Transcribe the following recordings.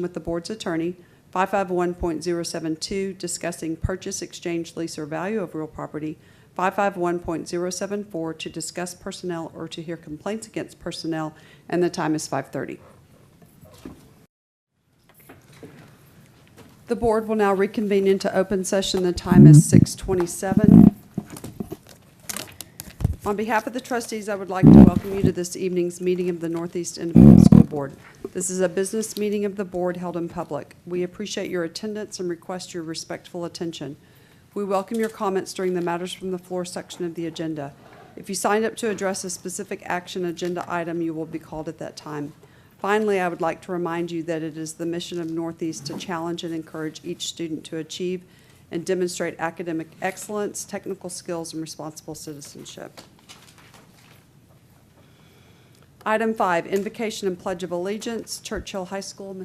with the board's attorney, 551.072, discussing purchase, exchange, lease, or value of real property, 551.074, to discuss personnel or to hear complaints against personnel, and the time is 5:30. The board will now reconvene into open session. The time is 6:27. On behalf of the trustees, I would like to welcome you to this evening's meeting of the Northeast Independent School Board. This is a business meeting of the board held in public. We appreciate your attendance and request your respectful attention. We welcome your comments during the matters from the floor section of the agenda. If you signed up to address a specific action agenda item, you will be called at that time. Finally, I would like to remind you that it is the mission of Northeast to challenge and encourage each student to achieve and demonstrate academic excellence, technical skills, and responsible citizenship. Item 5, invocation and pledge of allegiance, Churchill High School,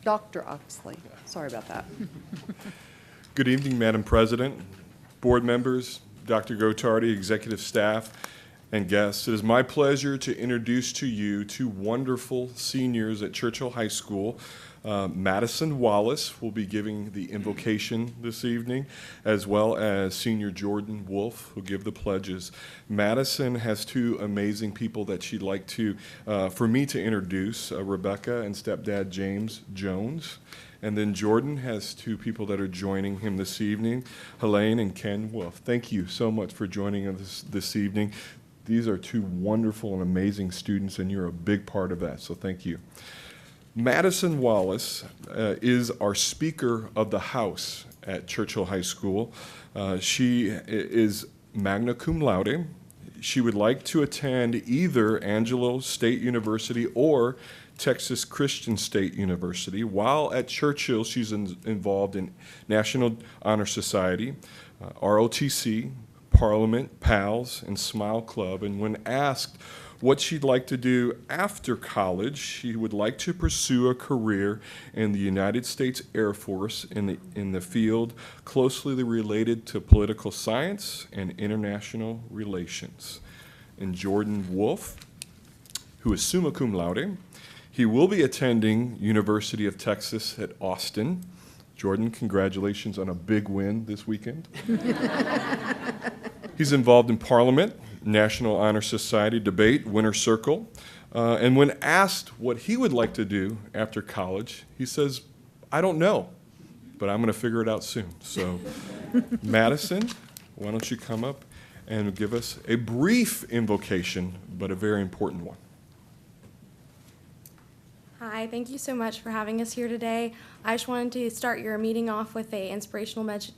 Dr. Oxley. Sorry about that. Good evening, Madam President, board members, Dr. Gottardy, executive staff, and guests. It is my pleasure to introduce to you two wonderful seniors at Churchill High School. Madison Wallace will be giving the invocation this evening, as well as senior Jordan Wolf, who give the pledges. Madison has two amazing people that she'd like to, for me to introduce, Rebecca and stepdad James Jones. And then Jordan has two people that are joining him this evening, Helene and Ken Wolf. Thank you so much for joining us this evening. These are two wonderful and amazing students, and you're a big part of that, so thank you. Madison Wallace is our Speaker of the House at Churchill High School. She is magna cum laude. She would like to attend either Angelo State University or Texas Christian State University. While at Churchill, she's involved in National Honor Society, ROTC, Parliament, PALS, and Smile Club. And when asked what she'd like to do after college, she would like to pursue a career in the United States Air Force in the field closely related to political science and international relations. And Jordan Wolf, who is summa cum laude, he will be attending University of Texas at Austin. Jordan, congratulations on a big win this weekend. He's involved in Parliament, National Honor Society, debate, winner circle. And when asked what he would like to do after college, he says, I don't know, but I'm going to figure it out soon. So, Madison, why don't you come up and give us a brief invocation, but a very important one. Hi, thank you so much for having us here today. I just wanted to start your meeting off with an inspirational message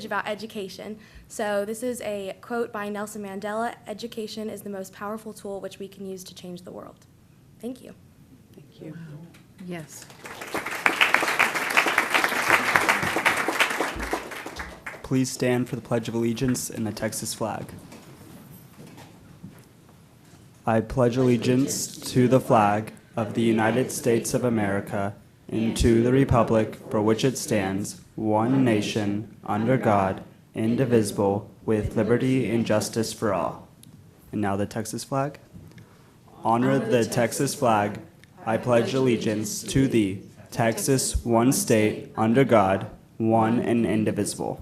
about education. So this is a quote by Nelson Mandela: "Education is the most powerful tool which we can use to change the world." Thank you. Thank you. Yes. Please stand for the Pledge of Allegiance and the Texas flag. I pledge allegiance to the flag of the United States of America and to the republic for which it stands, one nation, under God, indivisible, with liberty and justice for all. And now the Texas flag. Honor the Texas flag. I pledge allegiance to thee, Texas, one state, under God, one and indivisible.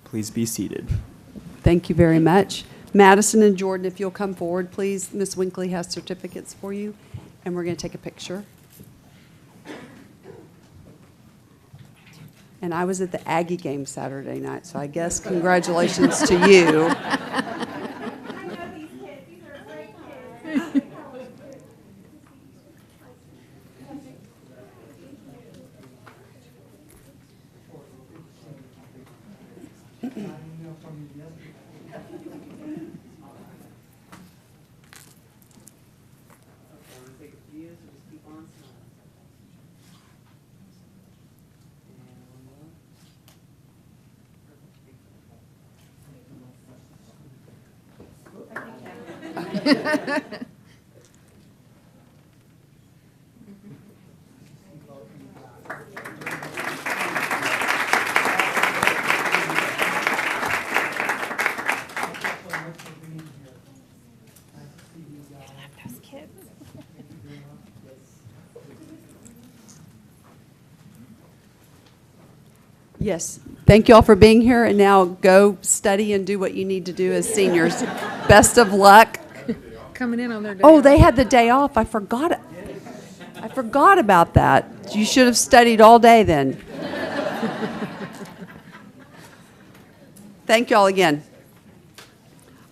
Please be seated. Thank you very much. Madison and Jordan, if you'll come forward, please. Ms. Winkley has certificates for you, and we're going to take a picture. And I was at the Aggie game Saturday night, so I guess congratulations to you. I know these kids. These are great kids. Yes. Thank you all for being here, and now go study and do what you need to do as seniors. Best of luck. Coming in on their day. Oh, they had the day off. I forgot it. I forgot about that. You should have studied all day then. Thank you all again.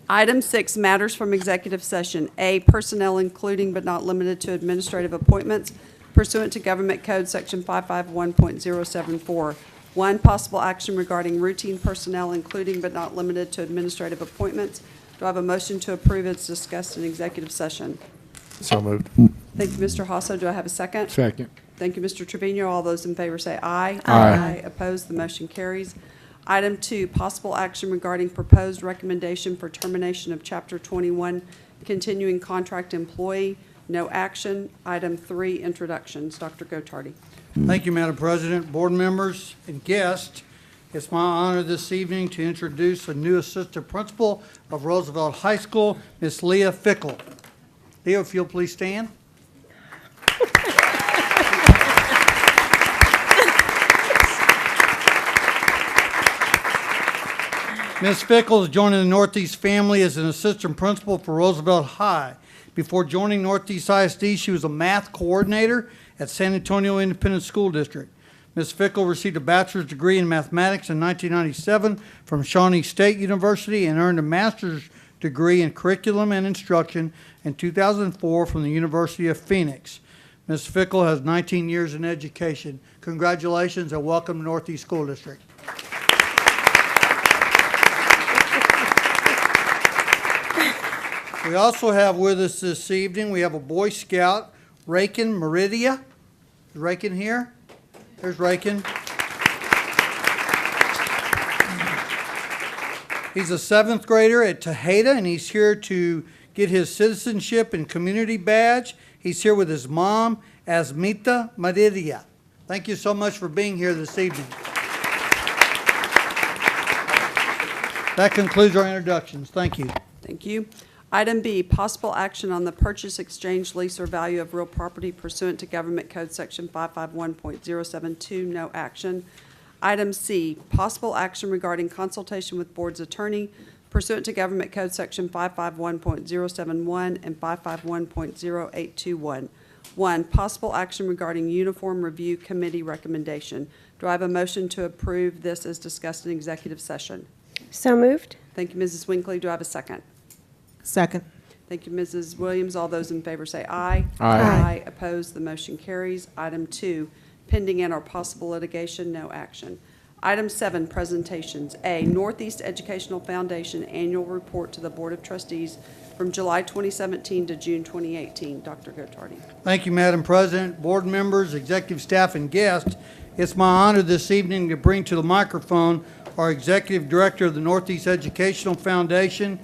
Item 6, matters from executive session. A, personnel including but not limited to administrative appointments pursuant to Government Code Section 551.074. 1, possible action regarding routine personnel including but not limited to administrative appointments. Do I have a motion to approve as discussed in executive session? So moved. Thank you, Mr. Hasso. Do I have a second? Second. Thank you, Mr. Trevino. All those in favor say aye. Aye. Opposed, the motion carries. Item 2, possible action regarding proposed recommendation for termination of Chapter 21 continuing contract employee. No action. Item 3, introductions. Dr. Gottardy. Thank you, Madam President, board members, and guests. It's my honor this evening to introduce a new assistant principal of Roosevelt High School, Miss Leah Fickle. Leah, if you'll please stand. Ms. Fickle is joining the Northeast family as an assistant principal for Roosevelt High. Before joining Northeast ISD, she was a math coordinator at San Antonio Independent School District. Ms. Fickle received a bachelor's degree in mathematics in 1997 from Shawnee State University and earned a master's degree in curriculum and instruction in 2004 from the University of Phoenix. Ms. Fickle has 19 years in education. Congratulations and welcome to Northeast School District. We also have with us this evening, we have a Boy Scout, Rakin Meridia. Is Rakin here? There's Rakin. He's a 7th grader at Tejada, and he's here to get his citizenship and community badge. He's here with his mom, Asmita Meridia. Thank you so much for being here this evening. That concludes our introductions. Thank you. Thank you. Item B, possible action on the purchase, exchange, lease, or value of real property pursuant to Government Code Section 551.072. No action. Item C, possible action regarding consultation with board's attorney pursuant to Government Code Section 551.071 and 551.0821. 1, possible action regarding Uniform Review Committee recommendation. Do I have a motion to approve this as discussed in executive session? So moved. Thank you, Mrs. Winkley. Do I have a second? Second. Thank you, Mrs. Williams. All those in favor say aye. Aye. Opposed, the motion carries. Item 2, pending and or possible litigation, no action. Item 7, presentations. A, Northeast Educational Foundation Annual Report to the Board of Trustees from July 2017 to June 2018. Dr. Gottardy. Thank you, Madam President, board members, executive staff, and guests. It's my honor this evening to bring to the microphone our Executive Director of the Northeast Educational Foundation,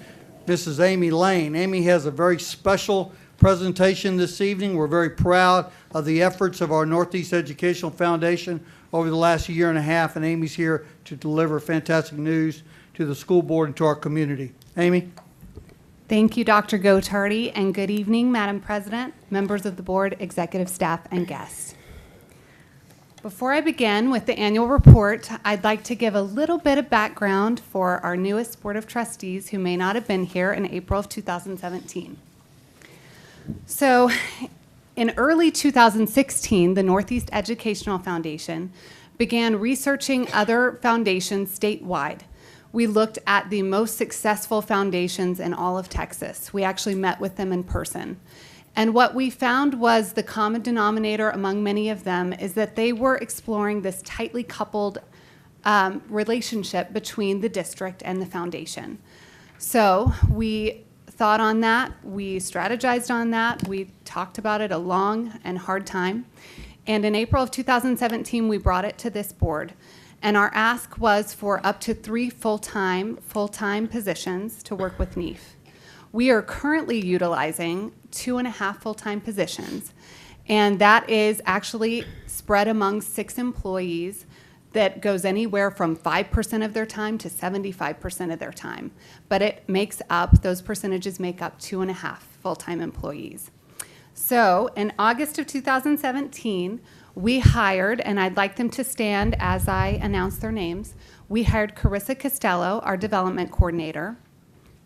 Mrs. Amy Lane. Amy has a very special presentation this evening. We're very proud of the efforts of our Northeast Educational Foundation over the last year and a half, and Amy's here to deliver fantastic news to the school board and to our community. Amy? Thank you, Dr. Gottardy, and good evening, Madam President, members of the board, executive staff, and guests. Before I begin with the annual report, I'd like to give a little bit of background for our newest Board of Trustees who may not have been here in April of 2017. So, in early 2016, the Northeast Educational Foundation began researching other foundations statewide. We looked at the most successful foundations in all of Texas. We actually met with them in person. And what we found was the common denominator among many of them is that they were exploring this tightly coupled relationship between the district and the foundation. So we thought on that, we strategized on that, we talked about it a long and hard time. And in April of 2017, we brought it to this board. And our ask was for up to 3 full-time positions to work with NEIF. We are currently utilizing 2.5 full-time positions, and that is actually spread among 6 employees that goes anywhere from 5% of their time to 75% of their time. But it makes up, those percentages make up 2.5 full-time employees. So in August of 2017, We hired, and I'd like them to stand as I announce their names. We hired Carissa Costello, our development coordinator,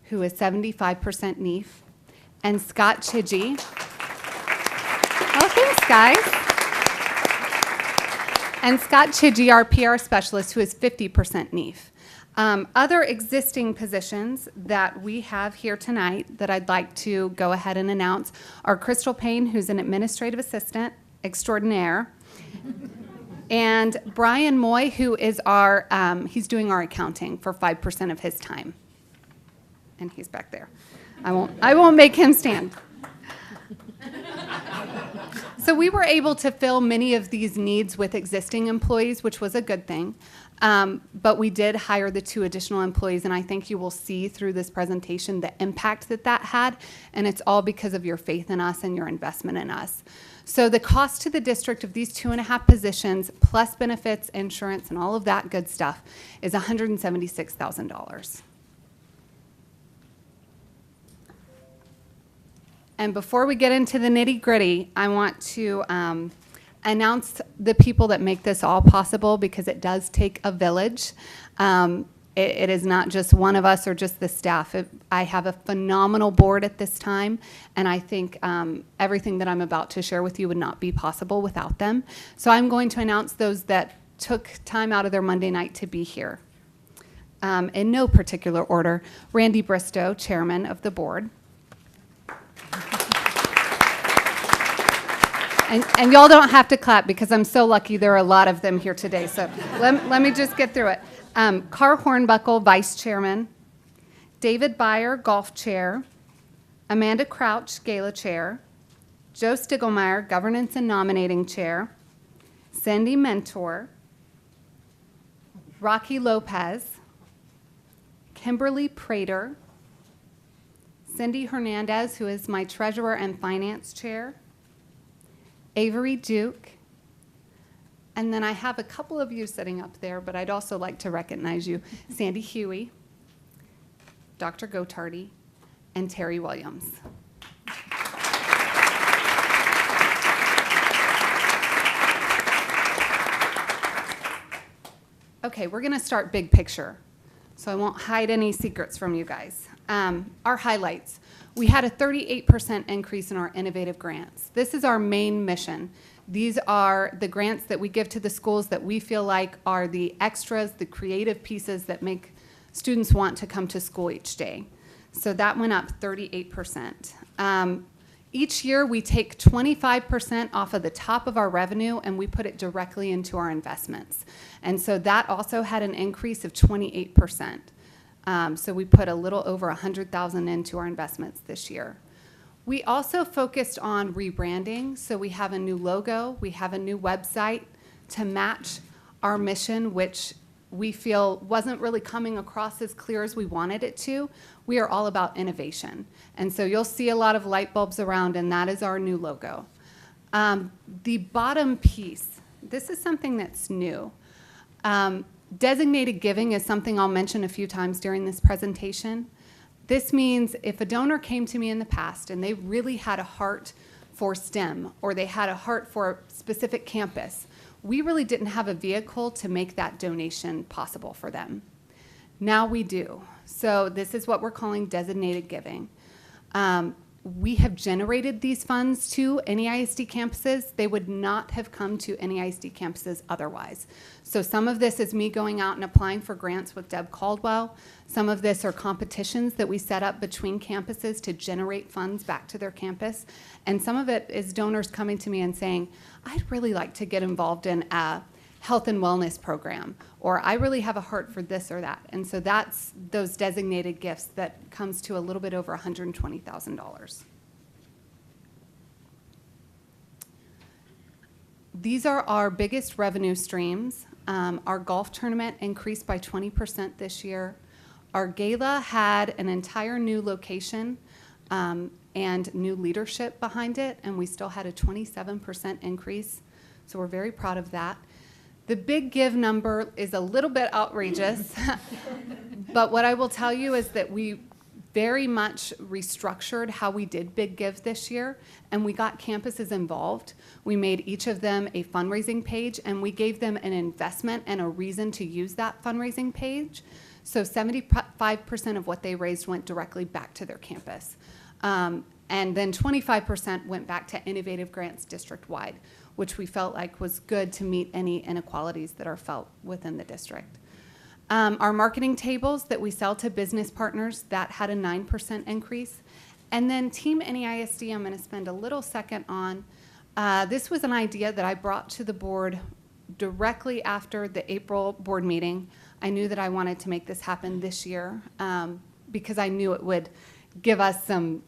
who is 75% NEEF, and Scott Chidgey. Oh, thanks, guys. And Scott Chidgey, our PR specialist, who is 50% NEEF. Other existing positions that we have here tonight that I'd like to go ahead and announce are Crystal Payne, who's an administrative assistant extraordinaire, and Brian Moy, who is our, he's doing our accounting for 5% of his time. And he's back there. I won't make him stand. So we were able to fill many of these needs with existing employees, which was a good thing. But we did hire the 2 additional employees, and I think you will see through this presentation the impact that that had, and it's all because of your faith in us and your investment in us. So the cost to the district of these 2.5 positions, plus benefits, insurance, and all of that good stuff, is $176,000. And before we get into the nitty-gritty, I want to announce the people that make this all possible, because it does take a village. It is not just one of us or just the staff. I have a phenomenal board at this time, and I think everything that I'm about to share with you would not be possible without them. So I'm going to announce those that took time out of their Monday night to be here. In no particular order: Randy Bristow, chairman of the board. And y'all don't have to clap, because I'm so lucky there are a lot of them here today. So let me just get through it. Carr Hornbuckle, vice chairman. David Byer, golf chair. Amanda Crouch, gala chair. Joe Stiglmeyer, governance and nominating chair. Cindy Mentor. Rocky Lopez. Kimberly Prater. Cindy Hernandez, who is my treasurer and finance chair. Avery Duke, and then I have a couple of you sitting up there, but I'd also like to recognize you: Sandy Hughey, Dr. Gottardy, and Terri Williams. Okay, we're going to start big picture, so I won't hide any secrets from you guys. Our highlights. We had a 38% increase in our innovative grants. This is our main mission. These are the grants that we give to the schools that we feel like are the extras, the creative pieces that make students want to come to school each day. So that went up 38%. Each year we take 25% off of the top of our revenue and we put it directly into our investments. And so that also had an increase of 28%. So we put a little over $100,000 into our investments this year. We also focused on rebranding. So we have a new logo, we have a new website to match our mission, which we feel wasn't really coming across as clear as we wanted it to. We are all about innovation. And so you'll see a lot of light bulbs around, and that is our new logo. The bottom piece, this is something that's new. Designated giving is something I'll mention a few times during this presentation. This means if a donor came to me in the past and they really had a heart for STEM, or they had a heart for a specific campus, we really didn't have a vehicle to make that donation possible for them. Now we do. So this is what we're calling designated giving. We have generated these funds to NEISD campuses. They would not have come to NEISD campuses otherwise. So some of this is me going out and applying for grants with Deb Caldwell. Some of this are competitions that we set up between campuses to generate funds back to their campus. And some of it is donors coming to me and saying, I'd really like to get involved in a health and wellness program, or I really have a heart for this or that. And so that's those designated gifts that comes to a little bit over $120,000. These are our biggest revenue streams. Our golf tournament increased by 20% this year. Our gala had an entire new location and new leadership behind it, and we still had a 27% increase. So we're very proud of that. The big give number is a little bit outrageous, but what I will tell you is that we very much restructured how we did Big Give this year, and we got campuses involved. We made each of them a fundraising page, and we gave them an investment and a reason to use that fundraising page. So 75% of what they raised went directly back to their campus. And then 25% went back to innovative grants district-wide, which we felt like was good to meet any inequalities that are felt within the district. Our marketing tables that we sell to business partners, that had a 9% increase. And then Team NEISD, I'm going to spend a little second on. This was an idea that I brought to the board directly after the April board meeting. I knew that I wanted to make this happen this year because I knew it would give us some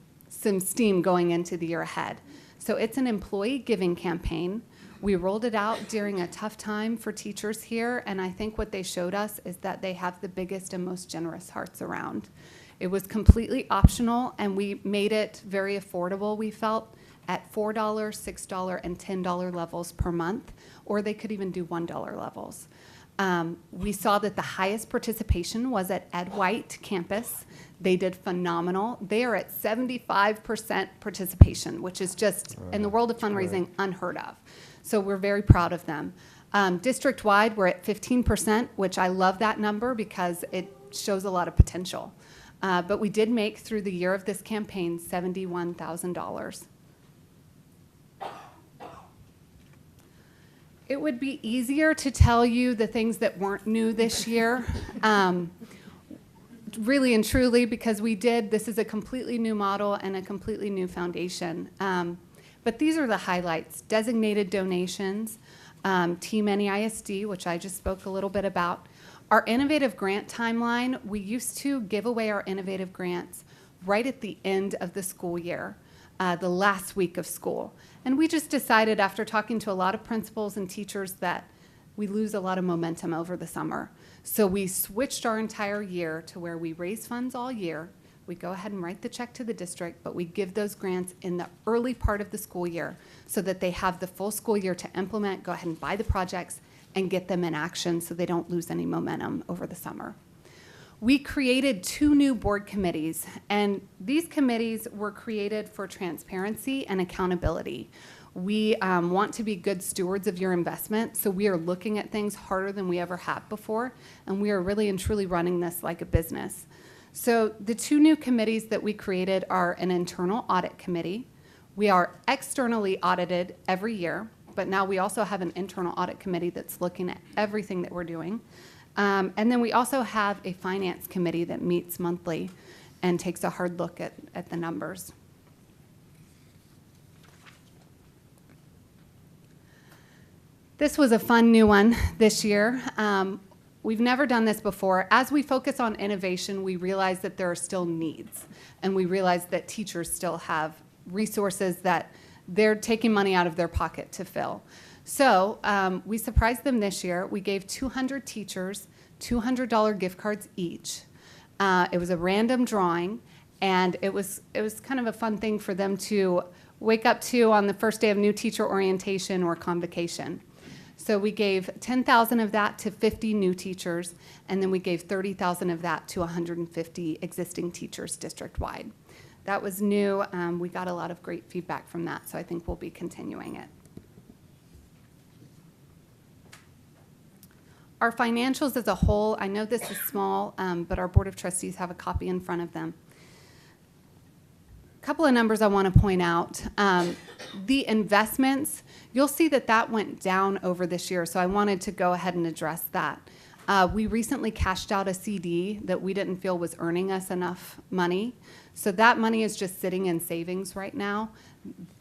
steam going into the year ahead. So it's an employee giving campaign. We rolled it out during a tough time for teachers here, and I think what they showed us is that they have the biggest and most generous hearts around. It was completely optional, and we made it very affordable, we felt, at $4, $6, and $10 levels per month, or they could even do $1 levels. We saw that the highest participation was at Ed White campus. They did phenomenal. They are at 75% participation, which is just, in the world of fundraising, unheard of. So we're very proud of them. District-wide, we're at 15%, which I love that number because it shows a lot of potential. But we did make, through the year of this campaign, $71,000. It would be easier to tell you the things that weren't new this year, really and truly, because this is a completely new model and a completely new foundation. But these are the highlights: designated donations, Team NEISD, which I just spoke a little bit about. Our innovative grant timeline, we used to give away our innovative grants right at the end of the school year, the last week of school. And we just decided, after talking to a lot of principals and teachers, that we lose a lot of momentum over the summer. So we switched our entire year to where we raise funds all year. We go ahead and write the check to the district, but we give those grants in the early part of the school year so that they have the full school year to implement, go ahead and buy the projects, and get them in action so they don't lose any momentum over the summer. We created 2 new board committees, and these committees were created for transparency and accountability. We want to be good stewards of your investment, so we are looking at things harder than we ever have before, and we are really and truly running this like a business. So the 2 new committees that we created are an internal audit committee. We are externally audited every year, but now we also have an internal audit committee that's looking at everything that we're doing. And then we also have a finance committee that meets monthly and takes a hard look at the numbers. This was a fun new one this year. We've never done this before. As we focus on innovation, we realize that there are still needs, and we realize that teachers still have resources that they're taking money out of their pocket to fill. So we surprised them this year. We gave 200 teachers $200 gift cards each. It was a random drawing, and it was kind of a fun thing for them to wake up to on the first day of new teacher orientation or convocation. So we gave 10,000 of that to 50 new teachers, and then we gave 30,000 of that to 150 existing teachers district-wide. That was new. We got a lot of great feedback from that, so I think we'll be continuing it. Our financials as a whole, I know this is small, but our Board of Trustees have a copy in front of them. A couple of numbers I want to point out. The investments, you'll see that that went down over this year, so I wanted to go ahead and address that. We recently cashed out a CD that we didn't feel was earning us enough money, so that money is just sitting in savings right now.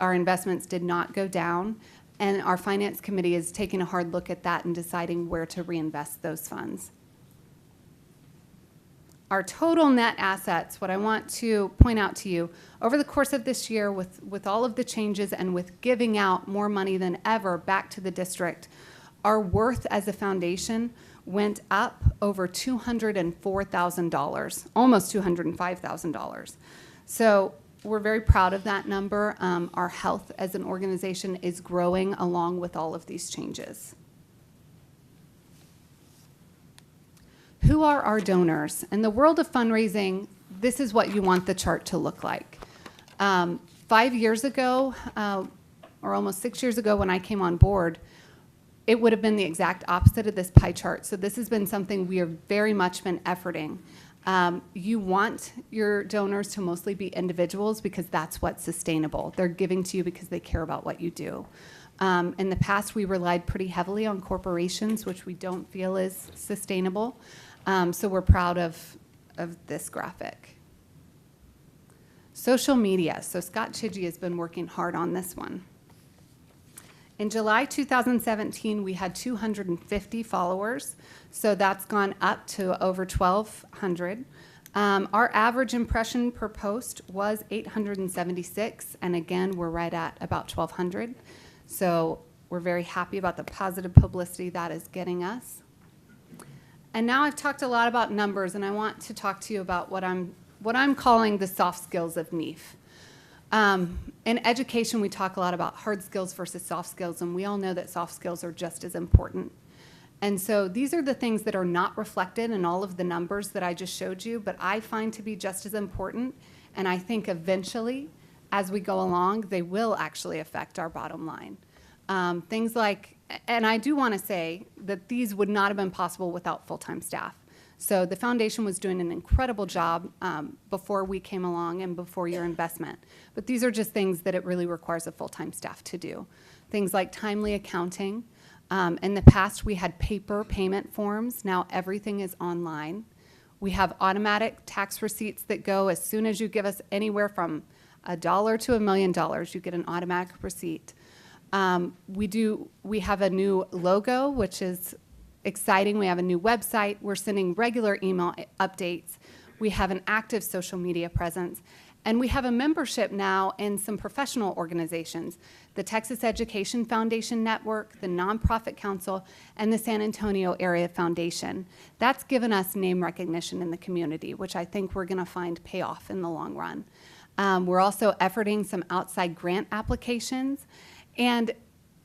Our investments did not go down, and our finance committee is taking a hard look at that and deciding where to reinvest those funds. Our total net assets, what I want to point out to you, over the course of this year with all of the changes and with giving out more money than ever back to the district, our worth as a foundation went up over $204,000, almost $205,000. So we're very proud of that number. Our health as an organization is growing along with all of these changes. Who are our donors? In the world of fundraising, this is what you want the chart to look like. 5 years ago, or almost 6 years ago when I came on board, it would have been the exact opposite of this pie chart. So this has been something we have very much been efforting. You want your donors to mostly be individuals because that's what's sustainable. They're giving to you because they care about what you do. In the past, we relied pretty heavily on corporations, which we don't feel is sustainable. So we're proud of this graphic. Social media. So Scott Chidgey has been working hard on this one. In July 2017, we had 250 followers, so that's gone up to over 1,200. Our average impression per post was 876, and again, we're right at about 1,200. So we're very happy about the positive publicity that is getting us. And now I've talked a lot about numbers, and I want to talk to you about what I'm calling the soft skills of NEIF. In education, we talk a lot about hard skills versus soft skills, and we all know that soft skills are just as important. And so these are the things that are not reflected in all of the numbers that I just showed you, but I find to be just as important, and I think eventually, as we go along, they will actually affect our bottom line. Things like, and I do want to say that these would not have been possible without full-time staff. So the foundation was doing an incredible job before we came along and before your investment. But these are just things that it really requires a full-time staff to do. Things like timely accounting. In the past, we had paper payment forms. Now everything is online. We have automatic tax receipts that go as soon as you give us anywhere from $1 to $1 million, you get an automatic receipt. We have a new logo, which is exciting. We have a new website. We're sending regular email updates. We have an active social media presence. And we have a membership now in some professional organizations, the Texas Education Foundation Network, the Nonprofit Council, and the San Antonio Area Foundation. That's given us name recognition in the community, which I think we're going to find payoff in the long run. We're also efforting some outside grant applications. And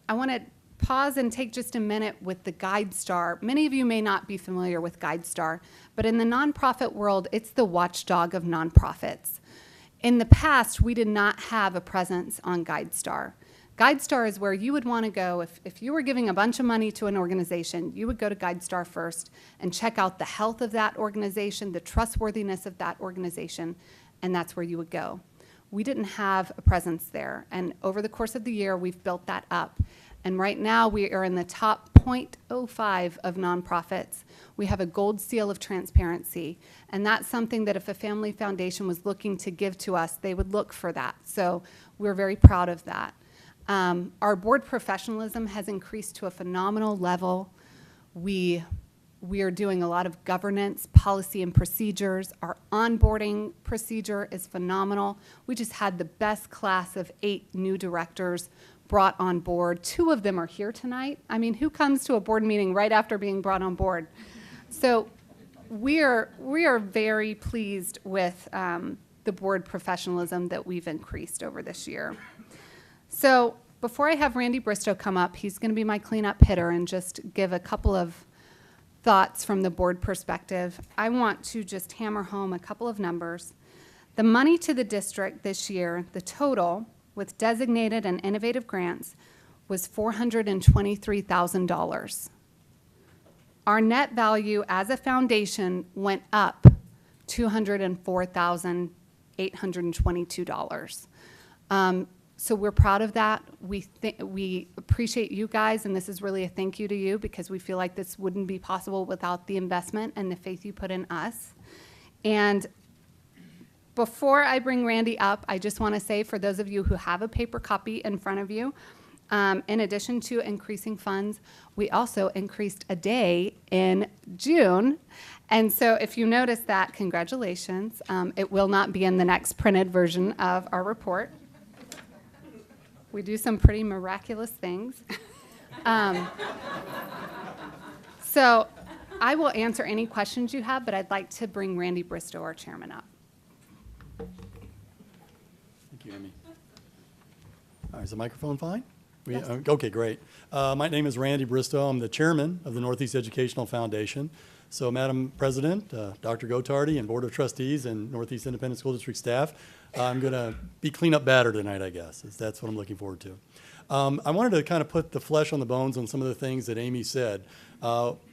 I want to pause and take just a minute with the GuideStar. Many of you may not be familiar with GuideStar, but in the nonprofit world, it's the watchdog of nonprofits. In the past, we did not have a presence on GuideStar. GuideStar is where you would want to go if you were giving a bunch of money to an organization, you would go to GuideStar first and check out the health of that organization, the trustworthiness of that organization, and that's where you would go. We didn't have a presence there, and over the course of the year, we've built that up. And right now, we are in the top 0.05 of nonprofits. We have a gold seal of transparency, and that's something that if a family foundation was looking to give to us, they would look for that. So we're very proud of that. Our board professionalism has increased to a phenomenal level. We are doing a lot of governance, policy, and procedures. Our onboarding procedure is phenomenal. We just had the best class of 8 new directors brought on board. 2 of them are here tonight. I mean, who comes to a board meeting right after being brought on board? So we are very pleased with the board professionalism that we've increased over this year. So before I have Randy Bristow come up, he's going to be my cleanup hitter and just give a couple of thoughts from the board perspective. I want to just hammer home a couple of numbers. The money to the district this year, the total with designated and innovative grants, was $423,000. Our net value as a foundation went up $204,822. So we're proud of that. We appreciate you guys, and this is really a thank you to you because we feel like this wouldn't be possible without the investment and the faith you put in us. And before I bring Randy up, I just want to say for those of you who have a paper copy in front of you, in addition to increasing funds, we also increased a day in June. And so if you notice that, congratulations. It will not be in the next printed version of our report. We do some pretty miraculous things. So I will answer any questions you have, but I'd like to bring Randy Bristow, our chairman, up. Thank you, Amy. All right, is the microphone fine? Yes. Okay, great. My name is Randy Bristow. I'm the chairman of the Northeast Educational Foundation. So, Madam President, Dr. Gottardy, and Board of Trustees and Northeast Independent School District staff, I'm going to be cleanup batter tonight, I guess. That's what I'm looking forward to. I wanted to kind of put the flesh on the bones on some of the things that Amy said.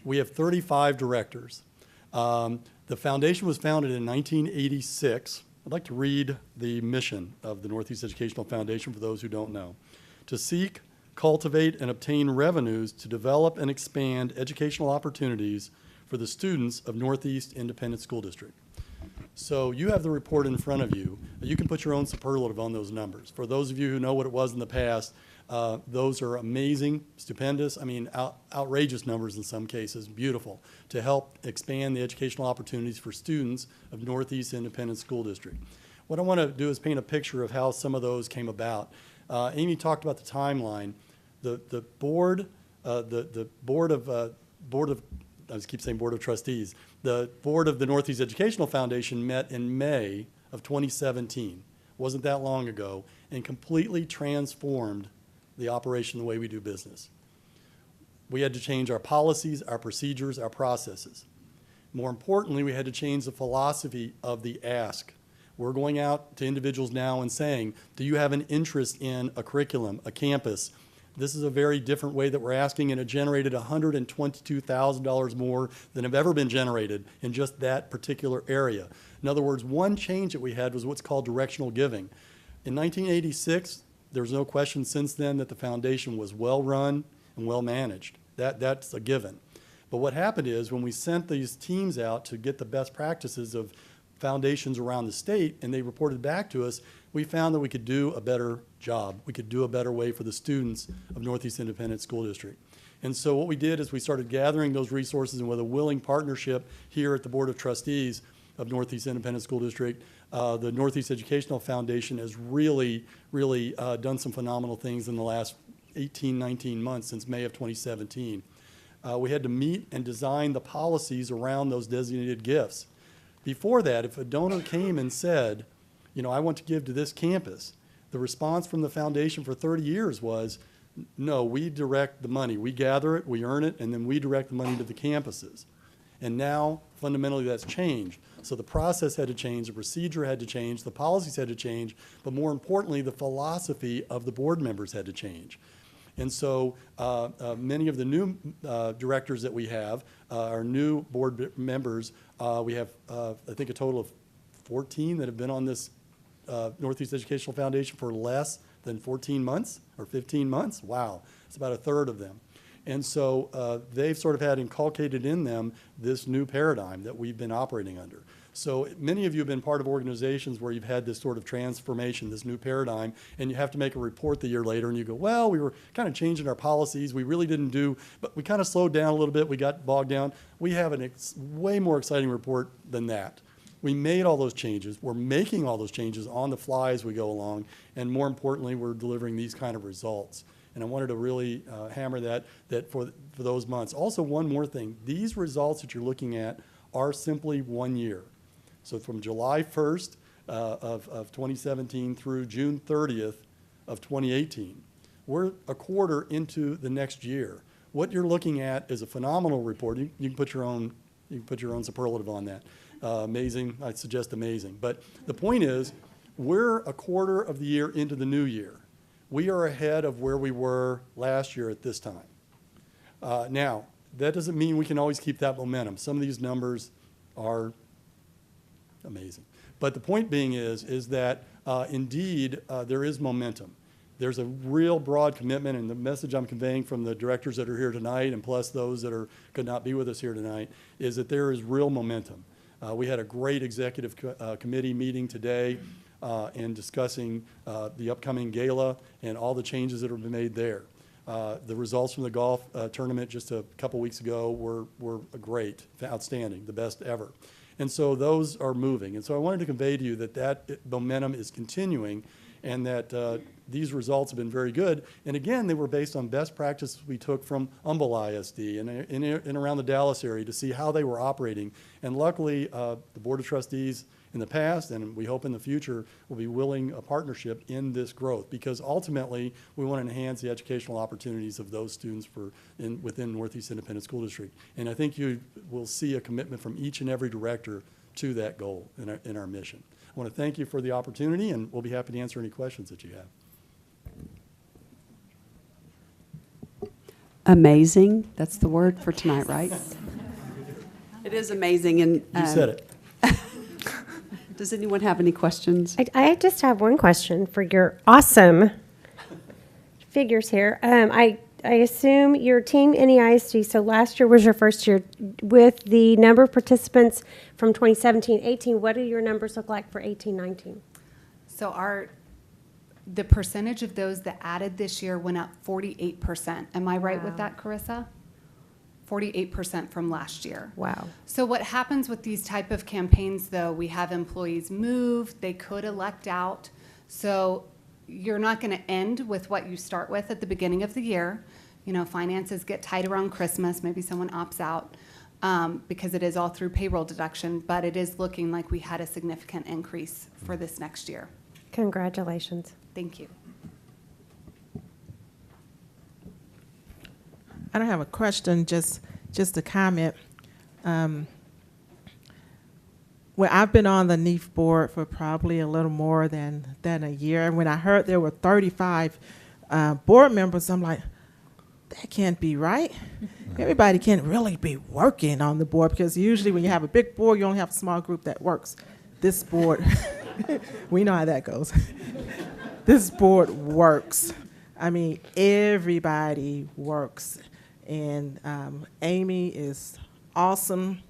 We have 35 directors. The foundation was founded in 1986. I'd like to read the mission of the Northeast Educational Foundation for those who don't know. To seek, cultivate, and obtain revenues to develop and expand educational opportunities for the students of Northeast Independent School District. So you have the report in front of you. You can put your own superlative on those numbers. For those of you who know what it was in the past, those are amazing, stupendous, I mean, outrageous numbers in some cases, beautiful, to help expand the educational opportunities for students of Northeast Independent School District. What I want to do is paint a picture of how some of those came about. Amy talked about the timeline. The board of I just keep saying Board of Trustees. The board of the Northeast Educational Foundation met in May of 2017. Wasn't that long ago, and completely transformed the operation, the way we do business. We had to change our policies, our procedures, our processes. More importantly, we had to change the philosophy of the ask. We're going out to individuals now and saying, do you have an interest in a curriculum, a campus? This is a very different way that we're asking, and it generated $122,000 more than have ever been generated in just that particular area. In other words, one change that we had was what's called directional giving. In 1986, there's no question since then that the foundation was well run and well managed. That's a given. But what happened is when we sent these teams out to get the best practices of foundations around the state, and they reported back to us, we found that we could do a better job. We could do a better way for the students of Northeast Independent School District. And so what we did is we started gathering those resources, and with a willing partnership here at the Board of Trustees of Northeast Independent School District, the Northeast Educational Foundation has really done some phenomenal things in the last 18, 19 months since May of 2017. We had to meet and design the policies around those designated gifts. Before that, if a donor came and said, you know, I want to give to this campus, the response from the foundation for 30 years was, no, we direct the money. We gather it, we earn it, and then we direct the money to the campuses. And now, fundamentally, that's changed. So the process had to change, the procedure had to change, the policies had to change, but more importantly, the philosophy of the board members had to change. And so many of the new directors that we have, our new board members, we have, I think, a total of 14 that have been on this Northeast Educational Foundation for less than 14 months or 15 months. Wow, it's about a third of them. And so they've sort of had inculcated in them this new paradigm that we've been operating under. So many of you have been part of organizations where you've had this sort of transformation, this new paradigm, and you have to make a report the year later, and you go, well, we were kind of changing our policies. We really didn't do, but we kind of slowed down a little bit. We got bogged down. We have a way more exciting report than that. We made all those changes. We're making all those changes on the fly as we go along, and more importantly, we're delivering these kind of results. And I wanted to really hammer that for those months. Also, one more thing. These results that you're looking at are simply 1 year. So from July 1st of 2017 through June 30th of 2018, we're a quarter into the next year. What you're looking at is a phenomenal report. You can put your own superlative on that. Amazing. I'd suggest amazing. But the point is, we're a quarter of the year into the new year. We are ahead of where we were last year at this time. Now, that doesn't mean we can always keep that momentum. Some of these numbers are amazing. But the point being is that indeed there is momentum. There's a real broad commitment, and the message I'm conveying from the directors that are here tonight, and plus those that could not be with us here tonight, is that there is real momentum. We had a great executive committee meeting today in discussing the upcoming gala and all the changes that have been made there. The results from the golf tournament just a couple weeks ago were great, outstanding, the best ever. And so those are moving. And so I wanted to convey to you that momentum is continuing, and that these results have been very good. And again, they were based on best practices we took from Humble ISD and in around the Dallas area to see how they were operating. And luckily, the Board of Trustees in the past, and we hope in the future, will be willing a partnership in this growth, because ultimately we want to enhance the educational opportunities of those students within Northeast Independent School District. And I think you will see a commitment from each and every director to that goal in our mission. I want to thank you for the opportunity, and we'll be happy to answer any questions that you have. Amazing, that's the word for tonight, right? It is amazing, and You said it. does anyone have any questions? I just have one question for your awesome figures here. I assume your team NEISD, so last year was your first year. With the number of participants from 2017-18, what do your numbers look like for 18-19? So the percentage of those that added this year went up 48%. Am I right with Wow. that, Carissa? 48% from last year. Wow. So what happens with these type of campaigns, though, we have employees move, they could elect out. So you're not going to end with what you start with at the beginning of the year. You know, finances get tight around Christmas, maybe someone opts out because it is all through payroll deduction, but it is looking like we had a significant increase for this next year. Congratulations. Thank you. I don't have a question, just a comment. Well, I've been on the NEIF board for probably a little more than a year, and when I heard there were 35 board members, I'm like, that can't be right. Everybody can't really be working on the board, because usually when you have a big board, you only have a small group that works. This board, we know how that goes. This board works. I mean, everybody works. And Amy is awesome.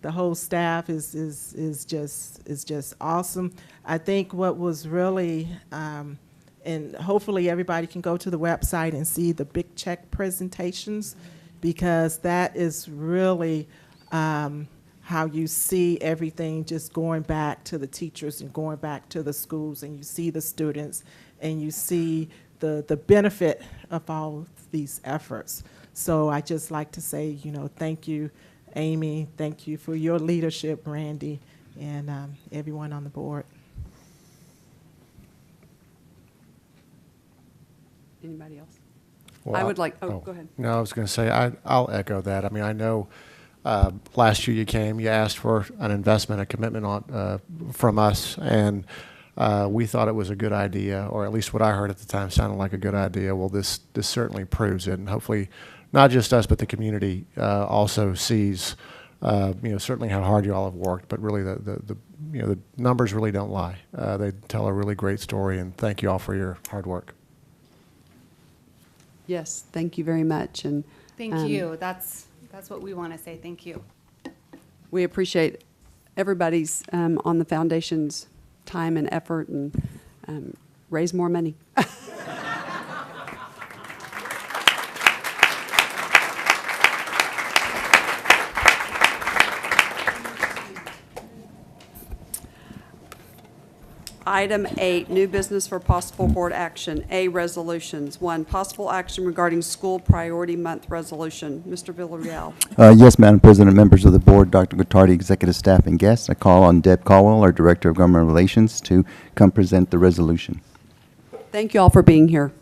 The whole staff is just awesome. I think what was really, and hopefully everybody can go to the website and see the big check presentations, because that is really how you see everything just going back to the teachers and going back to the schools, and you see the students, and you see the benefit of all these efforts. So I just like to say, you know, thank you, Amy. Thank you for your leadership, Randy, and everyone on the board. Anybody else? Well, I would like, go ahead. No, I was going to say, I'll echo that. I mean, I know last year you came, you asked for an investment, a commitment from us, and we thought it was a good idea, or at least what I heard at the time sounded like a good idea. Well, this certainly proves it, and hopefully not just us, but the community also sees, certainly how hard you all have worked, but really the numbers really don't lie. They tell a really great story, and thank you all for your hard work. Yes, thank you very much. And Thank you. That's what we want to say. Thank you. we appreciate everybody's on the foundation's time and effort, and raise more money. Item 8, new business for possible board action. A, resolutions. 1, possible action regarding school priority month resolution. Mr. Villarreal. Yes, Madam President, members of the board, Dr. Gottardy, executive staff, and guests. I call on Deb Caldwell, our Director of Government Relations, to come present the resolution. Thank you all for being here.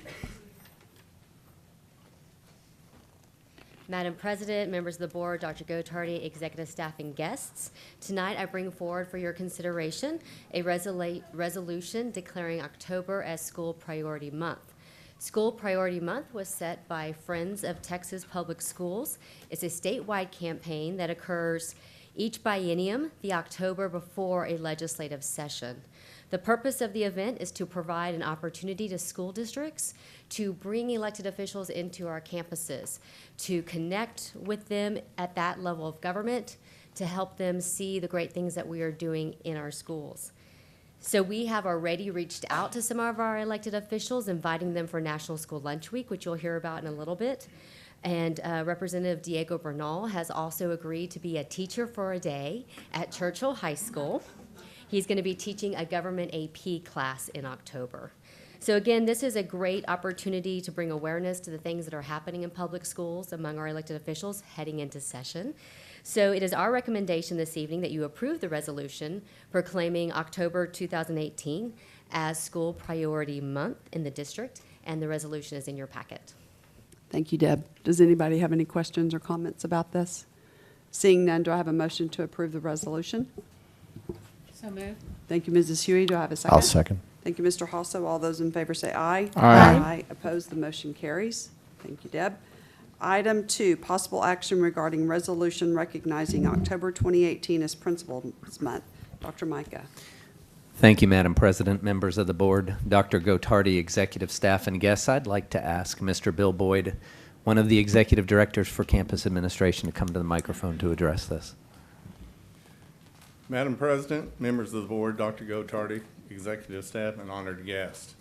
Madam President, members of the board, Dr. Gottardy, executive staff, and guests. Tonight I bring forward for your consideration a resolution declaring October as School Priority Month. School Priority Month was set by Friends of Texas Public Schools. It's a statewide campaign that occurs each biennium, the October before a legislative session. The purpose of the event is to provide an opportunity to school districts to bring elected officials into our campuses, to connect with them at that level of government, to help them see the great things that we are doing in our schools. So we have already reached out to some of our elected officials, inviting them for National School Lunch Week, which you'll hear about in a little bit. And Representative Diego Bernal has also agreed to be a teacher for a day at Churchill High School. He's going to be teaching a government AP class in October. So again, this is a great opportunity to bring awareness to the things that are happening in public schools among our elected officials heading into session. So it is our recommendation this evening that you approve the resolution proclaiming October 2018 as School Priority Month in the district, and the resolution is in your packet. Thank you, Deb. Does anybody have any questions or comments about this? Seeing none, do I have a motion to approve the resolution? So moved. Thank you, Mrs. Hughey. Do I have a second? I'll second. Thank you, Mr. Halso. All those in favor say aye. Aye. Opposed, the motion carries. Thank you, Deb. Item 2, possible action regarding resolution recognizing October 2018 as Principals Month. Dr. Maika. Thank you, Madam President, members of the board, Dr. Gottardy, executive staff, and guests. I'd like to ask Mr. Bill Boyd, one of the executive directors for campus administration, to come to the microphone to address this. Madam President, members of the board, Dr. Gottardy, executive staff, and honored guests.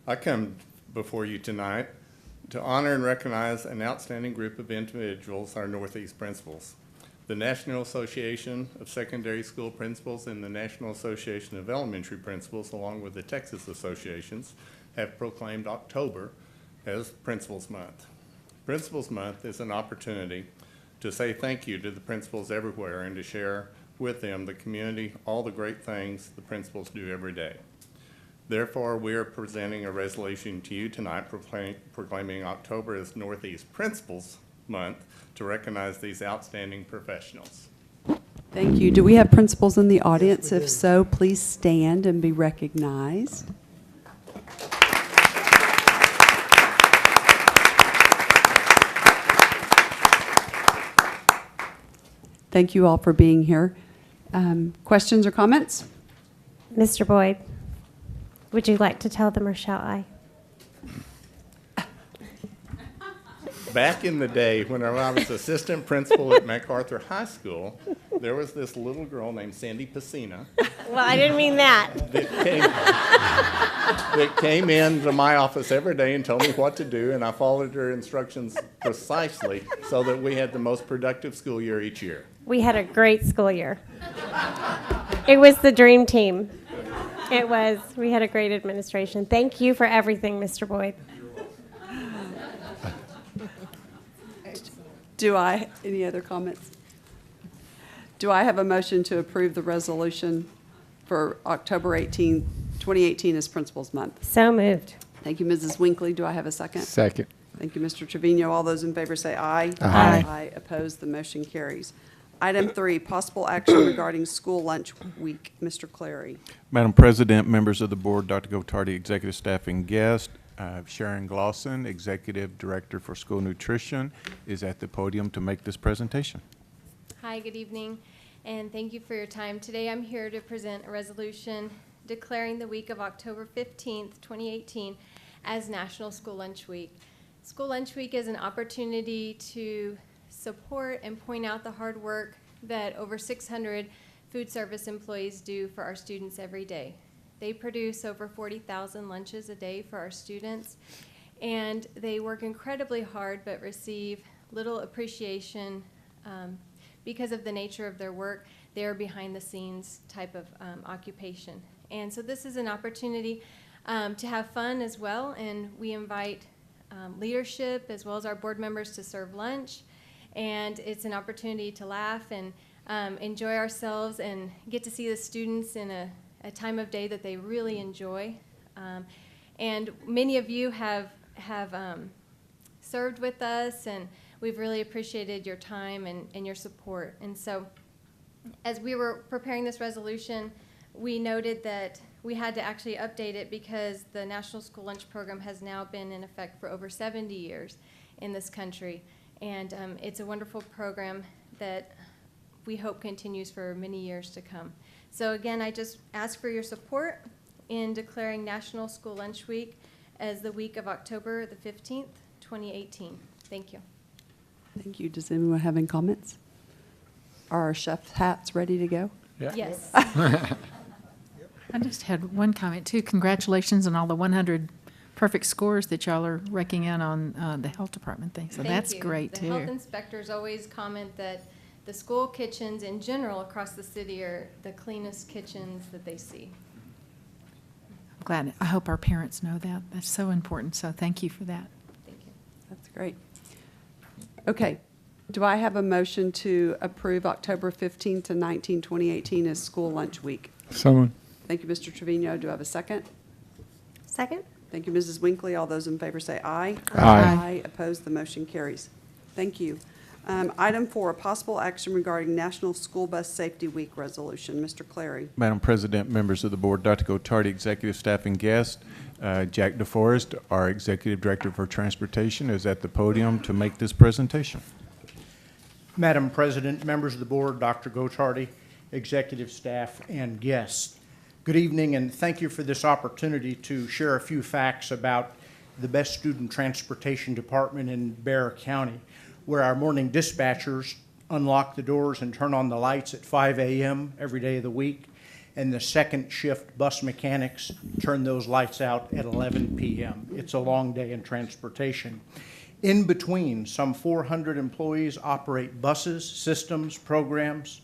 I come before you tonight to honor and recognize an outstanding group of individuals, our Northeast principals. The National Association of Secondary School Principals and the National Association of Elementary Principals, along with the Texas associations, have proclaimed October as Principals Month. Principals Month is an opportunity to say thank you to the principals everywhere and to share with them, the community, all the great things the principals do every day. Therefore, we are presenting a resolution to you tonight proclaiming October as Northeast Principals Month to recognize these outstanding professionals. Thank you. Do we have principals in the audience? If so, please stand and be recognized. Thank you all for being here. Questions or comments? Mr. Boyd, would you like to tell them, or shall I? Back in the day, when I was assistant principal at MacArthur High School, there was this little girl named Sandy Pacina Well, I didn't mean that. that came into my office every day and told me what to do, and I followed her instructions precisely so that we had the most productive school year each year. We had a great school year. It was the dream team. It was. We had a great administration. Thank you for everything, Mr. Boyd. Any other comments? Do I have a motion to approve the resolution for October 18, 2018 as Principals Month? So moved. Thank you, Mrs. Winkley. Do I have a second? Second. Thank you, Mr. Trevino. All those in favor say aye. Aye. Aye. Opposed, the motion carries. Item 3, possible action regarding school lunch week. Mr. Clary. Madam President, members of the board, Dr. Gottardy, executive staff, and guests, Sharon Glosson, executive director for school nutrition, is at the podium to make this presentation. Hi, good evening, and thank you for your time. Today I'm here to present a resolution declaring the week of October 15th, 2018 as National School Lunch Week. School Lunch Week is an opportunity to support and point out the hard work that over 600 food service employees do for our students every day. They produce over 40,000 lunches a day for our students, and they work incredibly hard but receive little appreciation because of the nature of their work. They're behind the scenes type of occupation. And so this is an opportunity to have fun as well, and we invite leadership as well as our board members to serve lunch, and it's an opportunity to laugh and enjoy ourselves and get to see the students in a time of day that they really enjoy. And many of you have served with us, and we've really appreciated your time and your support. And so as we were preparing this resolution, we noted that we had to actually update it because the National School Lunch Program has now been in effect for over 70 years in this country. And it's a wonderful program that we hope continues for many years to come. So again, I just ask for your support in declaring National School Lunch Week as the week of October the 15th, 2018. Thank you. Thank you. Does anyone have any comments? Are our chef hats ready to go? Yeah. Yes. I just had one comment too. Congratulations on all the 100 perfect scores that y'all are wrecking in on the health department thing. So Thank that's you. great The too. health inspectors always comment that the school kitchens in general across the city are the cleanest kitchens that they see. glad, I hope our parents know that. That's so important, so thank you for that. That's great. Okay. Do I have a motion to approve October 15 to 19, 2018 as school lunch week? Someone. Thank you, Mr. Trevino. Do I have a second? Second? Thank you, Mrs. Winkley. All those in favor say aye. Aye. Opposed, the motion carries. Thank you. Item 4, possible action regarding National School Bus Safety Week resolution. Mr. Clary. Madam President, members of the board, Dr. Gottardy, executive staff and guests, Jack DeForest, our Executive Director for Transportation, is at the podium to make this presentation. Madam President, members of the board, Dr. Gottardy, executive staff, and guests. Good evening, and thank you for this opportunity to share a few facts about the best student transportation department in Bexar County, where our morning dispatchers unlock the doors and turn on the lights at 5 a.m. every day of the week, and the second shift bus mechanics turn those lights out at 11 p.m. It's a long day in transportation. In between, some 400 employees operate buses, systems, programs,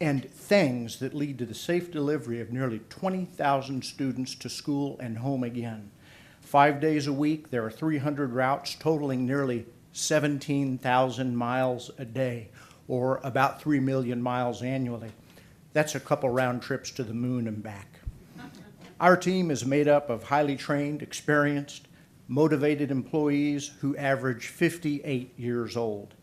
and things that lead to the safe delivery of nearly 20,000 students to school and home again. 5 days a week, there are 300 routes totaling nearly 17,000 miles a day, or about 3 million miles annually. That's a couple round trips to the moon and back. Our team is made up of highly trained, experienced, motivated employees who average 58 years old.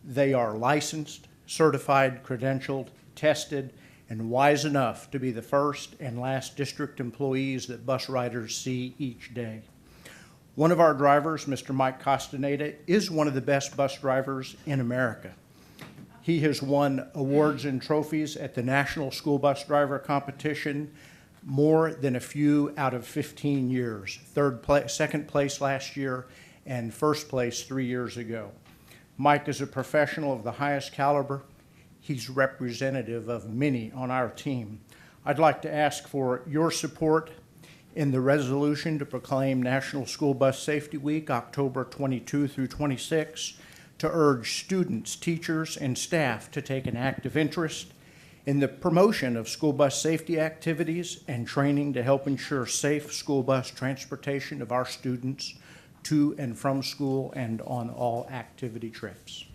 They are licensed, certified, credentialed, tested, and wise enough to be the first and last district employees that bus riders see each day. One of our drivers, Mr. Mike Castaneda, is one of the best bus drivers in America. He has won awards and trophies at the National School Bus Driver Competition more than a few out of 15 years. Second place last year and first place 3 years ago. Mike is a professional of the highest caliber. He's representative of many on our team. I'd like to ask for your support in the resolution to proclaim National School Bus Safety Week, October 22 through 26, to urge students, teachers, and staff to take an active interest in the promotion of school bus safety activities and training to help ensure safe school bus transportation of our students to and from school and on all activity trips.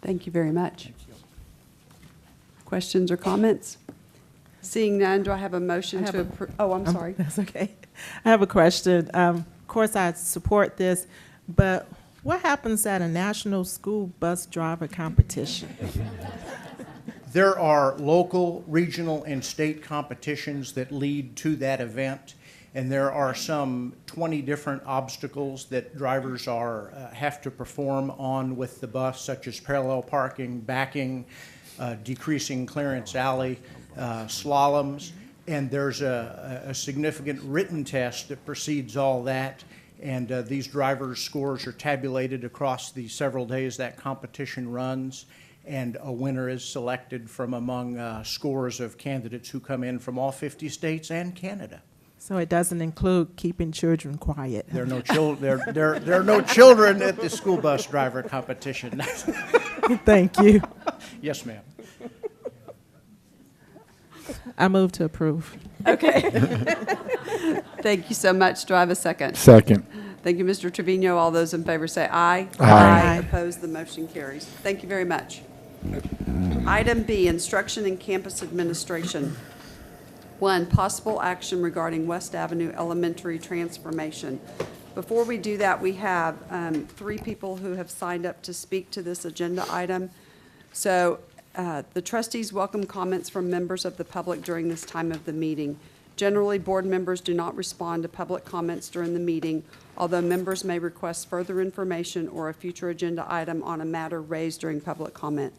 Thank you very much. Questions or comments? Seeing none, do I have a motion to approve? Oh, I'm sorry. That's okay. I have a question. Of course, I support this, but what happens at a national school bus driver competition? There are local, regional, and state competitions that lead to that event, and there are some 20 different obstacles that drivers have to perform on with the bus, such as parallel parking, backing, decreasing clearance alley, slaloms, and there's a significant written test that precedes all that, and these drivers' scores are tabulated across the several days that competition runs, and a winner is selected from among scores of candidates who come in from all 50 states and Canada. So it doesn't include keeping children quiet. There are no there are no children at the school bus driver competition. Thank you. Yes, ma'am. I move to approve. Okay. Thank you so much. Do I have a second? Second. Thank you, Mr. Trevino. All those in favor say aye. Aye. Opposed, the motion carries. Thank you very much. Item B, instruction and campus administration. 1, possible action regarding West Avenue Elementary transformation. Before we do that, we have 3 people who have signed up to speak to this agenda item. So the trustees welcome comments from members of the public during this time of the meeting. Generally, board members do not respond to public comments during the meeting, although members may request further information or a future agenda item on a matter raised during public comment.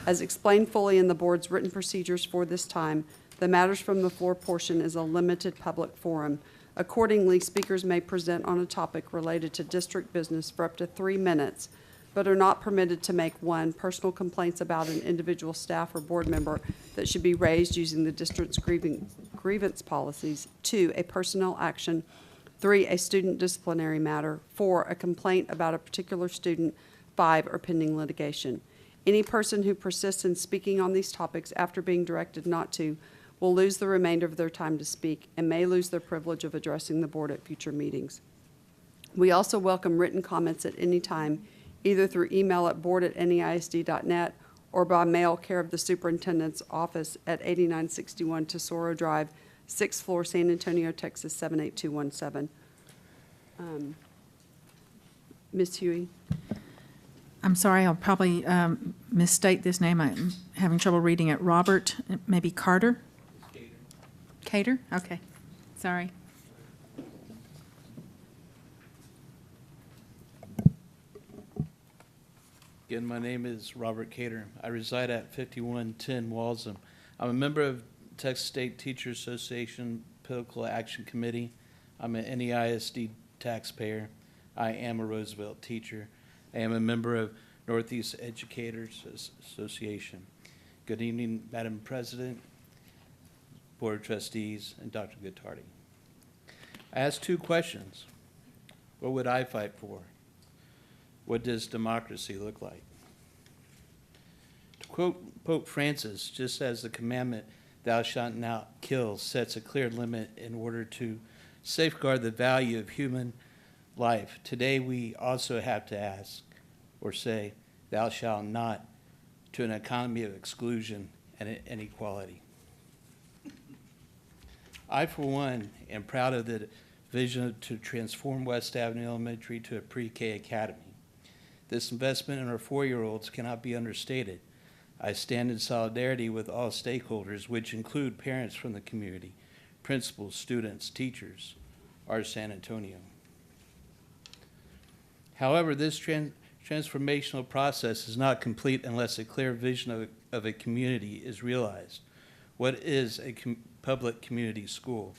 As explained fully in the board's written procedures for this time, the matters from the floor portion is a limited public forum. Accordingly, speakers may present on a topic related to district business for up to 3 minutes, but are not permitted to make 1, personal complaints about an individual staff or board member that should be raised using the district's grievance policies, 2, a personnel action, 3, a student disciplinary matter, 4, a complaint about a particular student, 5, or pending litigation. Any person who persists in speaking on these topics after being directed not to will lose the remainder of their time to speak and may lose their privilege of addressing the board at future meetings. We also welcome written comments at any time, either through email at board@neisd.net or by mail care of the superintendent's office at 8961 Tesoro Drive, 6th floor, San Antonio, Texas 78217. Ms. Hughey? I'm sorry, I'll probably misstate this name. I'm having trouble reading it. Robert, maybe Carter? Cater? Okay, sorry. Again, my name is Robert Cater. I reside at 5110 Walsham. I'm a member of Texas State Teachers Association Political Action Committee. I'm an NEISD taxpayer. I am a Roosevelt teacher. I am a member of Northeast Educators Association. Good evening, Madam President, Board of Trustees, and Dr. Gottardy. I asked two questions. What would I fight for? What does democracy look like? To quote Pope Francis, just as the commandment, thou shalt not kill, sets a clear limit in order to safeguard the value of human life, today we also have to ask or say, thou shalt not, to an economy of exclusion and inequality. I, for one, am proud of the vision to transform West Avenue Elementary to a pre-K academy. This investment in our 4-year-olds cannot be understated. I stand in solidarity with all stakeholders, which include parents from the community, principals, students, teachers, our San Antonio. However, this transformational process is not complete unless a clear vision of a community is realized. What is a public community school?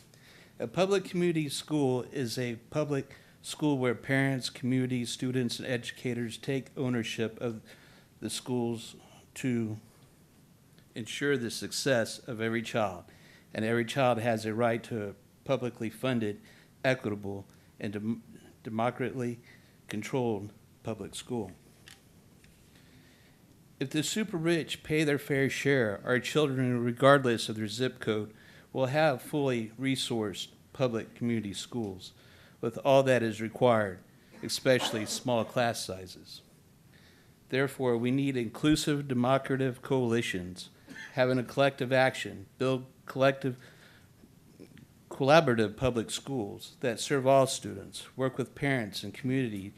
A public community school is a public school where parents, community, students, and educators take ownership of the schools to ensure the success of every child. And every child has a right to a publicly funded, equitable, and democratically controlled public school. If the super rich pay their fair share, our children, regardless of their zip code, will have fully resourced public community schools with all that is required, especially small class sizes. Therefore, we need inclusive, democratic coalitions, having a collective action, build collaborative public schools that serve all students, work with parents and community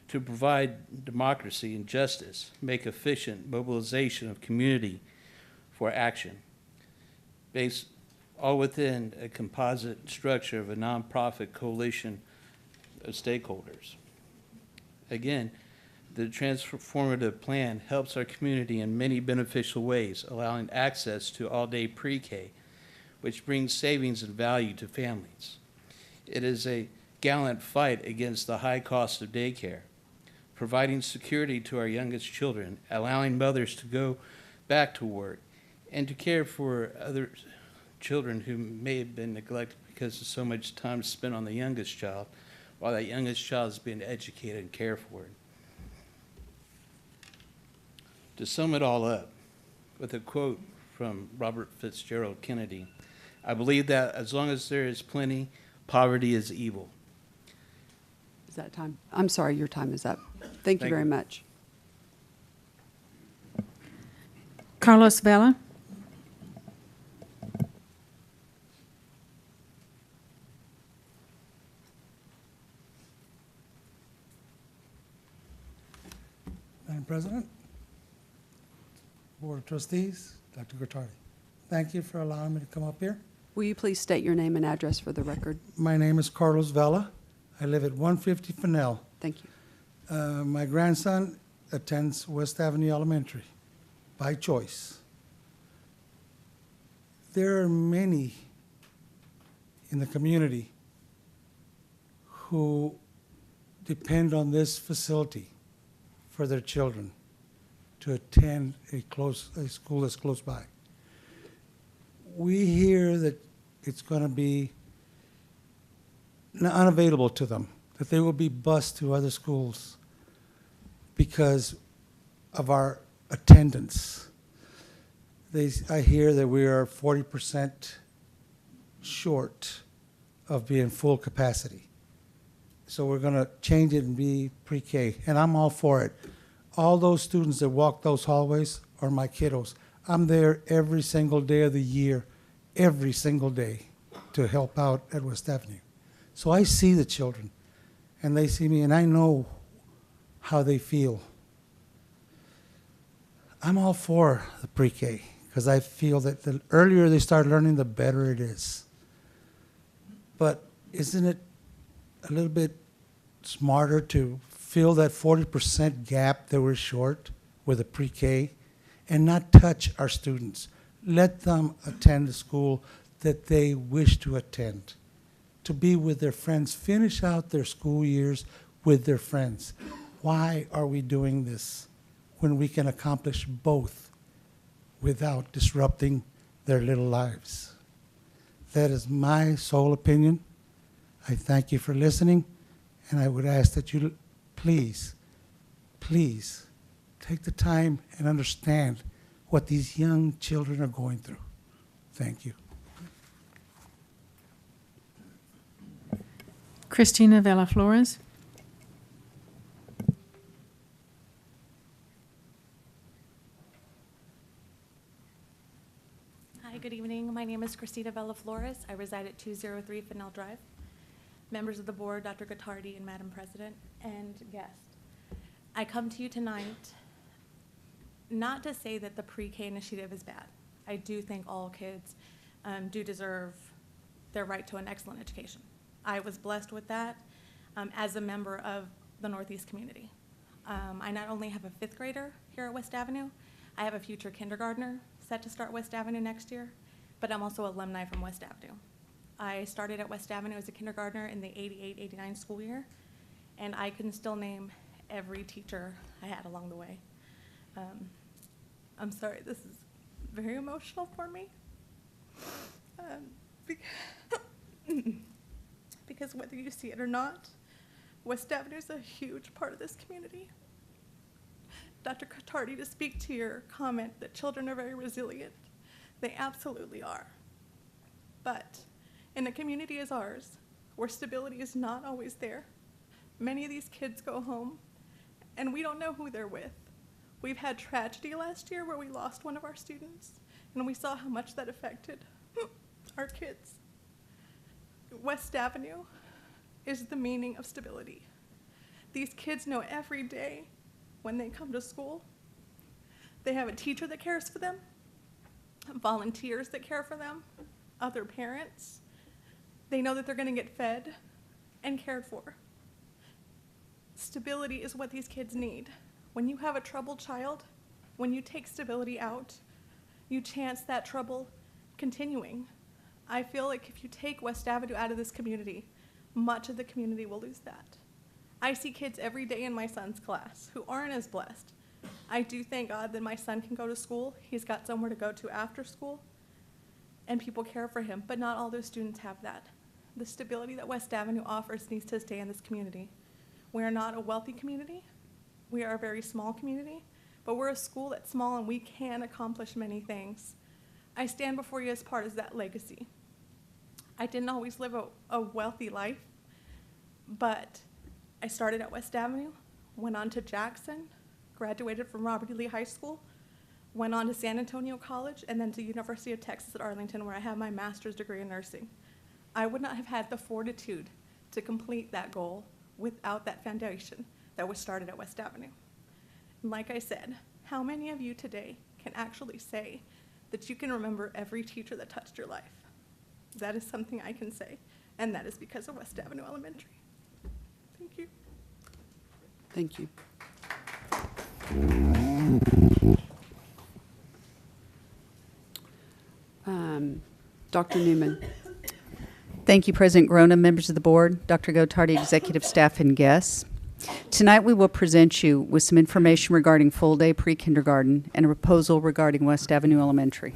to provide democracy and justice, make efficient mobilization of community for action, based all within a composite structure of a nonprofit coalition of stakeholders. Again, the transformative plan helps our community in many beneficial ways, allowing access to all-day pre-K, which brings savings and value to families. It is a gallant fight against the high cost of daycare, providing security to our youngest children, allowing mothers to go back to work, and to care for other children who may have been neglected because of so much time spent on the youngest child, while that youngest child is being educated and cared for. To sum it all up, with a quote from Robert Fitzgerald Kennedy, I believe that as long as there is plenty, poverty is evil. Is that time? I'm sorry, your time is up. Thank you very much. Carlos Vela? Madam President, Board of Trustees, Dr. Gottardy, thank you for allowing me to come up here. Will you please state your name and address for the record? My name is Carlos Vela. I live at 150 Fennell. Thank you. My grandson attends West Avenue Elementary by choice. There are many in the community who depend on this facility for their children to attend a school that's close by. We hear that it's going to be unavailable to them, that they will be bused to other schools because of our attendance. I hear that we are 40% short of being full capacity. So we're going to change it and be pre-K, and I'm all for it. All those students that walk those hallways are my kiddos. I'm there every single day of the year, every single day, to help out at West Avenue. So I see the children, and they see me, and I know how they feel. I'm all for the pre-K, because I feel that the earlier they start learning, the better it is. But isn't it a little bit smarter to fill that 40% gap that we're short with a pre-K and not touch our students? Let them attend the school that they wish to attend, to be with their friends, finish out their school years with their friends. Why are we doing this when we can accomplish both without disrupting their little lives? That is my sole opinion. I thank you for listening, and I would ask that you please, please take the time and understand what these young children are going through. Thank you. Christina Vela Flores. Hi, good evening. My name is Christina Vela Flores. I reside at 203 Fennell Drive. Members of the board, Dr. Gottardy and Madam President, and guests. I come to you tonight not to say that the pre-K initiative is bad. I do think all kids do deserve their right to an excellent education. I was blessed with that as a member of the Northeast community. I not only have a 5th grader here at West Avenue, I have a future kindergartner set to start West Avenue next year, but I'm also alumni from West Avenue. I started at West Avenue as a kindergartner in the 88-89 school year, and I can still name every teacher I had along the way. I'm sorry, this is very emotional for me. Because whether you see it or not, West Avenue is a huge part of this community. Dr. Gottardy, to speak to your comment that children are very resilient, they absolutely are. But in a community as ours, where stability is not always there, many of these kids go home and we don't know who they're with. We've had tragedy last year where we lost one of our students, and we saw how much that affected our kids. West Avenue is the meaning of stability. These kids know every day when they come to school, they have a teacher that cares for them, volunteers that care for them, other parents. They know that they're going to get fed and cared for. Stability is what these kids need. When you have a troubled child, when you take stability out, you chance that trouble continuing. I feel like if you take West Avenue out of this community, much of the community will lose that. I see kids every day in my son's class who aren't as blessed. I do thank God that my son can go to school. He's got somewhere to go to after school, and people care for him, but not all those students have that. The stability that West Avenue offers needs to stay in this community. We are not a wealthy community. We are a very small community, but we're a school that's small and we can accomplish many things. I stand before you as part of that legacy. I didn't always live a wealthy life, but I started at West Avenue, went on to Jackson, graduated from Robert E. Lee High School, went on to San Antonio College, and then to University of Texas at Arlington, where I have my master's degree in nursing. I would not have had the fortitude to complete that goal without that foundation that was started at West Avenue. And like I said, how many of you today can actually say that you can remember every teacher that touched your life? That is something I can say, and that is because of West Avenue Elementary. Thank you. Thank you. Dr. Newman. Thank you, President Grona, members of the board, Dr. Gottardy, executive staff, and guests. Tonight we will present you with some information regarding full-day pre-kindergarten and a proposal regarding West Avenue Elementary.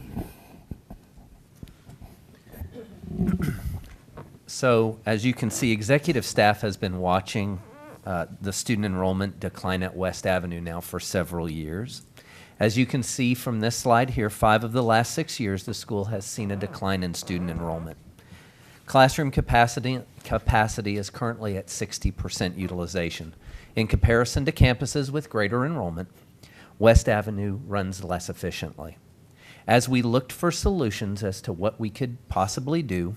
So, as you can see, executive staff has been watching the student enrollment decline at West Avenue now for several years. As you can see from this slide here, 5 of the last 6 years, the school has seen a decline in student enrollment. Classroom capacity is currently at 60% utilization. In comparison to campuses with greater enrollment, West Avenue runs less efficiently. As we looked for solutions as to what we could possibly do,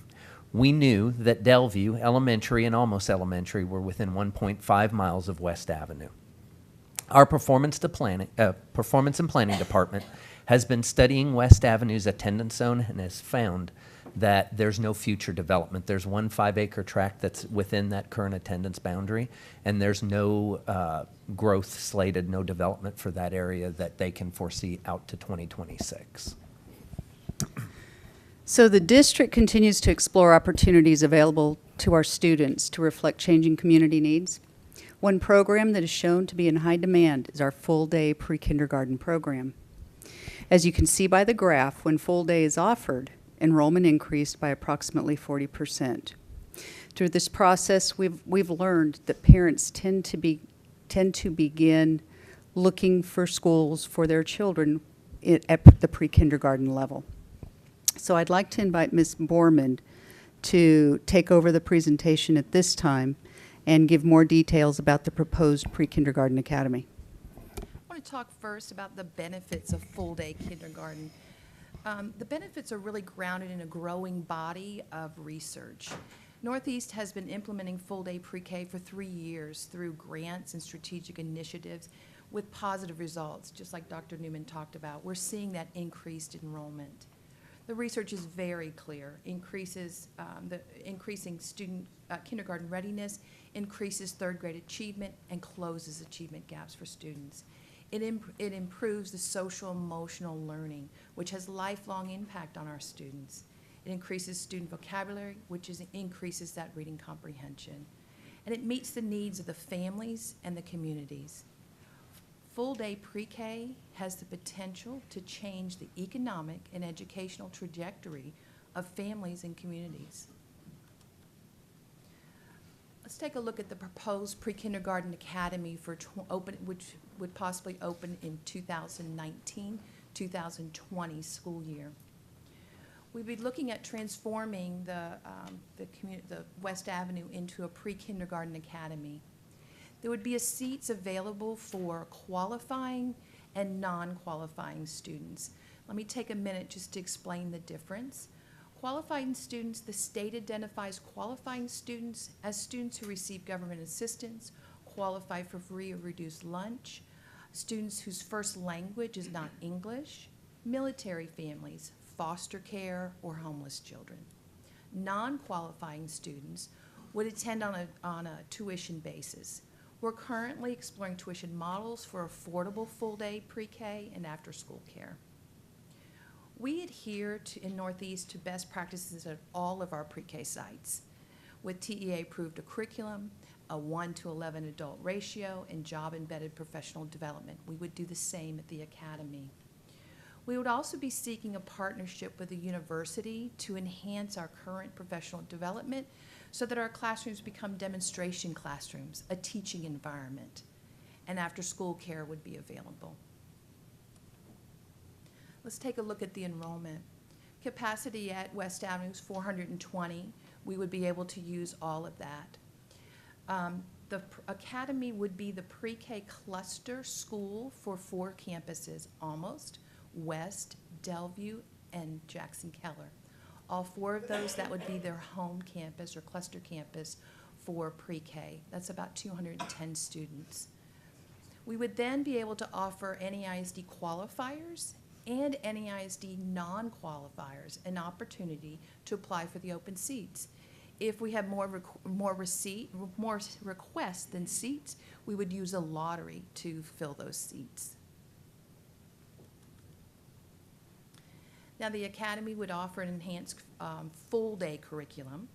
we knew that Delview Elementary and Almost Elementary were within 1.5 miles of West Avenue. Our performance and planning department has been studying West Avenue's attendance zone and has found that there's no future development. There's 1 5-acre tract that's within that current attendance boundary, and there's no growth slated, no development for that area that they can foresee out to 2026. So the district continues to explore opportunities available to our students to reflect changing community needs. One program that is shown to be in high demand is our full-day pre-kindergarten program. As you can see by the graph, when full day is offered, enrollment increased by approximately 40%. Through this process, we've learned that parents tend to begin looking for schools for their children at the pre-kindergarten level. So I'd like to invite Ms. Borman to take over the presentation at this time and give more details about the proposed pre-kindergarten academy. I want to talk first about the benefits of full-day kindergarten. The benefits are really grounded in a growing body of research. Northeast has been implementing full-day pre-K for 3 years through grants and strategic initiatives with positive results, just like Dr. Newman talked about. We're seeing that increased enrollment. The research is very clear. Increasing student kindergarten readiness increases third grade achievement and closes achievement gaps for students. It improves the social emotional learning, which has lifelong impact on our students. It increases student vocabulary, which increases that reading comprehension. And it meets the needs of the families and the communities. Full-day pre-K has the potential to change the economic and educational trajectory of families and communities. Let's take a look at the proposed pre-kindergarten academy which would possibly open in 2019-2020 school year. We'd be looking at transforming the West Avenue into a pre-kindergarten academy. There would be seats available for qualifying and non-qualifying students. Let me take a minute just to explain the difference. Qualifying students, the state identifies qualifying students as students who receive government assistance, qualify for free or reduced lunch, students whose first language is not English, military families, foster care, or homeless children. Non-qualifying students would attend on a tuition basis. We're currently exploring tuition models for affordable full-day pre-K and after-school care. We adhere in Northeast to best practices at all of our pre-K sites with TEA-approved curriculum, a 1-to-11 adult ratio, and job-embedded professional development. We would do the same at the academy. We would also be seeking a partnership with the university to enhance our current professional development so that our classrooms become demonstration classrooms, a teaching environment, and after-school care would be available. Let's take a look at the enrollment. Capacity at West Avenue is 420. We would be able to use all of that. The academy would be the pre-K cluster school for 4 campuses, Almost, West, Delview, and Jackson Keller. All 4 of those, that would be their home campus or cluster campus for pre-K. That's about 210 students. We would then be able to offer NEISD qualifiers and NEISD non-qualifiers an opportunity to apply for the open seats. If we have more requests than seats, we would use a lottery to fill those seats. Now, the academy would offer an enhanced full-day curriculum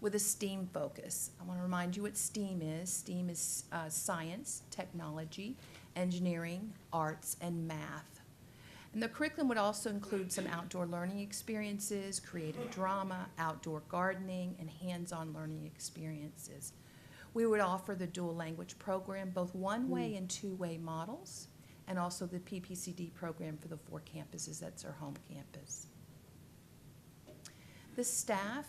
with a STEAM focus. I want to remind you what STEAM is. STEAM is science, technology, engineering, arts, and math. And the curriculum would also include some outdoor learning experiences, creative drama, outdoor gardening, and hands-on learning experiences. We would offer the dual language program, both one-way and two-way models, and also the PPCD program for the 4 campuses. That's our home campus. The staff,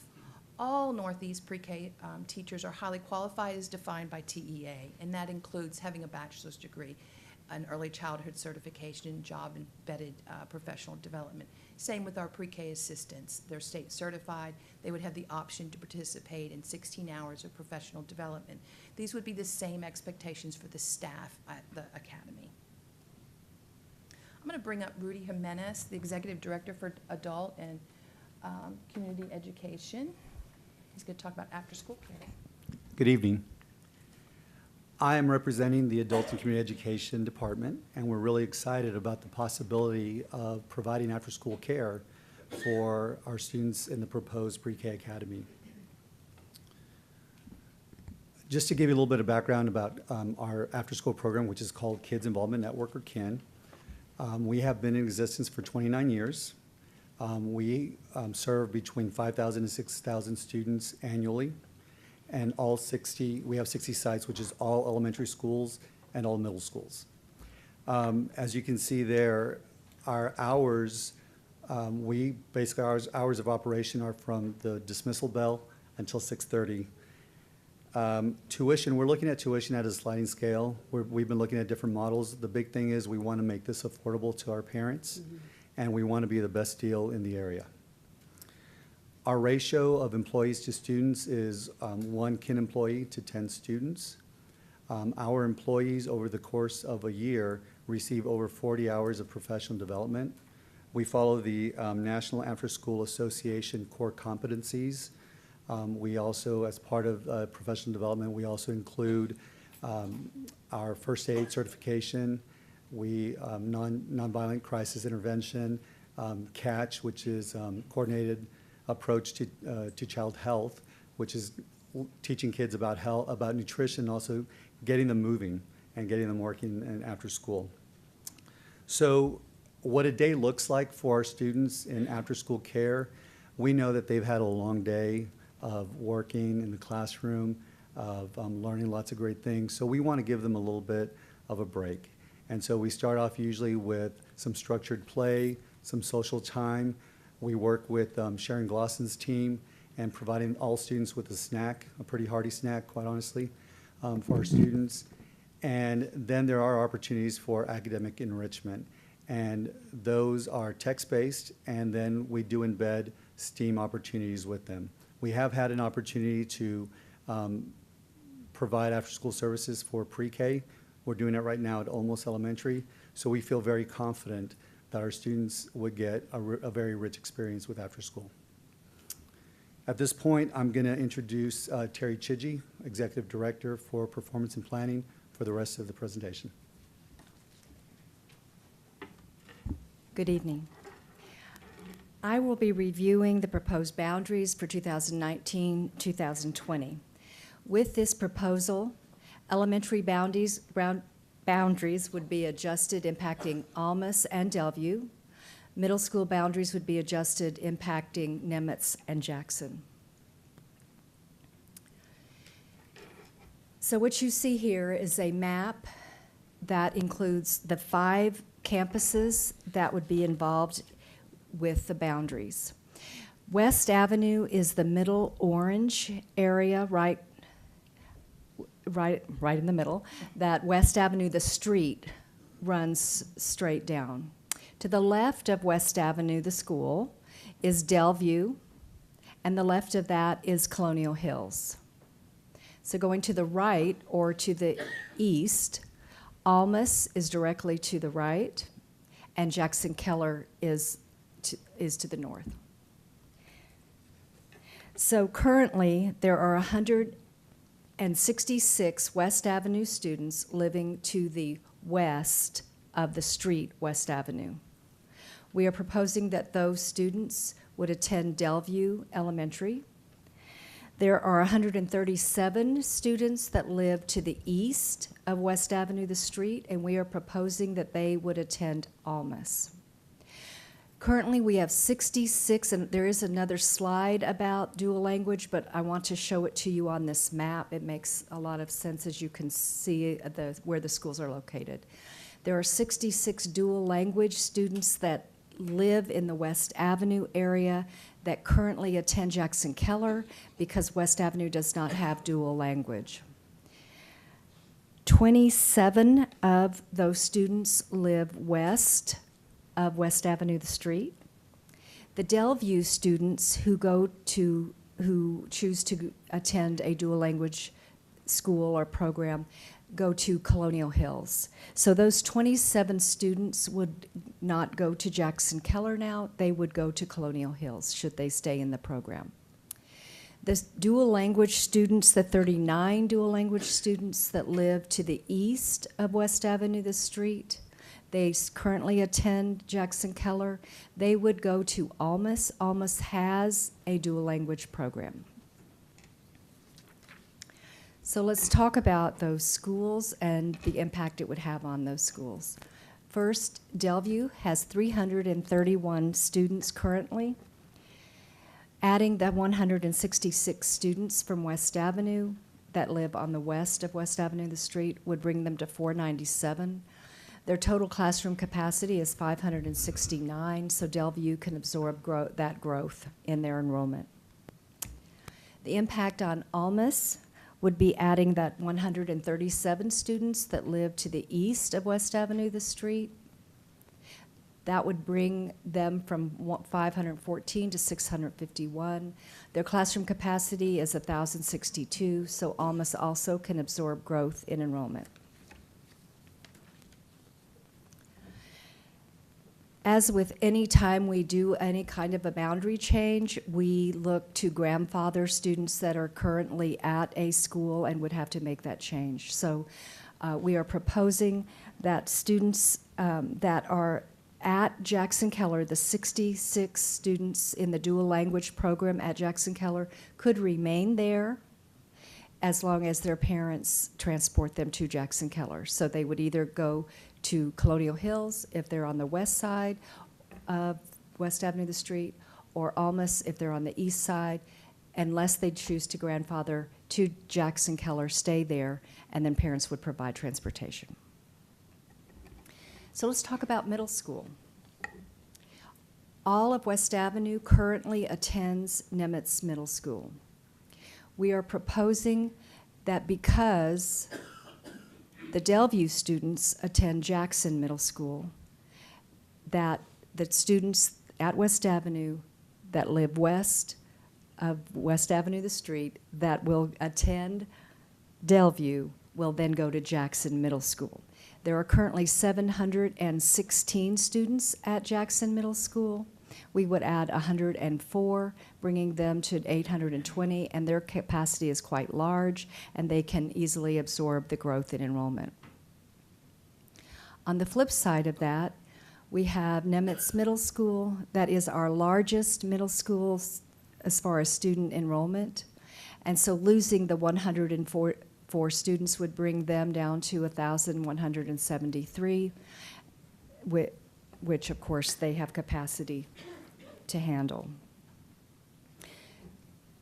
all Northeast pre-K teachers are highly qualified as defined by TEA, and that includes having a bachelor's degree, an early childhood certification, and job-embedded professional development. Same with our pre-K assistants. They're state certified. They would have the option to participate in 16 hours of professional development. These would be the same expectations for the staff at the academy. I'm going to bring up Rudy Jimenez, the Executive Director for Adult and Community Education. He's going to talk about after-school care. Good evening. I am representing the Adult and Community Education Department, and we're really excited about the possibility of providing after-school care for our students in the proposed pre-K academy. Just to give you a little bit of background about our after-school program, which is called Kids Involvement Network, or KIN. We have been in existence for 29 years. We serve between 5,000 and 6,000 students annually, and we have 60 sites, which is all elementary schools and all middle schools. As you can see there, our hours, our hours of operation are from the dismissal bell until 6:30. Tuition, we're looking at tuition at a sliding scale. We've been looking at different models. The big thing is we want to make this affordable to our parents, and we want to be the best deal in the area. Our ratio of employees to students is 1 KIN employee to 10 students. Our employees over the course of a year receive over 40 hours of professional development. We follow the National After School Association core competencies. We also, as part of professional development, we also include our first aid certification, nonviolent crisis intervention, CATCH, which is coordinated approach to child health, which is teaching kids about health, about nutrition, also getting them moving and getting them working and after school. So what a day looks like for our students in after-school care, we know that they've had a long day of working in the classroom, of learning lots of great things. So we want to give them a little bit of a break. And so we start off usually with some structured play, some social time. We work with Sharon Glosson's team and providing all students with a snack, a pretty hearty snack, quite honestly, for our students. And then there are opportunities for academic enrichment. And those are text-based, and then we do embed STEAM opportunities with them. We have had an opportunity to provide after-school services for pre-K. We're doing it right now at Olmos Elementary, so we feel very confident that our students would get a very rich experience with after-school. At this point, I'm going to introduce Terri Chidgey, Executive Director for Performance and Planning, for the rest of the presentation. Good evening. I will be reviewing the proposed boundaries for 2019-2020. With this proposal, elementary boundaries would be adjusted impacting Almas and Delview. Middle school boundaries would be adjusted impacting Nemitz and Jackson. So what you see here is a map that includes the 5 campuses that would be involved with the boundaries. West Avenue is the middle orange area, right in the middle. That West Avenue, the street, runs straight down. To the left of West Avenue, the school, is Delview, and the left of that is Colonial Hills. So going to the right or to the east, Almas is directly to the right, and Jackson Keller is to the north. So currently, there are 166 West Avenue students living to the west of the street, West Avenue. We are proposing that those students would attend Delview Elementary. There are 137 students that live to the east of West Avenue, the street, and we are proposing that they would attend Almas. Currently, we have 66, and there is another slide about dual language, but I want to show it to you on this map. It makes a lot of sense as you can see where the schools are located. There are 66 dual language students that live in the West Avenue area that currently attend Jackson Keller because West Avenue does not have dual language. 27 of those students live west of West Avenue, the street. The Delview students who choose to attend a dual language school or program go to Colonial Hills. So those 27 students would not go to Jackson Keller now, they would go to Colonial Hills should they stay in the program. The dual language students, the 39 dual language students that live to the east of West Avenue, the street, they currently attend Jackson Keller. They would go to Almas. Almas has a dual language program. So let's talk about those schools and the impact it would have on those schools. First, Delview has 331 students currently. Adding the 166 students from West Avenue that live on the west of West Avenue, the street, would bring them to 497. Their total classroom capacity is 569, so Delview can absorb that growth in their enrollment. The impact on Almas would be adding that 137 students that live to the east of West Avenue, the street. That would bring them from 514 to 651. Their classroom capacity is 1,062, so Almas also can absorb growth in enrollment. As with any time we do any kind of a boundary change, we look to grandfather students that are currently at a school and would have to make that change. So we are proposing that students that are at Jackson Keller, the 66 students in the dual language program at Jackson Keller could remain there as long as their parents transport them to Jackson Keller. So they would either go to Colonial Hills if they're on the west side of West Avenue, the street, or Almas if they're on the east side, unless they choose to grandfather to Jackson Keller, stay there, and then parents would provide transportation. So let's talk about middle school. All of West Avenue currently attends Nimitz Middle School. We are proposing that because the Delview students attend Jackson Middle School, that the students at West Avenue that live west of West Avenue, the street, that will attend Delview will then go to Jackson Middle School. There are currently 716 students at Jackson Middle School. We would add 104, bringing them to 820, and their capacity is quite large, and they can easily absorb the growth in enrollment. On the flip side of that, we have Nimitz Middle School. That is our largest middle school as far as student enrollment, and so losing the 104 students would bring them down to 1,173, which of course they have capacity to handle.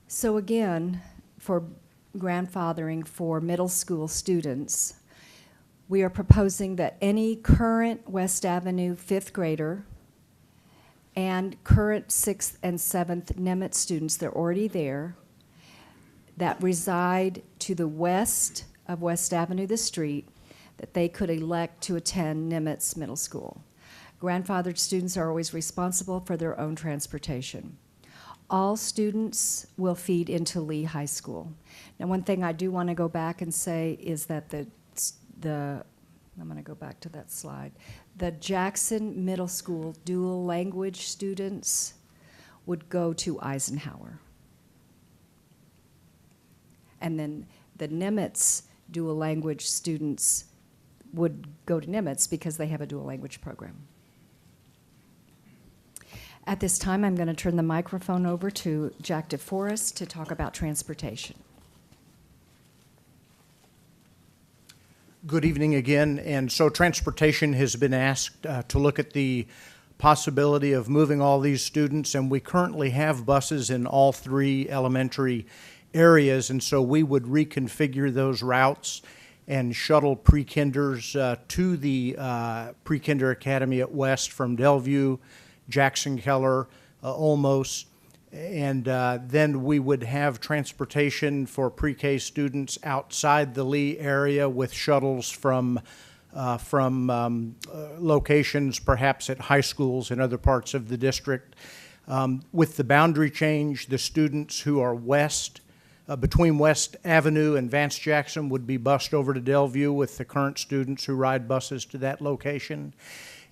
So again, for grandfathering for middle school students, we are proposing that any current West Avenue 5th grader and current 6th and 7th Nimitz students, they're already there, that reside to the west of West Avenue, the street, that they could elect to attend Nimitz Middle School. Grandfathered students are always responsible for their own transportation. All students will feed into Lee High School. Now, one thing I do want to go back and say is that I'm going to go back to that slide. The Jackson Middle School dual language students would go to Eisenhower. And then the Nimitz dual language students would go to Nimitz because they have a dual language program. At this time, I'm going to turn the microphone over to Jack DeForest to talk about transportation. Good evening again. And so transportation has been asked to look at the possibility of moving all these students, and we currently have buses in all 3 elementary areas, and so we would reconfigure those routes and shuttle pre-kinders to the pre-kinder academy at West from Delview, Jackson Keller, Olmos. And then we would have transportation for pre-K students outside the Lee area with shuttles from locations perhaps at high schools in other parts of the district. With the boundary change, the students who are west, between West Avenue and Vance Jackson would be bused over to Delview with the current students who ride buses to that location.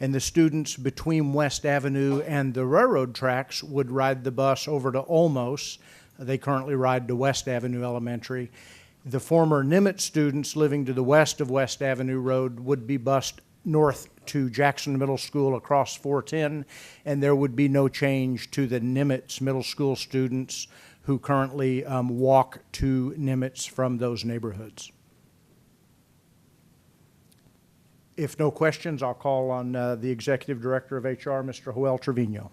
And the students between West Avenue and the railroad tracks would ride the bus over to Olmos. They currently ride to West Avenue Elementary. The former Nimitz students living to the west of West Avenue Road would be bused north to Jackson Middle School across 410, and there would be no change to the Nimitz Middle School students who currently walk to Nimitz from those neighborhoods. If no questions, I'll call on the Executive Director of HR, Mr. Joel Trevino.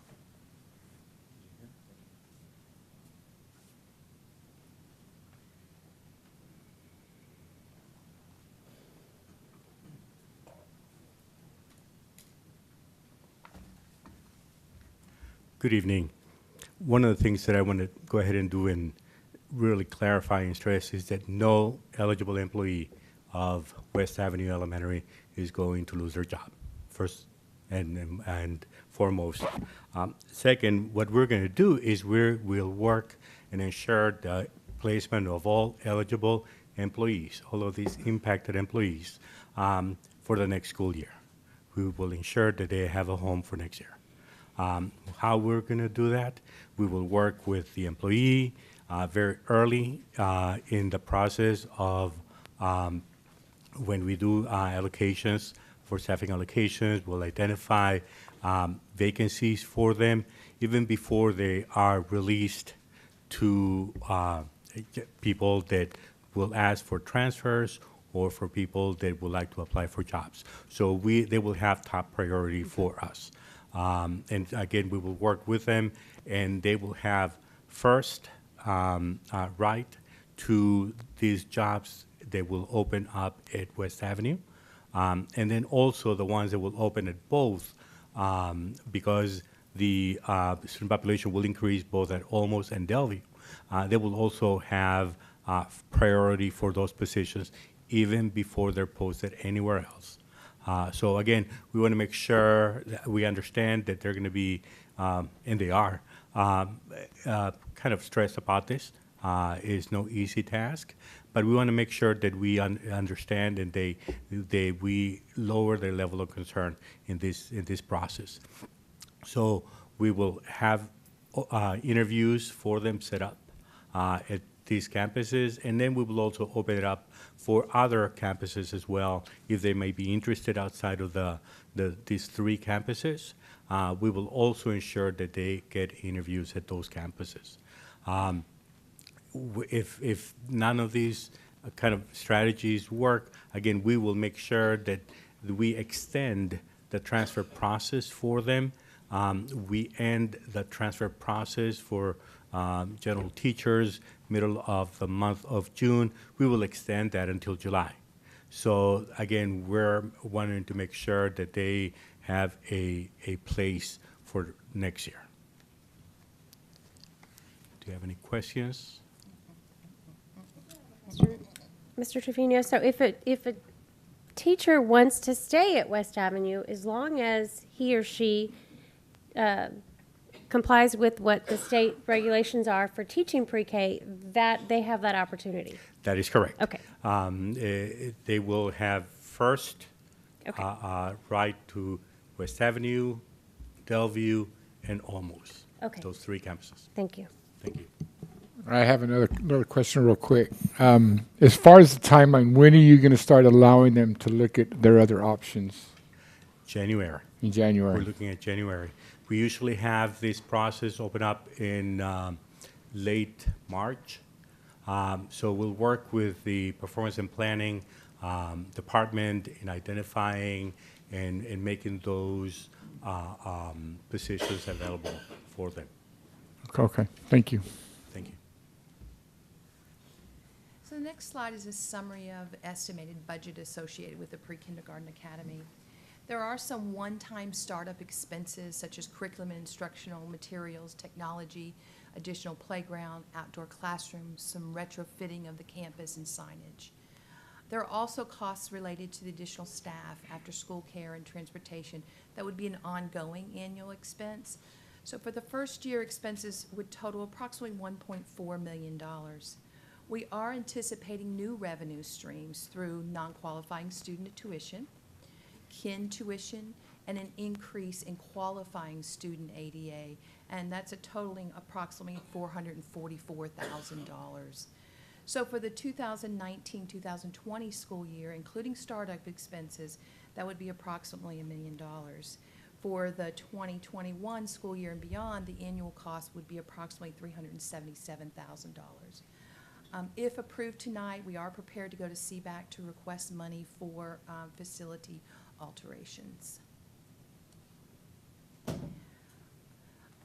Good evening. One of the things that I want to go ahead and do and really clarify and stress is that no eligible employee of West Avenue Elementary is going to lose their job, first and foremost. Second, what we're going to do is we'll work and ensure the placement of all eligible employees, all of these impacted employees, for the next school year. We will ensure that they have a home for next year. How we're going to do that, we will work with the employee very early in the process of when we do allocations for staffing allocations. We'll identify vacancies for them even before they are released to people that will ask for transfers or for people that would like to apply for jobs. So they will have top priority for us. And again, we will work with them, and they will have first right to these jobs that will open up at West Avenue, and then also the ones that will open at both, because the student population will increase both at Olmos and Delview. They will also have priority for those positions even before they're posted anywhere else. So again, we want to make sure that we understand that they're going to be, and they are, kind of stressed about this. It's no easy task, but we want to make sure that we understand and we lower their level of concern in this process. So we will have interviews for them set up at these campuses, and then we will also open it up for other campuses as well if they may be interested outside of these three campuses. We will also ensure that they get interviews at those campuses. If none of these kind of strategies work, again, we will make sure that we extend the transfer process for them. We end the transfer process for general teachers middle of the month of June. We will extend that until July. So again, we're wanting to make sure that they have a place for next year. Do you have any questions? Mr. Trevino, so if a teacher wants to stay at West Avenue, as long as he or she complies with what the state regulations are for teaching pre-K, that they have that opportunity? That is correct. Okay. They will have first right to West Avenue, Delview, and Olmos. Okay. Those three campuses. Thank you. Thank you. I have another question real quick. As far as the timeline, when are you going to start allowing them to look at their other options? January. In January. We're looking at January. We usually have this process open up in late March. So we'll work with the performance and planning department in identifying and making those positions available for them. Okay, thank you. Thank you. So the next slide is a summary of estimated budget associated with the pre-kindergarten academy. There are some one-time startup expenses such as curriculum and instructional materials, technology, additional playground, outdoor classrooms, some retrofitting of the campus and signage. There are also costs related to the additional staff, after-school care, and transportation that would be an ongoing annual expense. So for the first year, expenses would total approximately $1.4 million. We are anticipating new revenue streams through non-qualifying student tuition, kin tuition, and an increase in qualifying student ADA, and that's a totaling approximately $444,000. So for the 2019-2020 school year, including startup expenses, that would be approximately $1 million. For the 2021 school year and beyond, the annual cost would be approximately $377,000. If approved tonight, we are prepared to go to CBAC to request money for facility alterations. I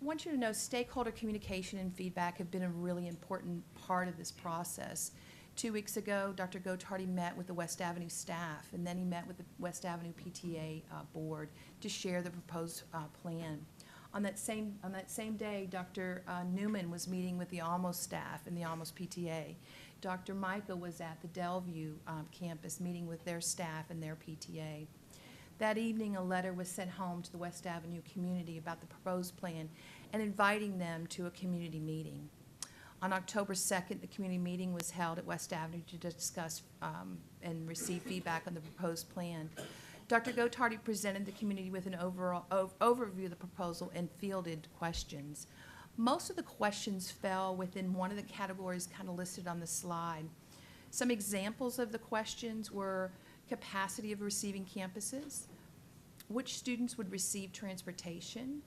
want you to know stakeholder communication and feedback have been a really important part of this process. 2 weeks ago, Dr. Gottardy met with the West Avenue staff, and then he met with the West Avenue PTA board to share the proposed plan. On that same day, Dr. Newman was meeting with the Almost staff and the Almost PTA. Dr. Maika was at the Delview campus meeting with their staff and their PTA. That evening, a letter was sent home to the West Avenue community about the proposed plan and inviting them to a community meeting. On October 2nd, the community meeting was held at West Avenue to discuss and receive feedback on the proposed plan. Dr. Gottardy presented the community with an overall overview of the proposal and fielded questions. Most of the questions fell within one of the categories kind of listed on the slide. Some examples of the questions were capacity of receiving campuses, which students would receive transportation,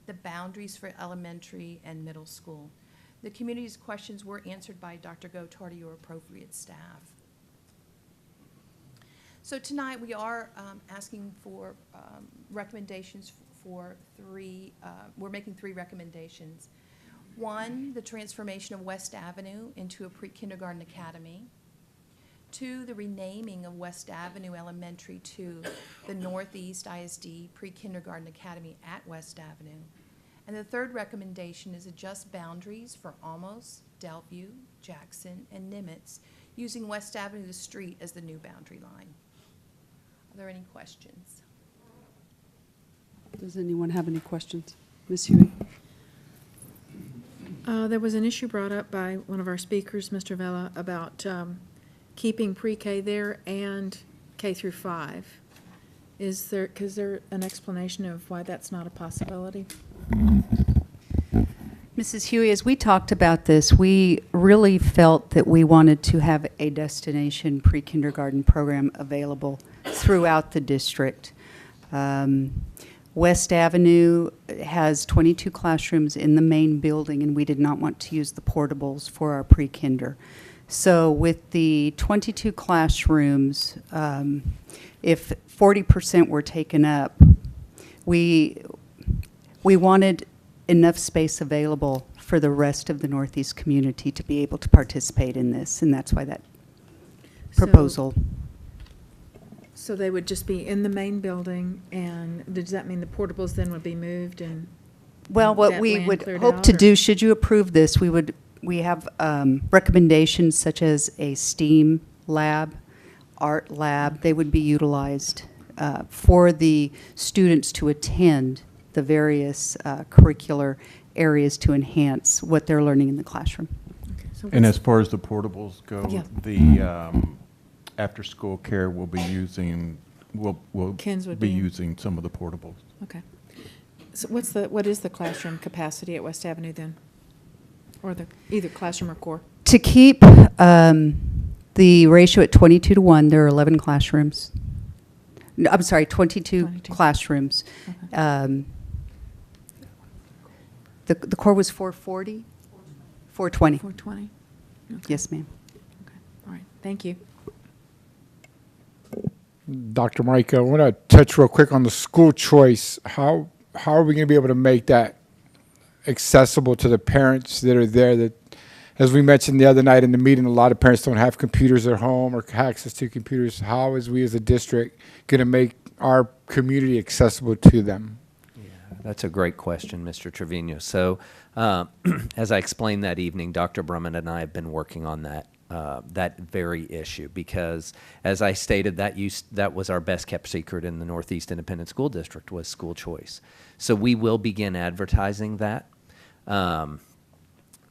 the boundaries for elementary and middle school. The community's questions were answered by Dr. Gottardy or appropriate staff. So tonight we are asking for recommendations for we're making 3 recommendations. 1, the transformation of West Avenue into a pre-kindergarten academy. 2, the renaming of West Avenue Elementary to the Northeast ISD Pre-Kindergarten Academy at West Avenue. And the 3rd recommendation is adjust boundaries for Almost, Delview, Jackson, and Nimitz using West Avenue, the street, as the new boundary line. Are there any questions? Does anyone have any questions? Ms. Hughey? There was an issue brought up by one of our speakers, Mr. Vela, about keeping pre-K there and K through 5. Is there an explanation of why that's not a possibility? Mrs. Hughey, as we talked about this, we really felt that we wanted to have a destination pre-kindergarten program available throughout the district. West Avenue has 22 classrooms in the main building, and we did not want to use the portables for our pre-kinder. So with the 22 classrooms, if 40% were taken up, we wanted enough space available for the rest of the Northeast community to be able to participate in this, and that's why that proposal. So they would just be in the main building, and does that mean the portables then would be moved and? Well, what that we land would cleared hope out, to or? do, should you approve this, we have recommendations such as a STEAM lab, art lab. They would be utilized for the students to attend the various curricular areas to enhance what they're learning in the classroom. Okay, so And what's- as far as the portables go, Yeah. the after-school care will be using, will Kids would be be in- using some of the portables. Okay. So what is the classroom capacity at West Avenue then? Or either classroom or core? To keep the ratio at 22-1, there are 11 classrooms. No, I'm sorry, 22 classrooms. Okay. The core was 440? 420. 420? Okay. Yes, ma'am. Okay, all right, thank you. Dr. Maika, I want to touch real quick on the school choice. How are we going to be able to make that accessible to the parents that are there that as we mentioned the other night in the meeting, a lot of parents don't have computers at home or access to computers. How is we as a district going to make our community accessible to them? That's a great question, Mr. Trevino. So, as I explained that evening, Dr. Brummett and I have been working on that very issue because, as I stated, that was our best kept secret in the Northeast Independent School District was school choice. So we will begin advertising that.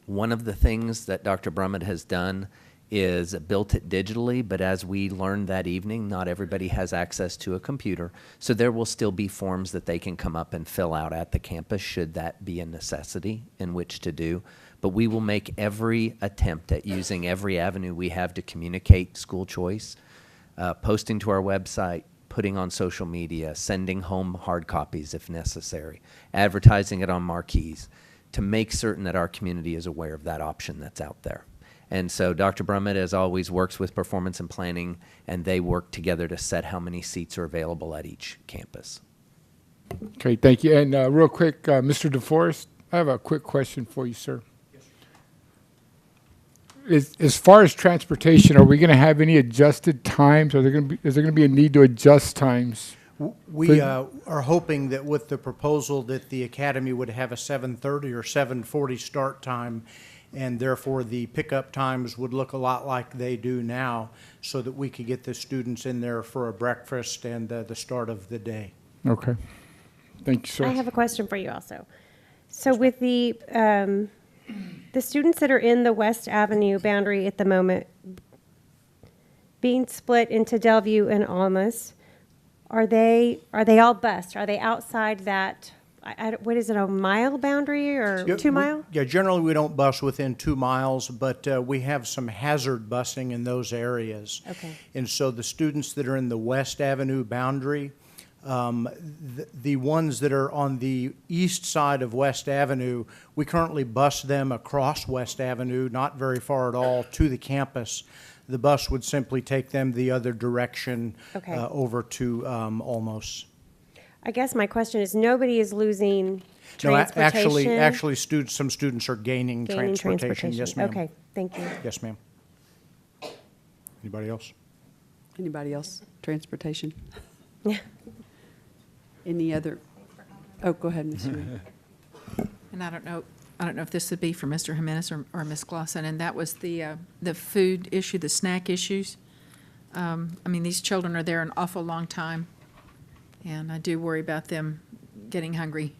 One of the things that Dr. Brummett has done is built it digitally, but as we learned that evening, not everybody has access to a computer. So there will still be forms that they can come up and fill out at the campus should that be a necessity in which to do. But we will make every attempt at using every avenue we have to communicate school choice, posting to our website, putting on social media, sending home hard copies if necessary, advertising it on marquees to make certain that our community is aware of that option that's out there. And so Dr. Brummett, as always, works with performance and planning, and they work together to set how many seats are available at each campus. Okay, thank you. And real quick, Mr. DeForest, I have a quick question for you, sir. As far as transportation, are we going to have any adjusted times? Is there going to be a need to adjust times? We are hoping that with the proposal that the academy would have a 7:30 or 7:40 start time, and therefore the pickup times would look a lot like they do now, so that we could get the students in there for a breakfast and the start of the day. Okay. Thank you, sir. I have a question for you also. So with the students that are in the West Avenue boundary at the moment being split into Delview and Almas, are they all bused? Are they outside that, what is it, a mile boundary or 2 mile? Yeah, generally we don't bus within 2 miles, but we have some hazard busing in those areas. Okay. And so the students that are in the West Avenue boundary, the ones that are on the east side of West Avenue, we currently bus them across West Avenue, not very far at all, to the campus. The bus would simply take them the other direction, Okay. over to Olmos. I guess my question is, nobody is losing No, transportation? actually, some students are gaining transportation. Yes, ma'am. Okay, thank you. Yes, ma'am. Anybody else? Anybody else? Transportation? Yeah. Any other? Oh, go ahead, Ms. Hughey. And I don't know if this would be for Mr. Jimenez or Ms. Glosson, and that was the food issue, the snack issues. I mean, these children are there an awful long time, and I do worry about them getting hungry,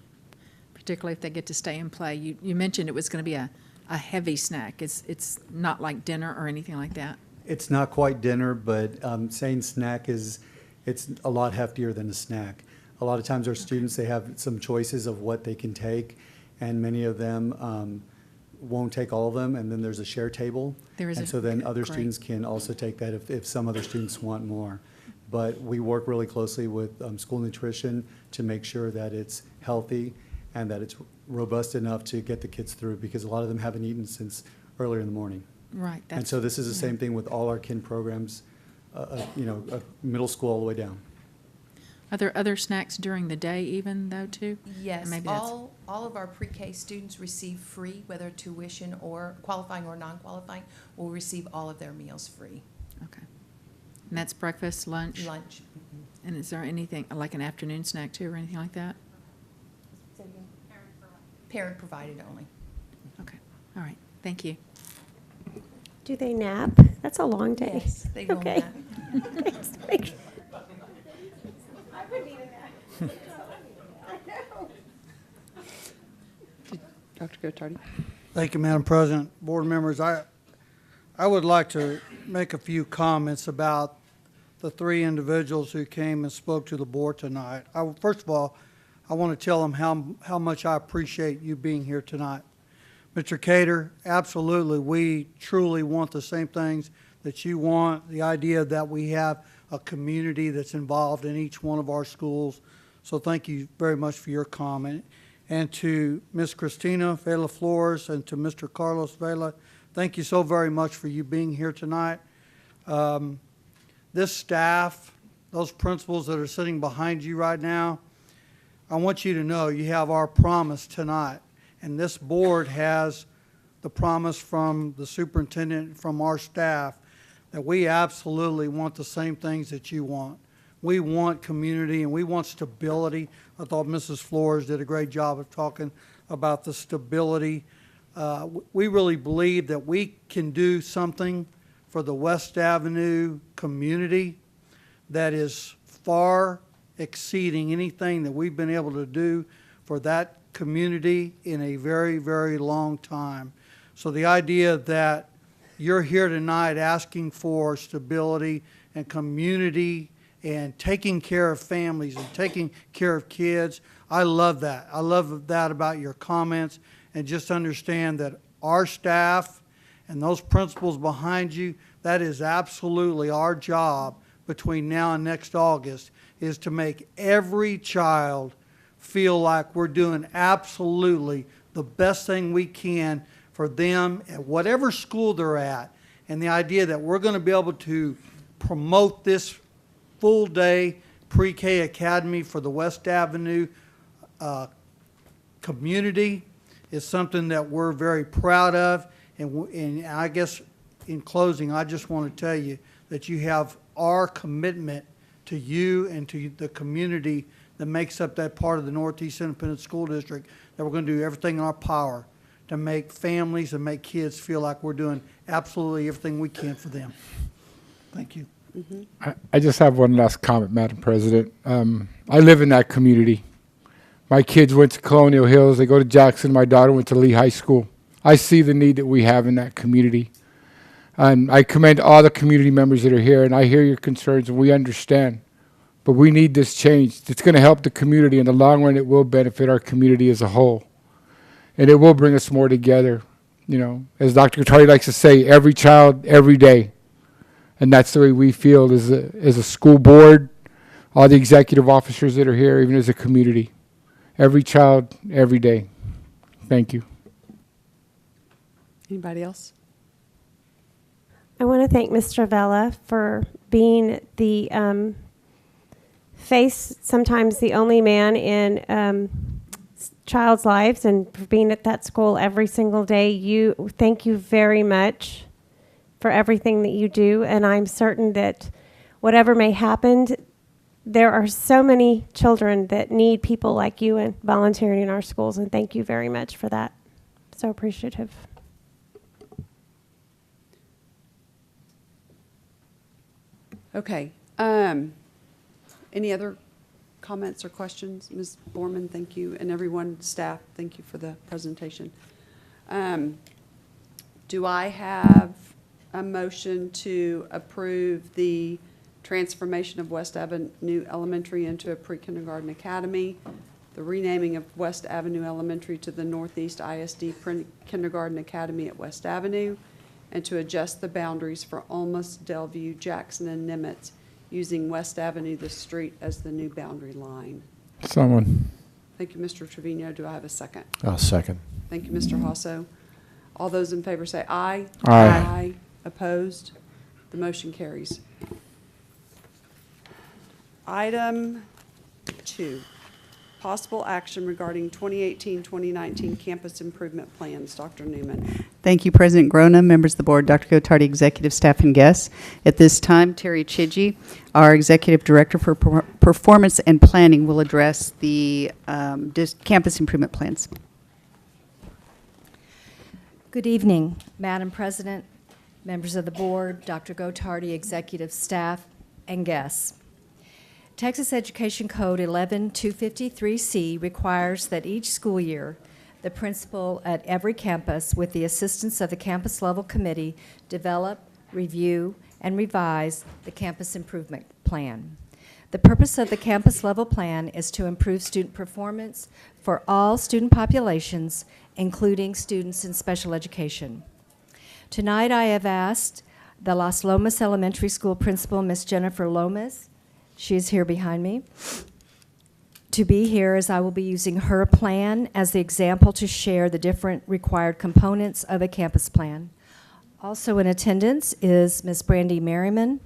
particularly if they get to stay and play. You mentioned it was going to be a heavy snack. It's not like dinner or anything like that. It's not quite dinner, but saying snack it's a lot heftier than a snack. A lot of times our students, they have some choices of what they can take, and many of them won't take all of them, and then there's a share table. And so then other students can also take that if some other students want more. But we work really closely with school nutrition to make sure that it's healthy and that it's robust enough to get the kids through, because a lot of them haven't eaten since earlier in the morning. Right. And so this is the same thing with all our kin programs, middle school all the way down. Are there other snacks during the day even, though, too? Yes, Maybe that's- all of our pre-K students receive free, whether tuition or qualifying or non-qualifying, will receive all of their meals free. Okay. And that's breakfast, lunch? Lunch. And is there anything, like an afternoon snack, too, or anything like that? Parent provided only. Okay. All right. Thank you. Do they nap? That's a long day. Yes, they will Okay. nap. Just make sure. I would need a nap. Dr. Gottardy? Thank you, Madam President. Board members, I would like to make a few comments about the 3 individuals who came and spoke to the board tonight. First of all, I want to tell them how much I appreciate you being here tonight. Mr. Cater, absolutely, we truly want the same things that you want, the idea that we have a community that's involved in each one of our schools. So thank you very much for your comment. And to Ms. Christina Vela Flores and to Mr. Carlos Vela, thank you so very much for you being here tonight. This staff, those principals that are sitting behind you right now, I want you to know you have our promise tonight. And this board has the promise from the superintendent, from our staff, that we absolutely want the same things that you want. We want community and we want stability. I thought Mrs. Flores did a great job of talking about the stability. We really believe that we can do something for the West Avenue community that is far exceeding anything that we've been able to do for that community in a very, very long time. So the idea that you're here tonight asking for stability and community and taking care of families and taking care of kids, I love that. I love that about your comments, and just understand that our staff and those principals behind you, that is absolutely our job between now and next August, is to make every child feel like we're doing absolutely the best thing we can for them at whatever school they're at. And the idea that we're going to be able to promote this full-day pre-K academy for the West Avenue community is something that we're very proud of. And I guess in closing, I just want to tell you that you have our commitment to you and to the community that makes up that part of the Northeast Independent School District, that we're going to do everything in our power to make families and make kids feel like we're doing absolutely everything we can for them. Thank you. I just have one last comment, Madam President. I live in that community. My kids went to Colonial Hills. They go to Jackson. My daughter went to Lee High School. I see the need that we have in that community. And I commend all the community members that are here, and I hear your concerns, and we understand. But we need this change. It's going to help the community. In the long run, it will benefit our community as a whole. And it will bring us more together. You know, as Dr. Gottardy likes to say, every child, every day. And that's the way we feel as a school board, all the executive officers that are here, even as a community. Every child, every day. Thank you. Anybody else? I want to thank Mr. Vella for being the face, sometimes the only man in child's lives, and for being at that school every single day. Thank you very much for everything that you do, and I'm certain that whatever may happen, there are so many children that need people like you and volunteering in our schools, and thank you very much for that. So appreciative. Okay. Any other comments or questions? Ms. Borman, thank you. And everyone, staff, thank you for the presentation. Do I have a motion to approve the transformation of West Avenue Elementary into a pre-kindergarten academy, the renaming of West Avenue Elementary to the Northeast ISD Kindergarten Academy at West Avenue, and to adjust the boundaries for Olmus, Delview, Jackson, and Nimitz using West Avenue, the street, as the new boundary line? Someone. Thank you, Mr. Trevino. Do I have a second? I'll second. Thank you, Mr. Hasso. All those in favor say aye. Aye. Aye. Opposed? The motion carries. Item 2, possible action regarding 2018-2019 campus improvement plans. Dr. Newman. Thank you, President Grona, members of the board, Dr. Gottardy, executive staff, and guests. At this time, Terri Chidgey, our executive director for performance and planning, will address the campus improvement plans. Good evening, Madam President, members of the board, Dr. Gottardy, executive staff, and guests. Texas Education Code 11253C requires that each school year, the principal at every campus, with the assistance of the campus level committee, develop, review, and revise the campus improvement plan. The purpose of the campus level plan is to improve student performance for all student populations, including students in special education. Tonight I have asked the Las Lomas Elementary School principal, Ms. Jennifer Lomas, she is here behind me, to be here, as I will be using her plan as the example to share the different required components of a campus plan. Also in attendance is Ms. Brandy Merriman,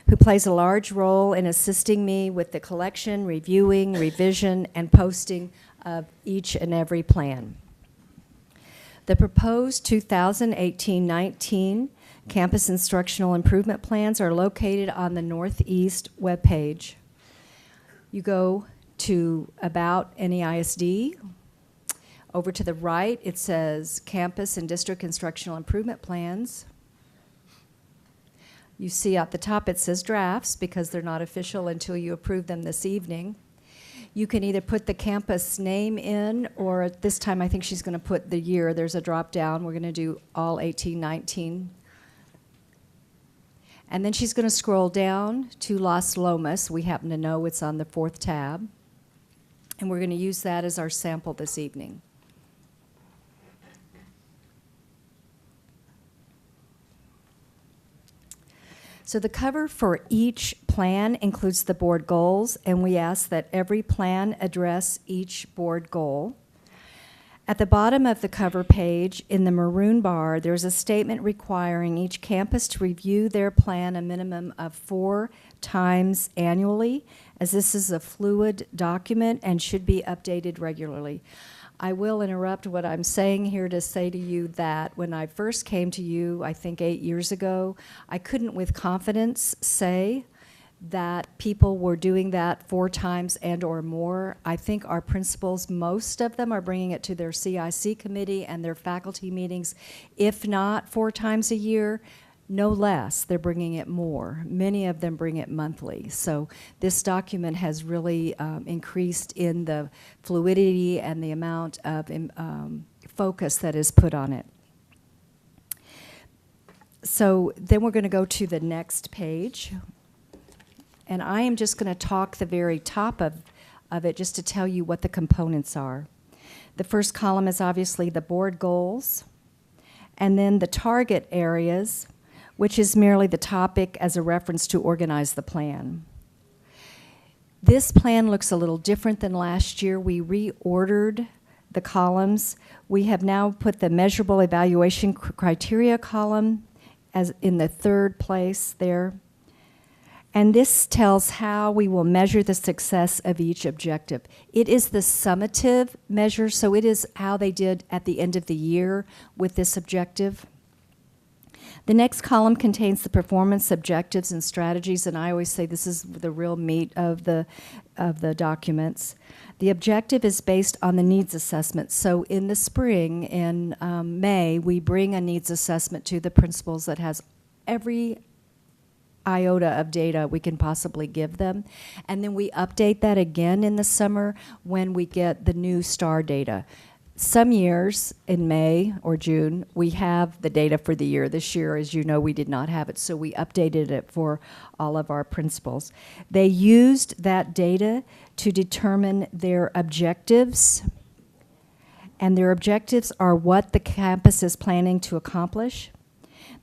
who plays a large role in assisting me with the collection, reviewing, revision, and posting of each and every plan. The proposed 2018-19 campus instructional improvement plans are located on the Northeast webpage. You go to About NEISD. Over to the right, it says Campus and District Instructional Improvement Plans. You see at the top it says drafts because they're not official until you approve them this evening. You can either put the campus name in, or at this time I think she's going to put the year. There's a drop down. We're going to do all 18-19. And then she's going to scroll down to Las Lomas. We happen to know it's on the 4th tab. And we're going to use that as our sample this evening. So the cover for each plan includes the board goals, and we ask that every plan address each board goal. At the bottom of the cover page, in the maroon bar, there's a statement requiring each campus to review their plan a minimum of 4 times annually, as this is a fluid document and should be updated regularly. I will interrupt what I'm saying here to say to you that when I first came to you, I think 8 years ago, I couldn't with confidence say that people were doing that 4 times and or more. I think our principals, most of them are bringing it to their CIC committee and their faculty meetings, if not 4 times a year, no less, they're bringing it more. Many of them bring it monthly. So this document has really increased in the fluidity and the amount of focus that is put on it. So then we're going to go to the next page. And I am just going to talk the very top of it just to tell you what the components are. The first column is obviously the board goals, and then the target areas, which is merely the topic as a reference to organize the plan. This plan looks a little different than last year. We reordered the columns. We have now put the measurable evaluation criteria column as in the 3rd place there. And this tells how we will measure the success of each objective. It is the summative measure, so it is how they did at the end of the year with this objective. The next column contains the performance objectives and strategies, and I always say this is the real meat of the documents. The objective is based on the needs assessment. So in the spring, in May, we bring a needs assessment to the principals that has every iota of data we can possibly give them. And then we update that again in the summer when we get the new STAR data. Some years in May or June, we have the data for the year. This year, as you know, we did not have it, so we updated it for all of our principals. They used that data to determine their objectives, and their objectives are what the campus is planning to accomplish.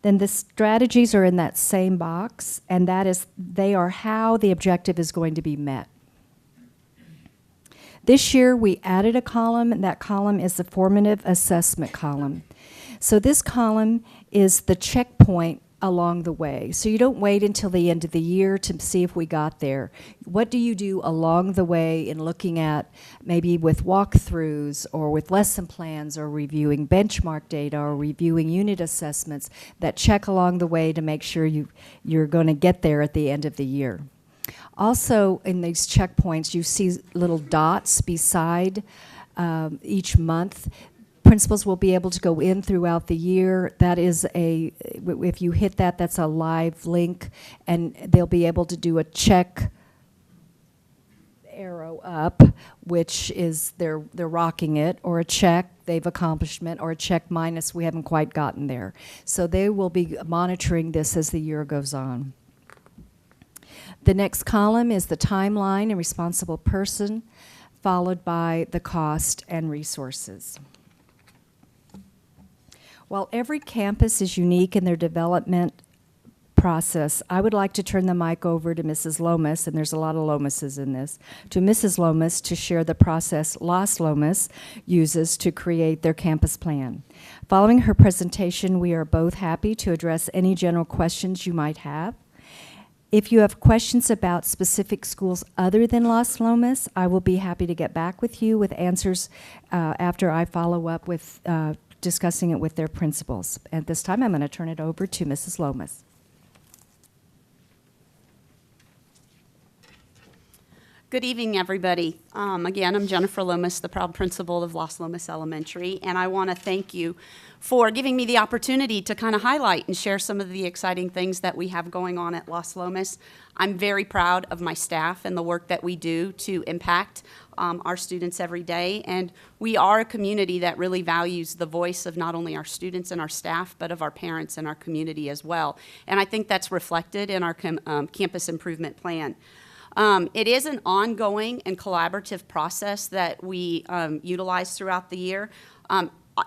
Then the strategies are in that same box, and that is, they are how the objective is going to be met. This year, we added a column, and that column is the formative assessment column. So this column is the checkpoint along the way. So you don't wait until the end of the year to see if we got there. What do you do along the way in looking at maybe with walkthroughs or with lesson plans or reviewing benchmark data or reviewing unit assessments that check along the way to make sure you're going to get there at the end of the year. Also, in these checkpoints, you see little dots beside each month. Principals will be able to go in throughout the year. That is if you hit that, that's a live link, and they'll be able to do a check arrow up, which is they're rocking it, or a check, they've accomplishment, or a check minus, we haven't quite gotten there. So they will be monitoring this as the year goes on. The next column is the timeline and responsible person, followed by the cost and resources. While every campus is unique in their development process, I would like to turn the mic over to Mrs. Lomas, and there's a lot of Lomases in this, to Mrs. Lomas to share the process Las Lomas uses to create their campus plan. Following her presentation, we are both happy to address any general questions you might have. If you have questions about specific schools other than Las Lomas, I will be happy to get back with you with answers after I follow up with discussing it with their principals. At this time, I'm going to turn it over to Mrs. Lomas. Good evening, everybody. Again, I'm Jennifer Lomas, the proud principal of Las Lomas Elementary, and I want to thank you for giving me the opportunity to kind of highlight and share some of the exciting things that we have going on at Las Lomas. I'm very proud of my staff and the work that we do to impact our students every day, and we are a community that really values the voice of not only our students and our staff, but of our parents and our community as well. And I think that's reflected in our campus improvement plan. It is an ongoing and collaborative process that we utilize throughout the year.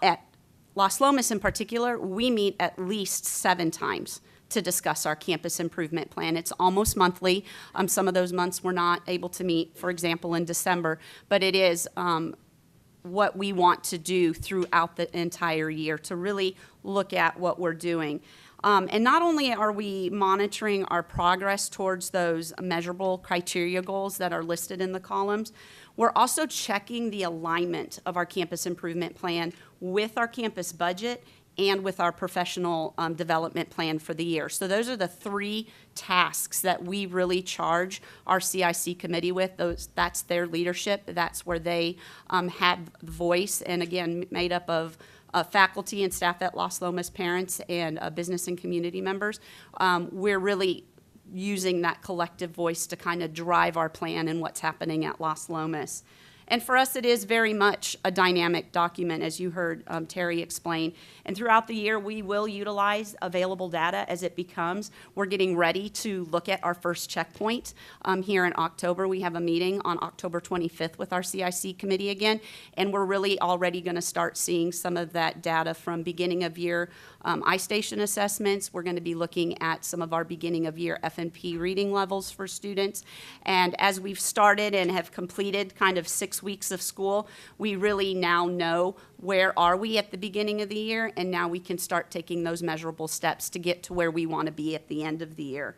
At Las Lomas in particular, we meet at least 7 times to discuss our campus improvement plan. It's almost monthly. Some of those months we're not able to meet, for example, in December, but it is what we want to do throughout the entire year to really look at what we're doing. And not only are we monitoring our progress towards those measurable criteria goals that are listed in the columns, we're also checking the alignment of our campus improvement plan with our campus budget and with our professional development plan for the year. So those are the 3 tasks that we really charge our CIC committee with. That's their leadership. That's where they have voice, and again, made up of faculty and staff at Las Lomas, parents, and business and community members. We're really using that collective voice to kind of drive our plan and what's happening at Las Lomas. And for us, it is very much a dynamic document, as you heard Terri explain. And throughout the year, we will utilize available data as it becomes. We're getting ready to look at our first checkpoint here in October. We have a meeting on October 25th with our CIC committee again, and we're really already going to start seeing some of that data from beginning of year iStation assessments. We're going to be looking at some of our beginning of year F&P reading levels for students. And as we've started and have completed kind of 6 weeks of school, we really now know where are we at the beginning of the year, and now we can start taking those measurable steps to get to where we want to be at the end of the year.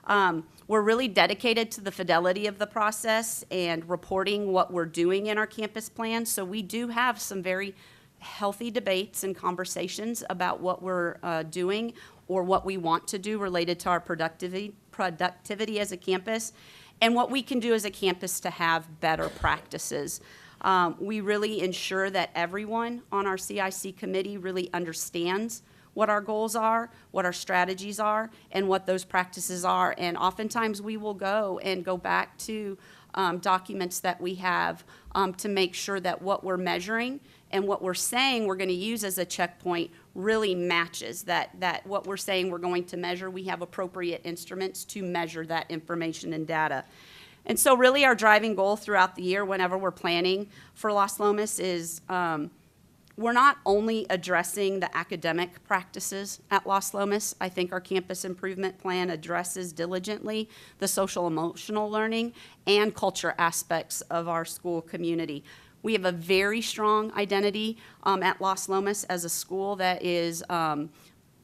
We're really dedicated to the fidelity of the process and reporting what we're doing in our campus plan. So we do have some very healthy debates and conversations about what we're doing or what we want to do related to our productivity as a campus, and what we can do as a campus to have better practices. We really ensure that everyone on our CIC committee really understands what our goals are, what our strategies are, and what those practices are. And oftentimes we will go back to documents that we have to make sure that what we're measuring and what we're saying we're going to use as a checkpoint really matches that what we're saying we're going to measure. We have appropriate instruments to measure that information and data. And so really our driving goal throughout the year whenever we're planning for Las Lomas is we're not only addressing the academic practices at Las Lomas. I think our campus improvement plan addresses diligently the social emotional learning and culture aspects of our school community. We have a very strong identity at Las Lomas as a school that is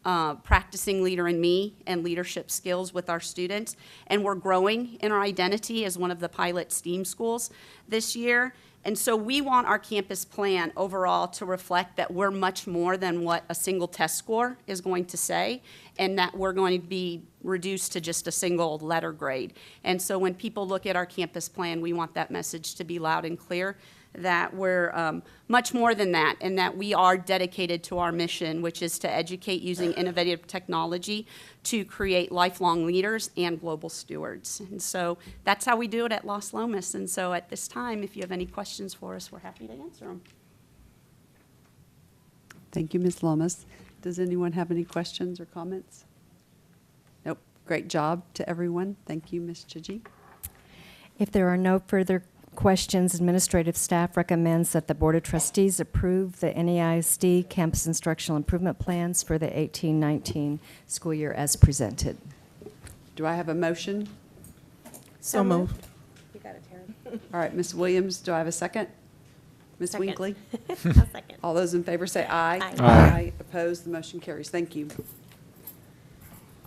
practicing Leader in Me and leadership skills with our students. And we're growing in our identity as one of the pilot STEAM schools this year. And so we want our campus plan overall to reflect that we're much more than what a single test score is going to say, and that we're going to be reduced to just a single letter grade. And so when people look at our campus plan, we want that message to be loud and clear, that we're much more than that, and that we are dedicated to our mission, which is to educate using innovative technology to create lifelong leaders and global stewards. And so that's how we do it at Las Lomas. And so at this time, if you have any questions for us, we're happy to answer them. Thank you, Ms. Lomas. Does anyone have any questions or comments? Nope. Great job to everyone. Thank you, Ms. Chiji. If there are no further questions, administrative staff recommends that the Board of Trustees approve the NEISD Campus Instructional Improvement Plans for the 18-19 school year as presented. Do I have a motion? So moved. You got it, Terri. All right, Ms. Williams, do I have a second? Ms. Second. Winkley? I'll second. All those in favor say aye. Aye. Aye. Opposed, the motion carries. Thank you.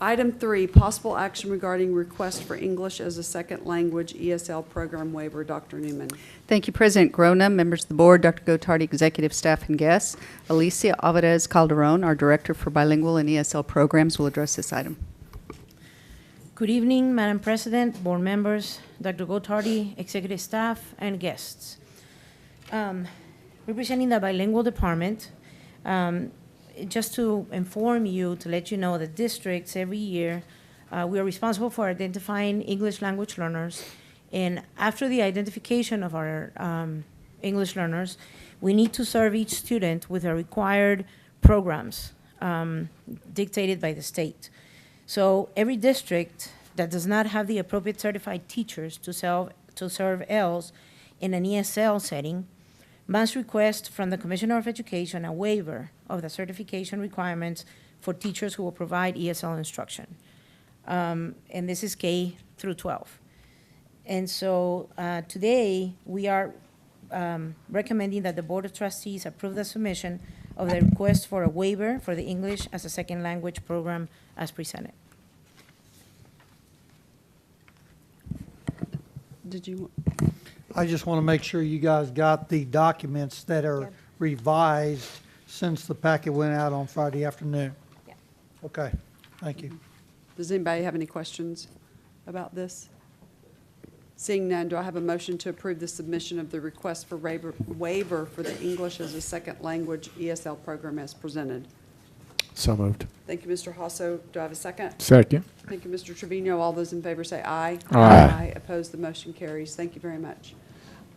Item 3, possible action regarding request for English as a second language ESL program waiver. Dr. Newman. Thank you, President Grona, members of the board, Dr. Gottardy, executive staff, and guests. Alicia Alvarez Calderon, our Director for Bilingual and ESL Programs, will address this item. Good evening, Madam President, board members, Dr. Gottardy, executive staff, and guests. Representing the bilingual department, just to inform you, to let you know that districts every year, we are responsible for identifying English language learners. And after the identification of our English learners, we need to serve each student with the required programs dictated by the state. So every district that does not have the appropriate certified teachers to serve ELs in an ESL setting must request from the Commissioner of Education a waiver of the certification requirements for teachers who will provide ESL instruction. And this is K through 12. And so today we are recommending that the Board of Trustees approve the submission of the request for a waiver for the English as a second language program as presented. Did you? I just want to make sure you guys got the documents that are revised since the packet went out on Friday afternoon. Yeah. Okay, thank you. Does anybody have any questions about this? Seeing none, do I have a motion to approve the submission of the request for waiver for the English as a second language ESL program as presented? So moved. Thank you, Mr. Jaso. Do I have a second? Second. Thank you, Mr. Trevino. All those in favor say aye. Aye. Opposed, the motion carries. Thank you very much.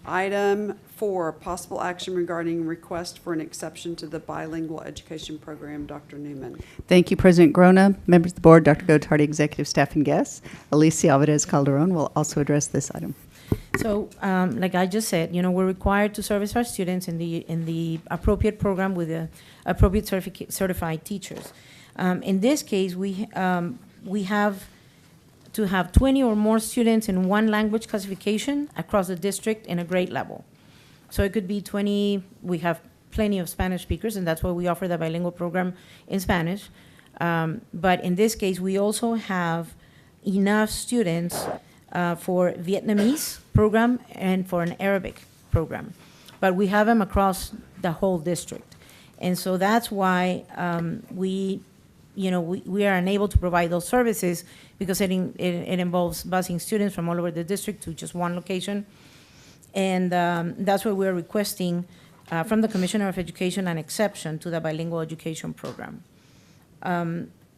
Item 4, possible action regarding request for an exception to the bilingual education program. Dr. Newman. Thank you, President Grona, members of the board, Dr. Gottardy, executive staff, and guests. Alicia Alvarez Calderon will also address this item. So, like I just said, we're required to service our students in the appropriate program with the appropriate certified teachers. In this case, we have to have 20 or more students in one language classification across the district in a grade level. So it could be 20. We have plenty of Spanish speakers, and that's why we offer the bilingual program in Spanish. But in this case, we also have enough students for Vietnamese program and for an Arabic program. But we have them across the whole district. And so that's why we are unable to provide those services because it involves busing students from all over the district to just one location. And that's why we're requesting from the Commissioner of Education an exception to the bilingual education program.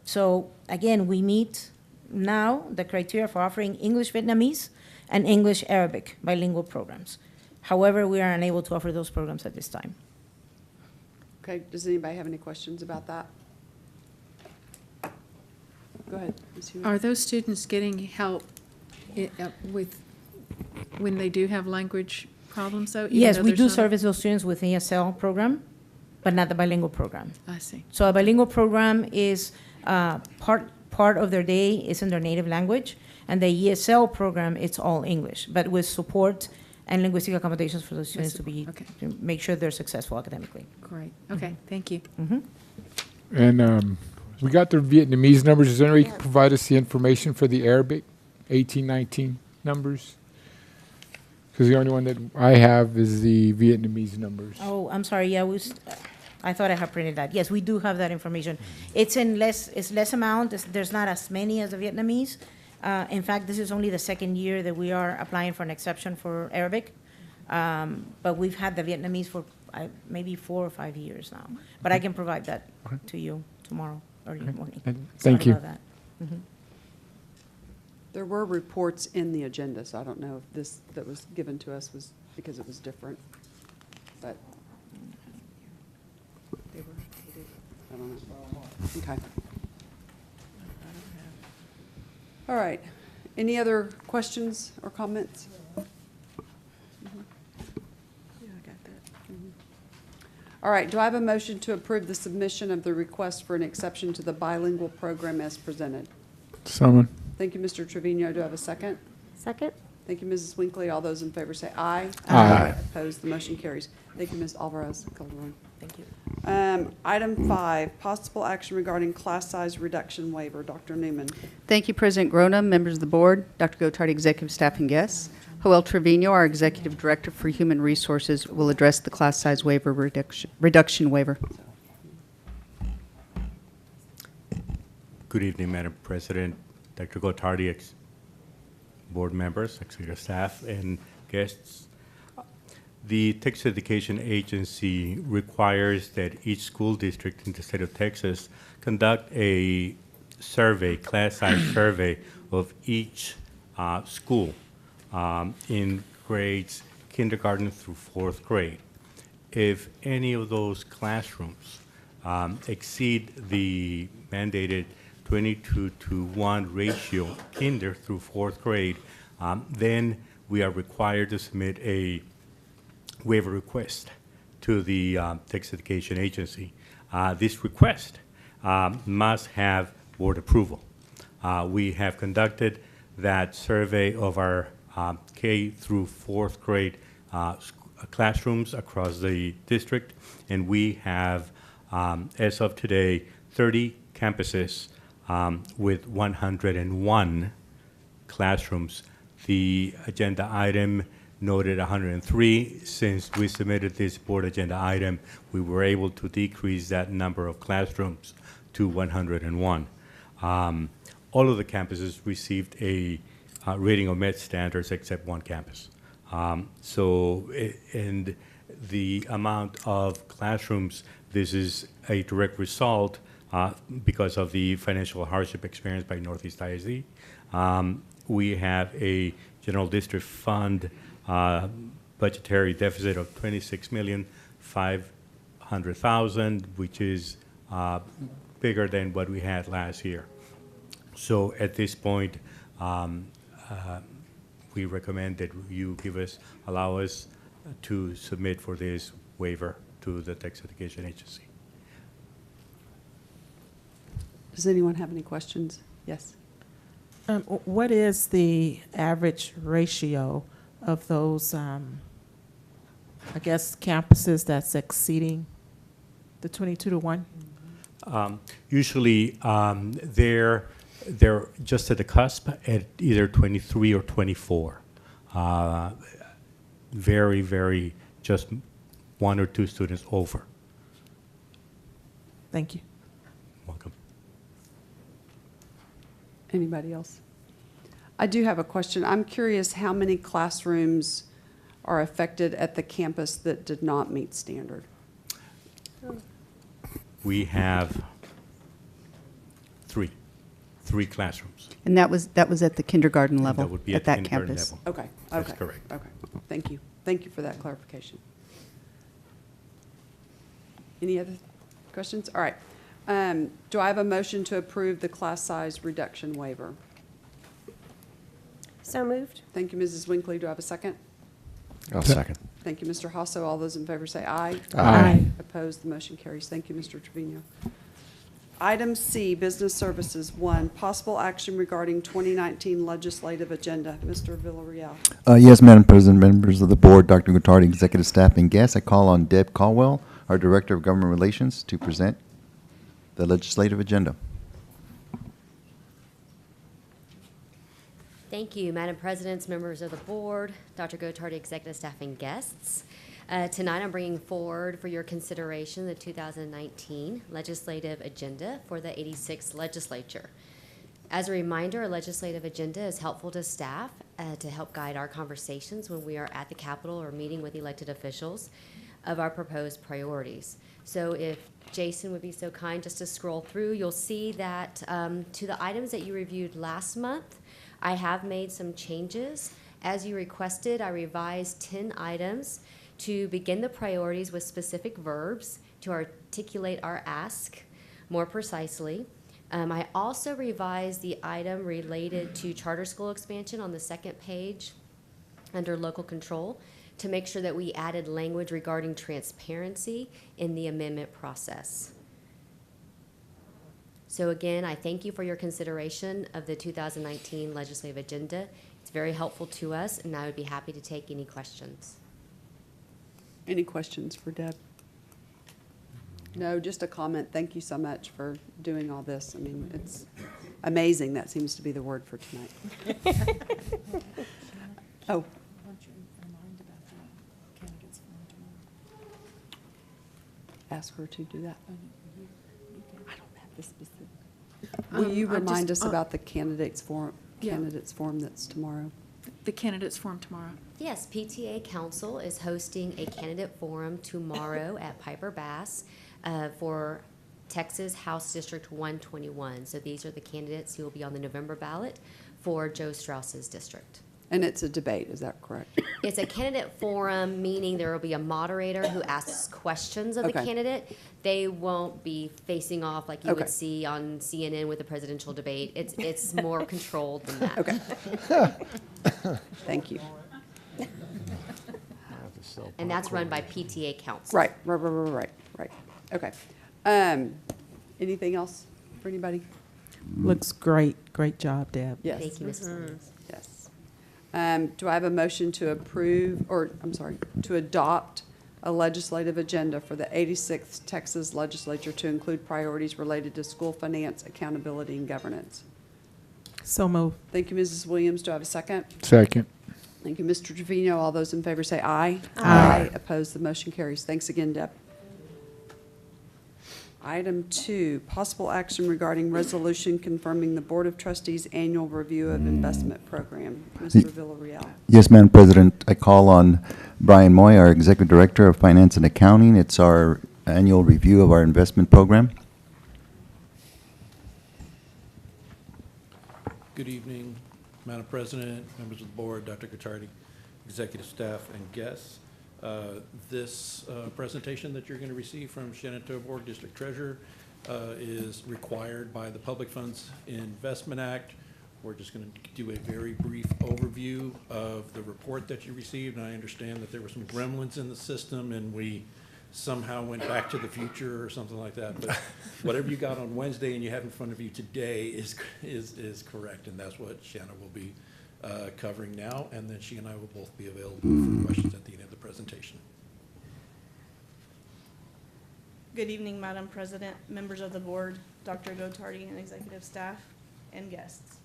So again, we meet now the criteria for offering English Vietnamese and English Arabic bilingual programs. Hughey, we are unable to offer those programs at this time. Okay, does anybody have any questions about that? Go ahead, Ms. Hughey. Are those students getting help with when they do have language problems, though? Yes, we do service those students with ESL program, but not the bilingual program. I see. So a bilingual program is part of their day is in their native language, and the ESL program, it's all English, but with support and linguistic accommodations for the students to make sure they're successful academically. Great. Okay, thank you. And we got the Vietnamese numbers. Is there any way you can provide us the information for the Arabic 1819 numbers? Because the only one that I have is the Vietnamese numbers. Oh, I'm sorry. Yeah, I thought I had printed that. Yes, we do have that information. It's less amount. There's not as many as the Vietnamese. In fact, this is only the second year that we are applying for an exception for Arabic. But we've had the Vietnamese for maybe 4 or 5 years now. But I can provide that to you tomorrow, early morning. Thank you. Sorry about that. There were reports in the agenda, so I don't know if this that was given to us was because it was different, but they were, I don't know. Okay. All right. Any other questions or comments? All right, do I have a motion to approve the submission of the request for an exception to the bilingual program as presented? Someone. Thank you, Mr. Trevino. Do I have a second? Second. Thank you, Mrs. Winkley. All those in favor say aye. Aye. Opposed, the motion carries. Thank you, Ms. Alvarez Calderon. Thank you. Item 5, possible action regarding class size reduction waiver. Dr. Newman. Thank you, President Grona, members of the board, Dr. Gottardy, executive staff, and guests. Joel Trevino, our Executive Director for Human Resources, will address the class size waiver reduction waiver. Good evening, Madam President, Dr. Gottardy, board members, executive staff, and guests. The Texas Education Agency requires that each school district in the state of Texas conduct a survey, class size survey of each school in grades kindergarten through 4th grade. If any of those classrooms exceed the mandated 22-to-1 ratio, kinder through 4th grade, then we are required to submit a waiver request to the Texas Education Agency. This request must have board approval. We have conducted that survey of our K through 4th grade classrooms across the district, and we have, as of today, 30 campuses with 101 classrooms. The agenda item noted 103. Since we submitted this board agenda item, we were able to decrease that number of classrooms to 101. All of the campuses received a rating of MET standards except one campus. And the amount of classrooms, this is a direct result because of the financial hardship experienced by Northeast ISD. We have a general district fund budgetary deficit of $26,500,000, which is bigger than what we had last year. So at this point, we recommend that you allow us to submit for this waiver to the Texas Education Agency. Does anyone have any questions? Yes. What is the average ratio of those, I guess, campuses that's exceeding the 22-to-1? Usually, they're just at the cusp at either 23 or 24. Very, very, just 1 or 2 students over. Thank you. Welcome. Anybody else? I do have a question. I'm curious how many classrooms are affected at the campus that did not meet standard? We have three classrooms. And that was at the kindergarten And level that would be at at that kindergarten campus? level. Okay, That's okay. correct. Okay, thank you. Thank you for that clarification. Any other questions? All right. Do I have a motion to approve the class size reduction waiver? So moved. Thank you, Mrs. Winkley. Do I have a second? I'll second. Thank you, Mr. Hasso. All those in favor say aye. Aye. Opposed, the motion carries. Thank you, Mr. Trevino. Item C, Business Services. 1, possible action regarding 2019 legislative agenda. Mr. Villarreal. Yes, Madam President, members of the board, Dr. Gottardy, executive staff, and guests. I call on Deb Caldwell, our Director of Government Relations, to present the legislative agenda. Thank you, Madam President, members of the board, Dr. Gottardy, executive staff, and guests. Tonight I'm bringing forward for your consideration the 2019 legislative agenda for the 86th legislature. As a reminder, a legislative agenda is helpful to staff to help guide our conversations when we are at the Capitol or meeting with elected officials of our proposed priorities. So if Jason would be so kind just to scroll through, you'll see that to the items that you reviewed last month, I have made some changes. As you requested, I revised 10 items to begin the priorities with specific verbs to articulate our ask more precisely. I also revised the item related to charter school expansion on the second page under local control to make sure that we added language regarding transparency in the amendment process. So again, I thank you for your consideration of the 2019 legislative agenda. It's very helpful to us, and I would be happy to take any questions. Any questions for Deb? No, just a comment. Thank you so much for doing all this. I mean, it's amazing. That seems to be the word for tonight. Oh. Ask her to do that. I don't have the specific. Will you remind us about the candidates forum that's tomorrow? The candidates forum tomorrow. Yes, PTA Council is hosting a candidate forum tomorrow at Piper Bass for Texas House District 121. So these are the candidates who will be on the November ballot for Joe Strauss's district. And it's a debate, is that correct? It's a candidate forum, meaning there will be a moderator who asks questions of the Okay. candidate. They won't be facing off like you Okay. would see on CNN with the presidential debate. It's more controlled than that. Okay. Thank you. And that's run by PTA Council. Right. Okay. Anything else for anybody? Looks great. Great job, Deb. Yes. Thank you, Mrs. Williams. Yes. Do I have a motion to approve, or, I'm sorry, to adopt a legislative agenda for the 86th Texas Legislature to include priorities related to school finance, accountability, and governance? So moved. Thank you, Mrs. Williams. Do I have a second? Second. Thank you, Mr. Trevino. All those in favor say aye. Aye. Opposed, the motion carries. Thanks again, Deb. Item 2, possible action regarding resolution confirming the Board of Trustees' annual review of investment program. Mr. Villarreal. Yes, Madam President, I call on Brian Moy, our Executive Director of Finance and Accounting. It's our annual review of our investment program. Good evening, Madam President, members of the board, Dr. Gottardy, executive staff, and guests. This presentation that you're going to receive from Shannon, District Treasurer, is required by the Public Funds Investment Act. We're just going to do a very brief overview of the report that you received. And I understand that there were some gremlins in the system and we somehow went back to the future or something like that. But whatever you got on Wednesday and you have in front of you today is correct. And that's what Shannon will be covering now, and then she and I will both be available for questions at the end of the presentation. Good evening, Madam President, members of the board, Dr. Gottardy, and executive staff, and guests.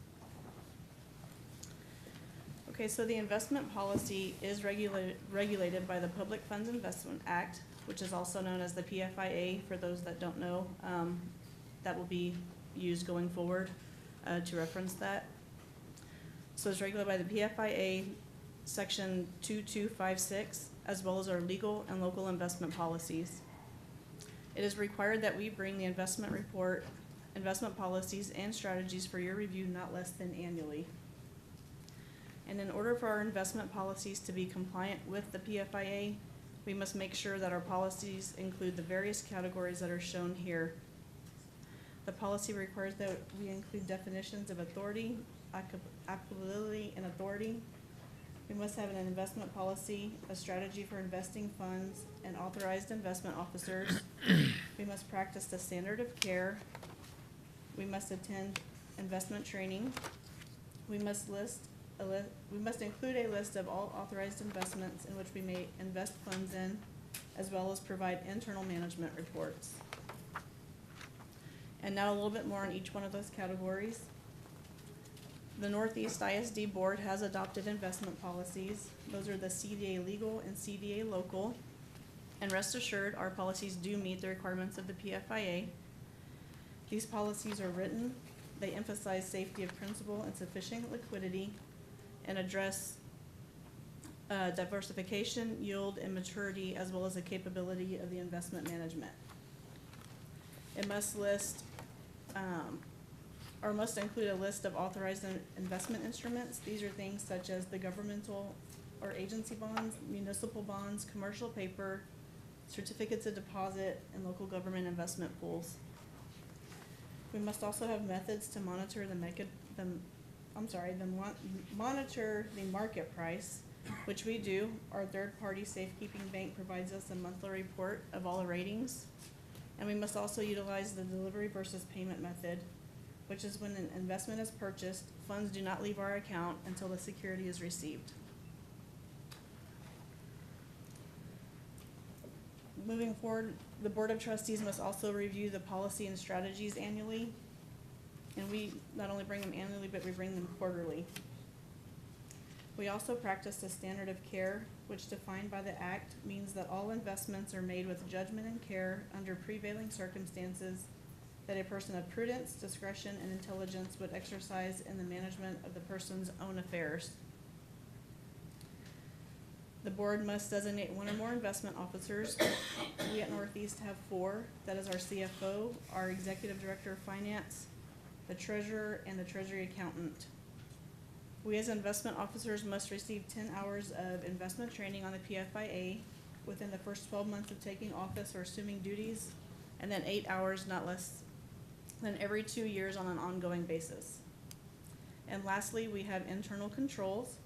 Okay, so the investment policy is regulated by the Public Funds Investment Act, which is also known as the PFIA, for those that don't know. That will be used going forward to reference that. So it's regulated by the PFIA section 2256, as well as our legal and local investment policies. It is required that we bring the investment report, investment policies, and strategies for your review not less than annually. And in order for our investment policies to be compliant with the PFIA, we must make sure that our policies include the various categories that are shown here. The policy requires that we include definitions of authority, applicability, and authority. We must have an investment policy, a strategy for investing funds, and authorized investment officers. We must practice the standard of care. We must attend investment training. We must include a list of all authorized investments in which we may invest funds in, as well as provide internal management reports. And now a little bit more on each one of those categories. The Northeast ISD Board has adopted investment policies. Those are the CDA legal and CDA local. And rest assured, our policies do meet the requirements of the PFIA. These policies are written. They emphasize safety of principal and sufficient liquidity, and address diversification, yield, and maturity, as well as the capability of the investment management. It must list or must include a list of authorized investment instruments. These are things such as the governmental or agency bonds, municipal bonds, commercial paper, certificates of deposit, and local government investment pools. We must also have methods to monitor monitor the market price, which we do. Our third-party safekeeping bank provides us a monthly report of all the ratings. And we must also utilize the delivery versus payment method, which is when an investment is purchased, funds do not leave our account until the security is received. Moving forward, the Board of Trustees must also review the policy and strategies annually. And we not only bring them annually, but we bring them quarterly. We also practice the standard of care, which defined by the Act means that all investments are made with judgment and care under prevailing circumstances that a person of prudence, discretion, and intelligence would exercise in the management of the person's own affairs. The board must designate one or more investment officers. We at Northeast have 4. That is our CFO, our Executive Director of Finance, the Treasurer, and the Treasury Accountant. We as investment officers must receive 10 hours of investment training on the PFIA within the first 12 months of taking office or assuming duties, and then 8 hours, not less than every 2 years on an ongoing basis. And lastly, we have internal controls,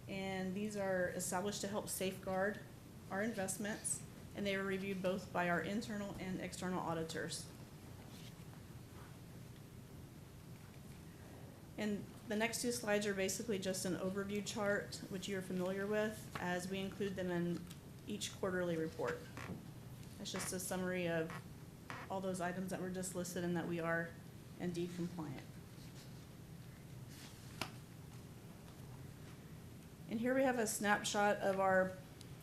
and these are established to help safeguard our investments, and they are reviewed both by our internal and external auditors. And the next 2 slides are basically just an overview chart, which you're familiar with, as we include them in each quarterly report. It's just a summary of all those items that were just listed and that we are indeed compliant. And here we have a snapshot of our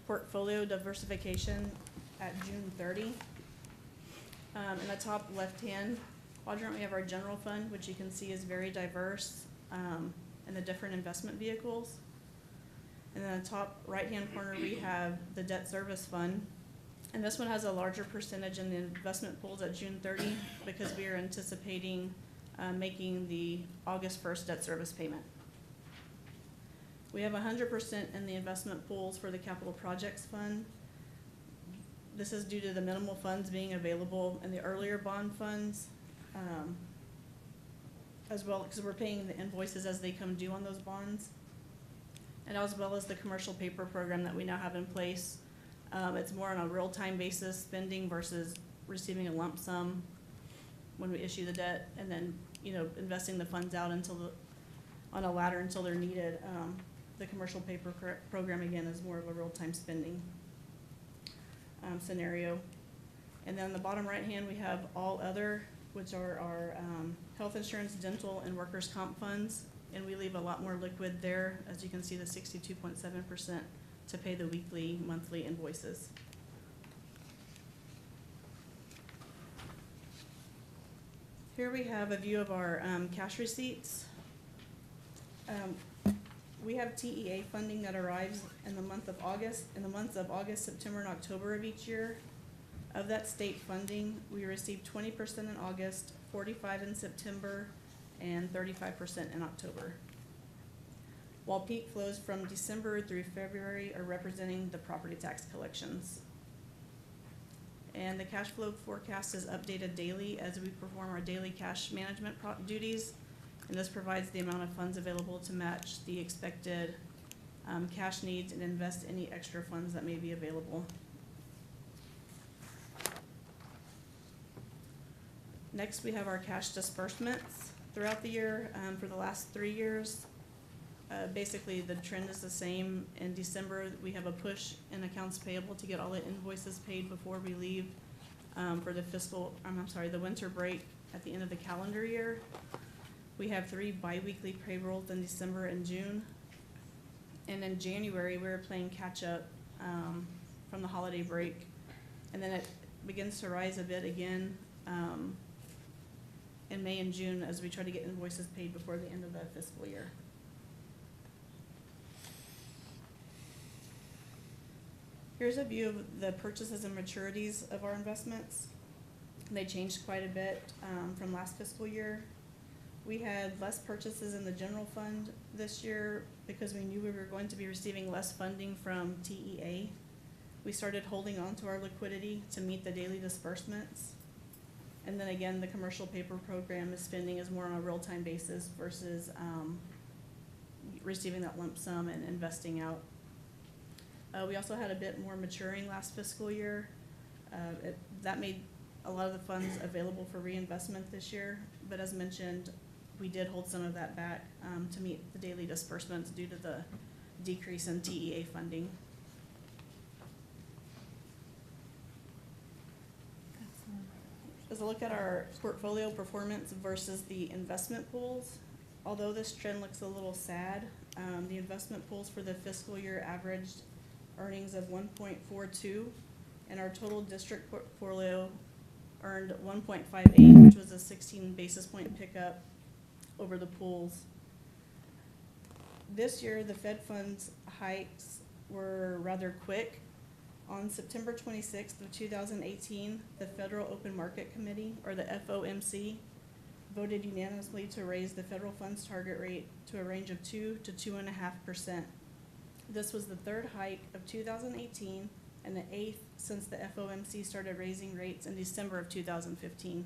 portfolio diversification at June 30. In the top left-hand quadrant, we have our general fund, which you can see is very diverse in the different investment vehicles. And then the top right-hand corner, we have the debt service fund. And this one has a larger percentage in the investment pools at June 30 because we are anticipating making the August 1st debt service payment. We have 100% in the investment pools for the capital projects fund. This is due to the minimal funds being available in the earlier bond funds, as well, because we're paying the invoices as they come due on those bonds, and as well as the commercial paper program that we now have in place. It's more on a real-time basis spending versus receiving a lump sum when we issue the debt, and then investing the funds out on a ladder until they're needed. The commercial paper program again is more of a real-time spending scenario. And then on the bottom right hand, we have all other, which are our health insurance, dental, and workers' comp funds. And we leave a lot more liquid there, as you can see, the 62.7% to pay the weekly, monthly invoices. Here we have a view of our cash receipts. We have TEA funding that arrives in the month of August, September, and October of each year. Of that state funding, we receive 20% in August, 45% in September, and 35% in October. While peak flows from December through February are representing the property tax collections. And the cash flow forecast is updated daily as we perform our daily cash management duties. And this provides the amount of funds available to match the expected cash needs and invest any extra funds that may be available. Next, we have our cash disbursements throughout the year. For the last 3 years, basically the trend is the same. In December, we have a push in accounts payable to get all the invoices paid before we leave for the winter break at the end of the calendar year. We have 3 biweekly payrolls in December and June. And in January, we're playing catch up from the holiday break. And then it begins to rise a bit again in May and June as we try to get invoices paid before the end of the fiscal year. Here's a view of the purchases and maturities of our investments. They changed quite a bit from last fiscal year. We had less purchases in the general fund this year because we knew we were going to be receiving less funding from TEA. We started holding on to our liquidity to meet the daily disbursements. And then again, the commercial paper program spending is more on a real-time basis versus receiving that lump sum and investing out. We also had a bit more maturing last fiscal year. That made a lot of the funds available for reinvestment this year, but as mentioned, we did hold some of that back to meet the daily disbursements due to the decrease in TEA funding. is a look at our portfolio performance versus the investment pools. Although this trend looks a little sad, the investment pools for the fiscal year averaged earnings of 1.42, and our total district portfolio earned 1.58, which was a 16 basis point pickup over the pools. This year, the Fed funds hikes were rather quick. On September 26th of 2018, the Federal Open Market Committee, or the FOMC, voted unanimously to raise the federal funds target rate to a range of 2 to 2.5%. This was the third hike of 2018 and the 8th since the FOMC started raising rates in December of 2015.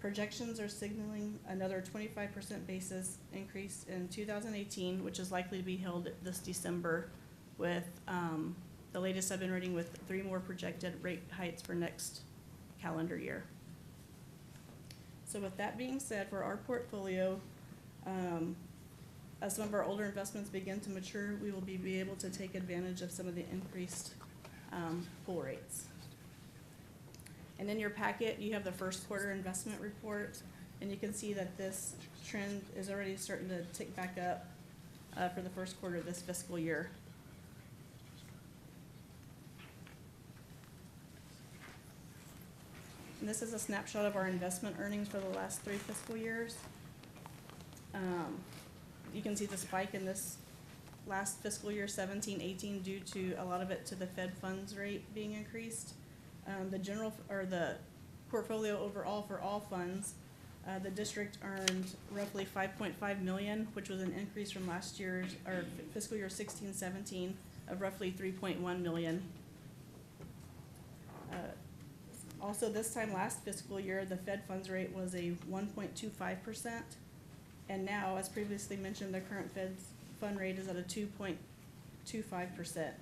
Projections are signaling another 25% basis increase in 2018, which is likely to be held this December, with the latest I've been reading with 3 more projected rate hikes for next calendar year. So with that being said, for our portfolio, as some of our older investments begin to mature, we will be able to take advantage of some of the increased pool rates. And in your packet, you have the first quarter investment report, and you can see that this trend is already starting to tick back up for the first quarter of this fiscal year. And this is a snapshot of our investment earnings for the last 3 fiscal years. You can see the spike in this last fiscal year, 17-18, due to a lot of it to the Fed funds rate being increased. The portfolio overall for all funds, the district earned roughly $5.5 million, which was an increase from last year's, or fiscal year 16-17, of roughly $3.1 million. Also, this time last fiscal year, the Fed funds rate was a 1.25%, and now, as previously mentioned, the current Fed fund rate is at a 2.25%.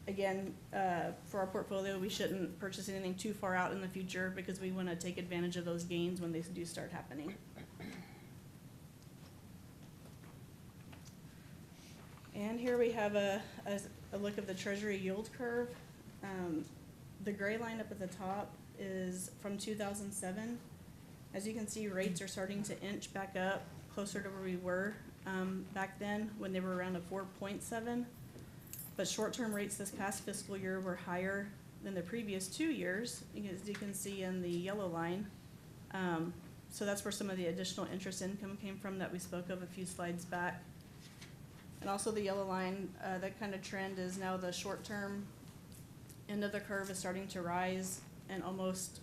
Again, for our portfolio, we shouldn't purchase anything too far out in the future because we want to take advantage of those gains when they do start happening. And here we have a look of the Treasury yield curve. The gray line up at the top is from 2007. As you can see, rates are starting to inch back up closer to where we were back then when they were around a 4.7. But short-term rates this past fiscal year were higher than the previous 2 years, as you can see in the yellow line. So that's where some of the additional interest income came from that we spoke of a few slides back. And also the yellow line, that kind of trend is now the short-term end of the curve is starting to rise and almost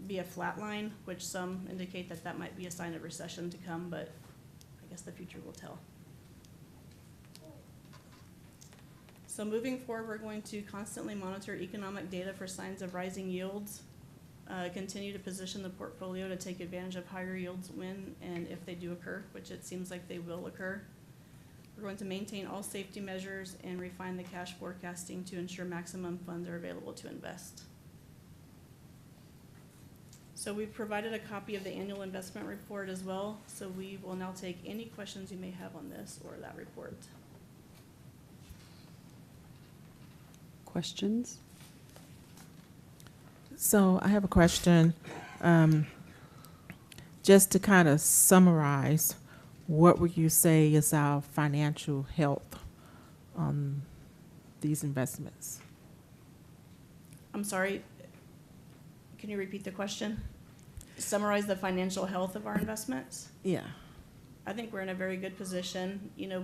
be a flat line, which some indicate that that might be a sign of recession to come, but I guess the future will tell. So moving forward, we're going to constantly monitor economic data for signs of rising yields, continue to position the portfolio to take advantage of higher yields when and if they do occur, which it seems like they will occur. We're going to maintain all safety measures and refine the cash forecasting to ensure maximum funds are available to invest. So we've provided a copy of the annual investment report as well, so we will now take any questions you may have on this or that report. Questions? So I have a question. Just to kind of summarize, what would you say is our financial health on these investments? I'm sorry, can you repeat the question? Summarize the financial health of our investments? Yeah. I think we're in a very good position. You know,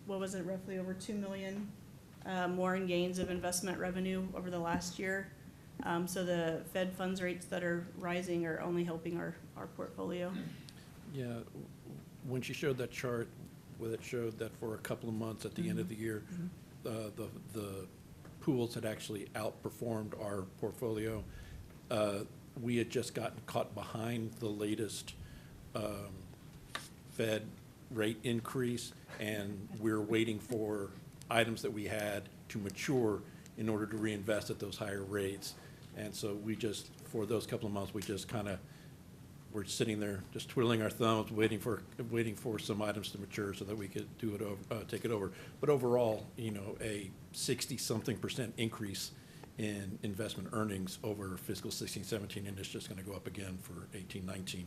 what was it, roughly over $2 million more in gains of investment revenue over the last year. So the Fed funds rates that are rising are only helping our portfolio. Yeah, when she showed that chart, where it showed that for a couple of months at the end of the year, the pools had actually outperformed our portfolio. We had just gotten caught behind the latest Fed rate increase, and we're waiting for items that we had to mature in order to reinvest at those higher rates. And so we just, for those couple of months, we just kind of, we're sitting there just twiddling our thumbs, waiting for some items to mature so that we could do it over, take it over. But overall, you know, a 60-something% increase in investment earnings over fiscal 16-17, and it's just going to go up again for 18-19.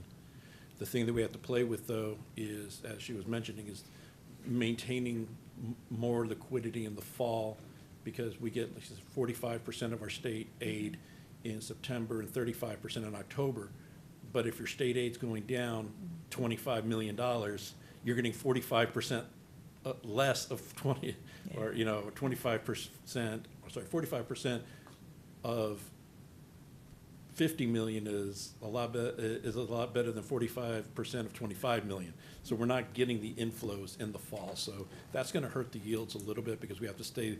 The thing that we have to play with, though, is, as she was mentioning, is maintaining more liquidity in the fall, because we get 45% of our state aid in September and 35% in October. But if your state aid's going down $25 million, you're getting 45% less of 20, or 25%, sorry, 45% of 50 million is a lot better than 45% of 25 million. So we're not getting the inflows in the fall. So that's going to hurt the yields a little bit, because we have to stay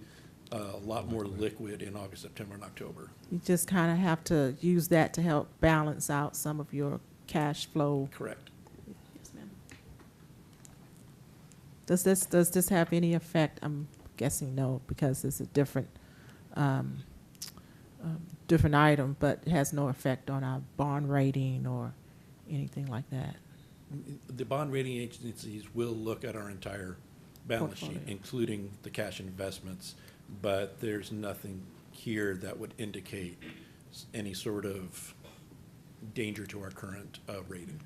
a lot more liquid in August, September, and October. You just kind of have to use that to help balance out some of your cash flow. Correct. Yes, ma'am. Does this have any effect? I'm guessing no, because it's a different different item, but it has no effect on our bond rating or anything like that. The bond rating agencies will look at our entire balance sheet, including the cash investments, but there's nothing here that would indicate any sort of danger to our current rating.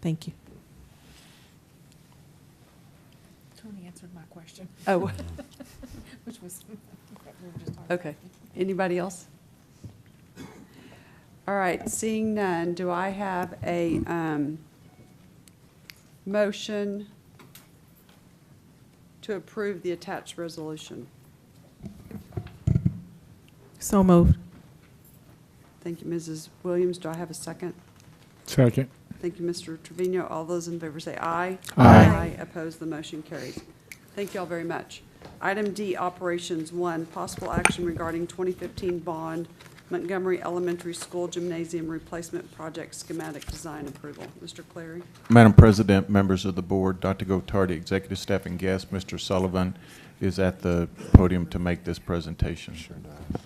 Thank you. Tony answered my question. Oh. Which was, we were just talking Okay. Anybody else? All right, seeing none, do I have a motion to approve the attached resolution? So moved. Thank you, Mrs. Williams. Do I have a second? Second. Thank you, Mr. Trevino. All those in favor say aye. Aye. Opposed, the motion carries. Thank you all very much. Item D, Operations 1, possible action regarding 2015 bond Montgomery Elementary School Gymnasium Replacement Project Schematic Design Approval. Mr. Clary. Madam President, members of the board, Dr. Gottardy, executive staff, and guests, Mr. Sullivan is at the podium to make this presentation. Sure does.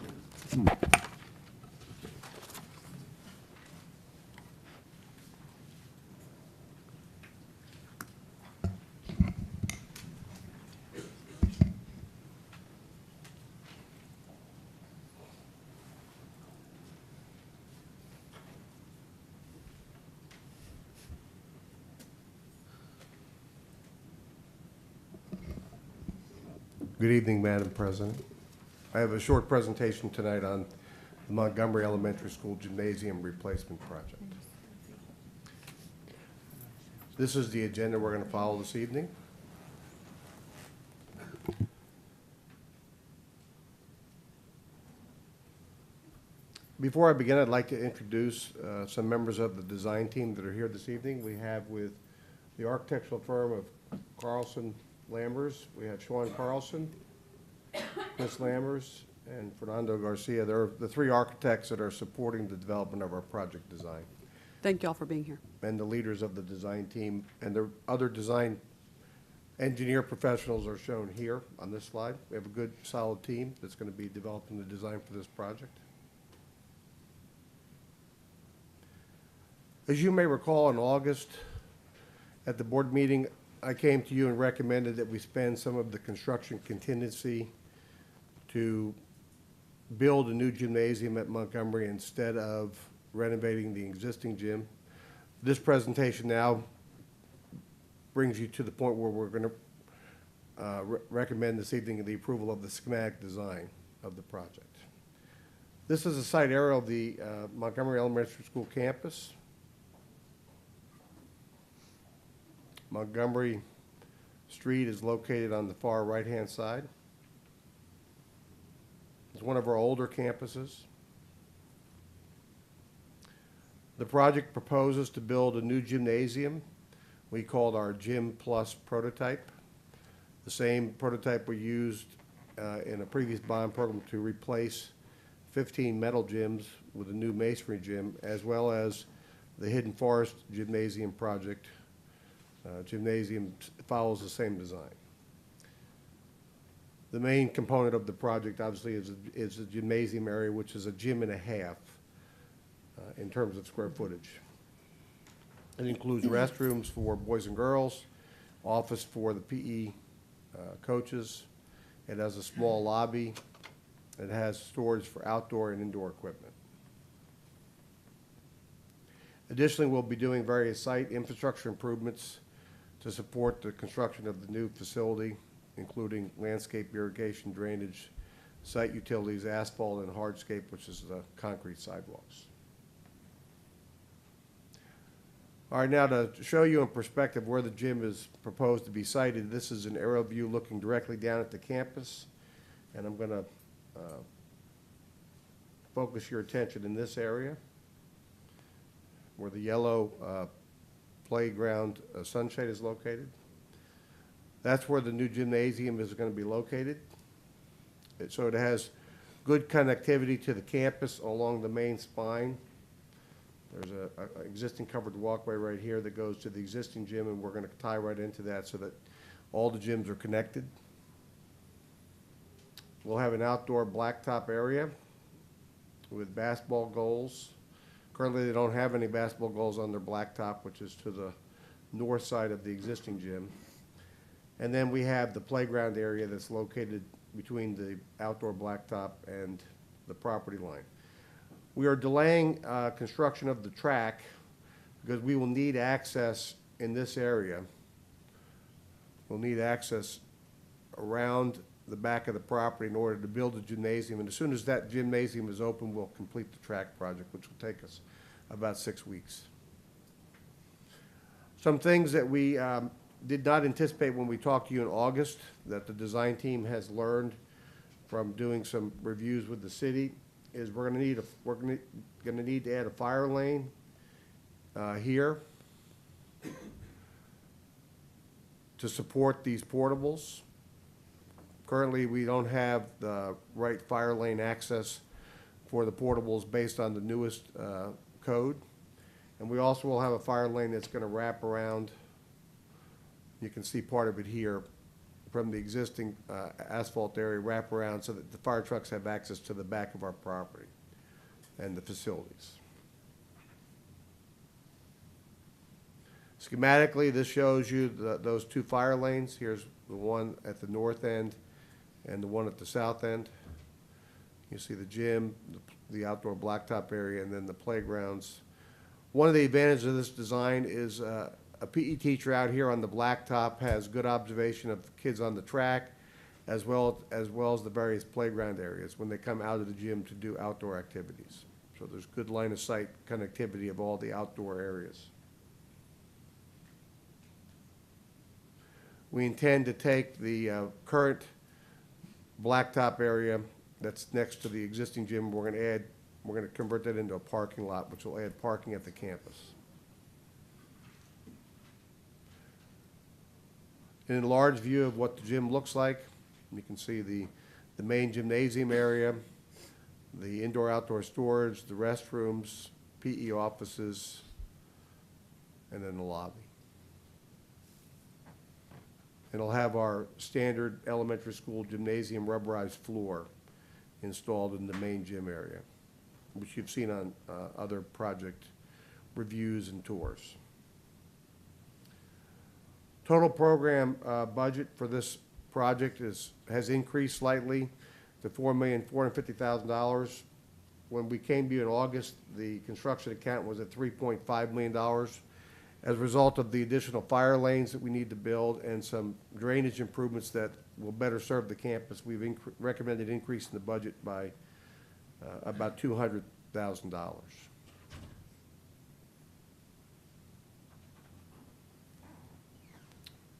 Good evening, Madam President. I have a short presentation tonight on the Montgomery Elementary School Gymnasium Replacement Project. This is the agenda we're going to follow this evening. Before I begin, I'd like to introduce some members of the design team that are here this evening. We have with the architectural firm of Carlson Lambers, we have Sean Carlson, Ms. Lambers, and Fernando Garcia. They're the three architects that are supporting the development of our project design. Thank you all for being here. And the leaders of the design team, and the other design engineer professionals are shown here on this slide. We have a good, solid team that's going to be developing the design for this project. As you may recall, in August, at the board meeting, I came to you and recommended that we spend some of the construction contingency to build a new gymnasium at Montgomery instead of renovating the existing gym. This presentation now brings you to the point where we're going to recommend this evening the approval of the schematic design of the project. This is a site aerial of the Montgomery Elementary School campus. Montgomery Street is located on the far right-hand side. It's one of our older campuses. The project proposes to build a new gymnasium we called our Gym Plus prototype. The same prototype we used in a previous bond program to replace 15 metal gyms with a new masonry gym, as well as the Hidden Forest Gymnasium project. Gymnasium follows the same design. The main component of the project, obviously, is the gymnasium area, which is a gym and a half in terms of square footage. It includes restrooms for boys and girls, office for the PE coaches. It has a small lobby, It has storage for outdoor and indoor equipment. Additionally, we'll be doing various site infrastructure improvements to support the construction of the new facility, including landscape, irrigation, drainage, site utilities, asphalt, and hardscape, which is the concrete sidewalks. All right, now to show you in perspective where the gym is proposed to be sited, this is an aerial view looking directly down at the campus, and I'm going to focus your attention in this area where the yellow playground sunshade is located. That's where the new gymnasium is going to be located. So it has good connectivity to the campus along the main spine. There's an existing covered walkway right here that goes to the existing gym, and we're going to tie right into that so that all the gyms are connected. We'll have an outdoor blacktop area with basketball goals. Currently, they don't have any basketball goals on their blacktop, which is to the north side of the existing gym. And then we have the playground area that's located between the outdoor blacktop and the property line. We are delaying construction of the track because we will need access in this area. We'll need access around the back of the property in order to build a gymnasium. And as soon as that gymnasium is open, we'll complete the track project, which will take us about 6 weeks. Some things that we did not anticipate when we talked to you in August that the design team has learned from doing some reviews with the city is we're going to need to add a fire lane here to support these portables. Currently, we don't have the right fire lane access for the portables based on the newest code. And we also will have a fire lane that's going to wrap around. You can see part of it here from the existing asphalt area, wrap around so that the fire trucks have access to the back of our property and the facilities. Schematically, this shows you those two fire lanes. Here's the one at the north end and the one at the south end. You see the gym, the outdoor blacktop area, and then the playgrounds. One of the advantages of this design is a PE teacher out here on the blacktop has good observation of the kids on the track as well as the various playground areas when they come out of the gym to do outdoor activities. So there's good line of sight connectivity of all the outdoor areas. We intend to take the current blacktop area that's next to the existing gym. We're going to convert that into a parking lot, which will add parking at the campus. An enlarged view of what the gym looks like. You can see the main gymnasium area, the indoor-outdoor storage, the restrooms, PE offices, and then the lobby. It'll have our standard elementary school gymnasium rubberized floor installed in the main gym area, which you've seen on other project reviews and tours. Total program budget for this project has increased slightly to $4,450,000. When we came to you in August, the construction account was at $3.5 million. As a result of the additional fire lanes that we need to build and some drainage improvements that will better serve the campus, we've recommended increasing the budget by about $200,000.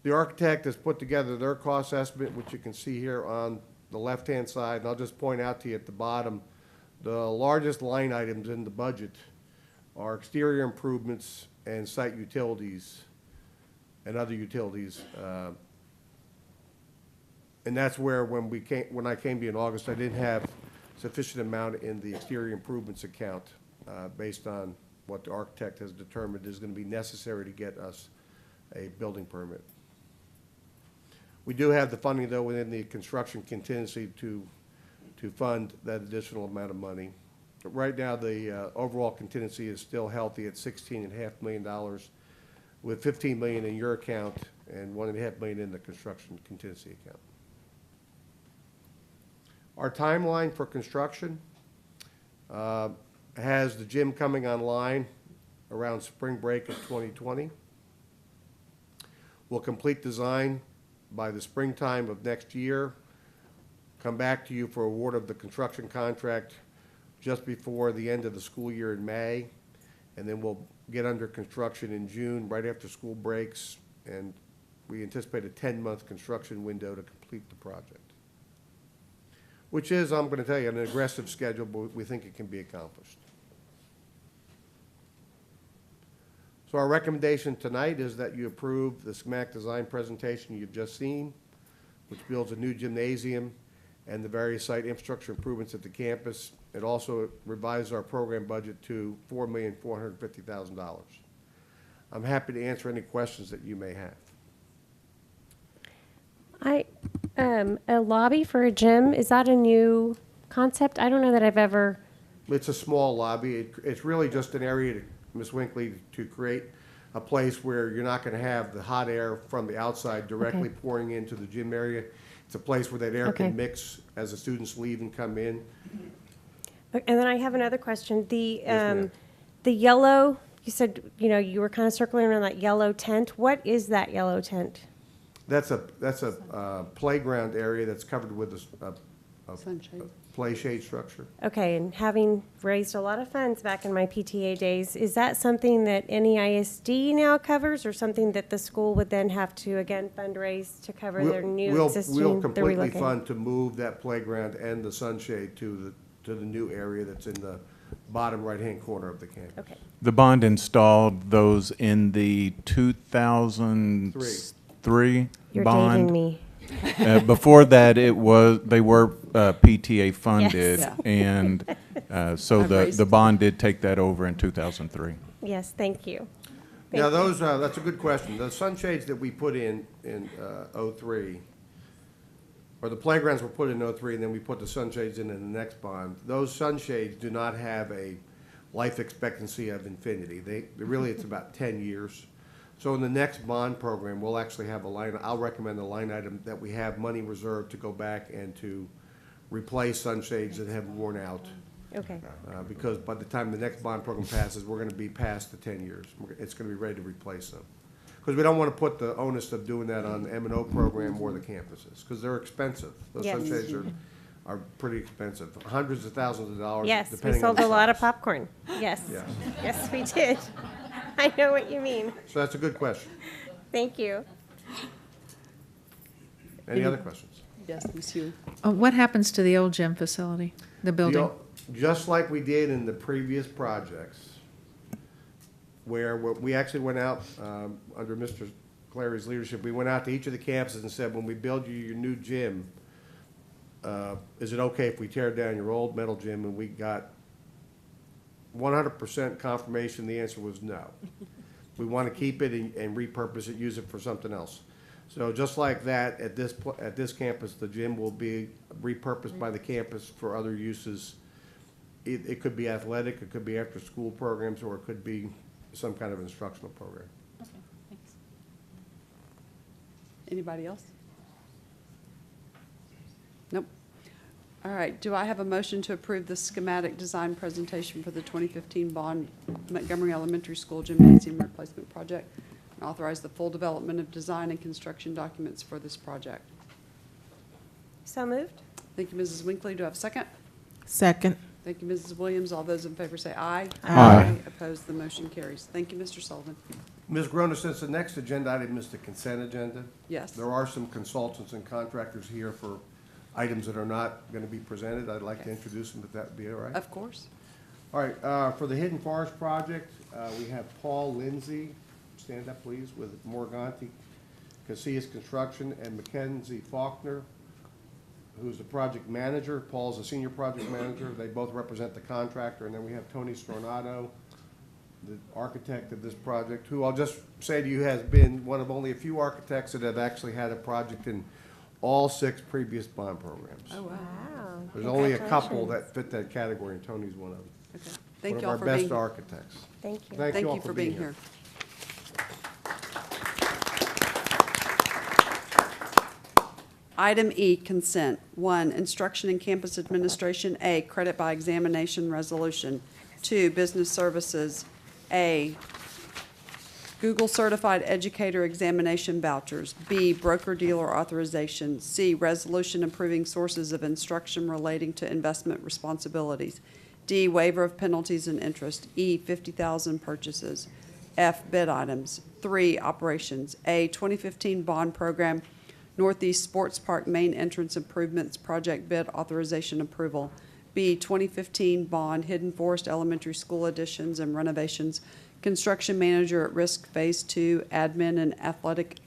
The architect has put together their cost estimate, which you can see here on the left-hand side, and I'll just point out to you at the bottom, the largest line items in the budget are exterior improvements and site utilities and other utilities. And that's where when I came to you in August, I didn't have sufficient amount in the exterior improvements account based on what the architect has determined is going to be necessary to get us a building permit. We do have the funding, though, within the construction contingency to fund that additional amount of money. But right now, the overall contingency is still healthy at $16.5 million, with $15 million in your account and $1.5 million in the construction contingency account. Our timeline for construction has the gym coming online around spring break of 2020. We'll complete design by the springtime of next year, come back to you for award of the construction contract just before the end of the school year in May, and then we'll get under construction in June, right after school breaks, and we anticipate a 10-month construction window to complete the project, which is, I'm going to tell you, an aggressive schedule, but we think it can be accomplished. So our recommendation tonight is that you approve the schematic design presentation you've just seen, which builds a new gymnasium and the various site infrastructure improvements at the campus. It also revises our program budget to $4,450,000. I'm happy to answer any questions that you may have. A lobby for a gym, is that a new concept? I don't know that I've ever. It's a small lobby. It's really just an area, Ms. Winkley, to create a place where you're not going to have the hot air from the outside directly pouring into the gym area. It's a place where that air can mix as the students leave and come in. And then I have another question. Yes, The yellow, you said, you were kind of circling around that yellow tent. What is that yellow tent? That's a playground area that's covered with a play shade structure. Okay, and having raised a lot of funds back in my PTA days, is that something that NEISD now covers, or something that the school would then have to, again, fundraise to cover their new existing? We'll completely fund to move that playground and the sunshade to the new area that's in the bottom right-hand corner of the campus. Okay. The bond installed those in the 2003 You're bond. dating me. Before that, they were PTA funded, Yes. and so the bond did take that over in 2003. Yes, thank you. Now, that's a good question. The sunshades that we put in 03, or the playgrounds were put in 03, and then we put the sunshades in the next bond. Those sunshades do not have a life expectancy of infinity. Really, it's about 10 years. So in the next bond program, we'll actually have I'll recommend a line item that we have money reserved to go back and to replace sunshades that have worn out. Okay. Because by the time the next bond program passes, we're going to be past the 10 years. It's going to be ready to replace them. Because we don't want to put the onus of doing that on the M&O program or the campuses, because they're expensive. Those sunshades are pretty expensive, hundreds of thousands of dollars. Yes, we depending sold on a the lot of size. popcorn. Yes. Yeah. Yes, we did. I know what you mean. So that's a good question. Thank you. Any other questions? Yes, Ms. Hughey. What happens to the old gym facility, the building? Just like we did in the previous projects, where we actually went out, under Mr. Clary's leadership, we went out to each of the campuses and said, when we build you your new gym, is it okay if we tear down your old metal gym? And we got 100% confirmation. The answer was no. We want to keep it and repurpose it, use it for something else. So just like that, at this campus, the gym will be repurposed by the campus for other uses. It could be athletic, it could be after-school programs, or it could be some kind of instructional program. Okay, thanks. Anybody else? Nope. All right, do I have a motion to approve the schematic design presentation for the 2015 Bond Montgomery Elementary School Gymnasium Replacement Project, and authorize the full development of design and construction documents for this project? So moved. Thank you, Mrs. Winkley. Do I have a second? Second. Thank you, Mrs. Williams. All those in favor say aye. Aye. Opposed, the motion carries. Thank you, Mr. Sullivan. Ms. Grona, since the next agenda item is the consent agenda. Yes. There are some consultants and contractors here for items that are not going to be presented. I'd like to introduce them, if that would be all right. Of course. All right, for the Hidden Forest Project, we have Paul Lindsay, stand up please, with Morganti Casillas Construction, and Mackenzie Faulkner, who's the project manager. Paul's the senior project manager. They both represent the contractor. And then we have Tony Stornato, the architect of this project, who I'll just say to you has been one of only a few architects that have actually had a project in all 6 previous bond programs. Oh, wow. Wow. There's only a couple that fit that category, and Tony's one of them. Okay. Thank you One all of for our being best architects. Thank you. Thank you all for being here. Item E, consent. 1, instruction and campus administration. A, credit by examination resolution. 2, business services. A, Google certified educator examination vouchers. B, broker-dealer authorization. C, resolution approving sources of instruction relating to investment responsibilities. D, waiver of penalties and interest. E, 50,000 purchases. F, bid items. 3, operations. A, 2015 bond program, Northeast Sports Park Main Entrance Improvements Project Bid Authorization Approval. B, 2015 bond, Hidden Forest Elementary School additions and renovations, Construction Manager at Risk Phase 2, Admin and Athletic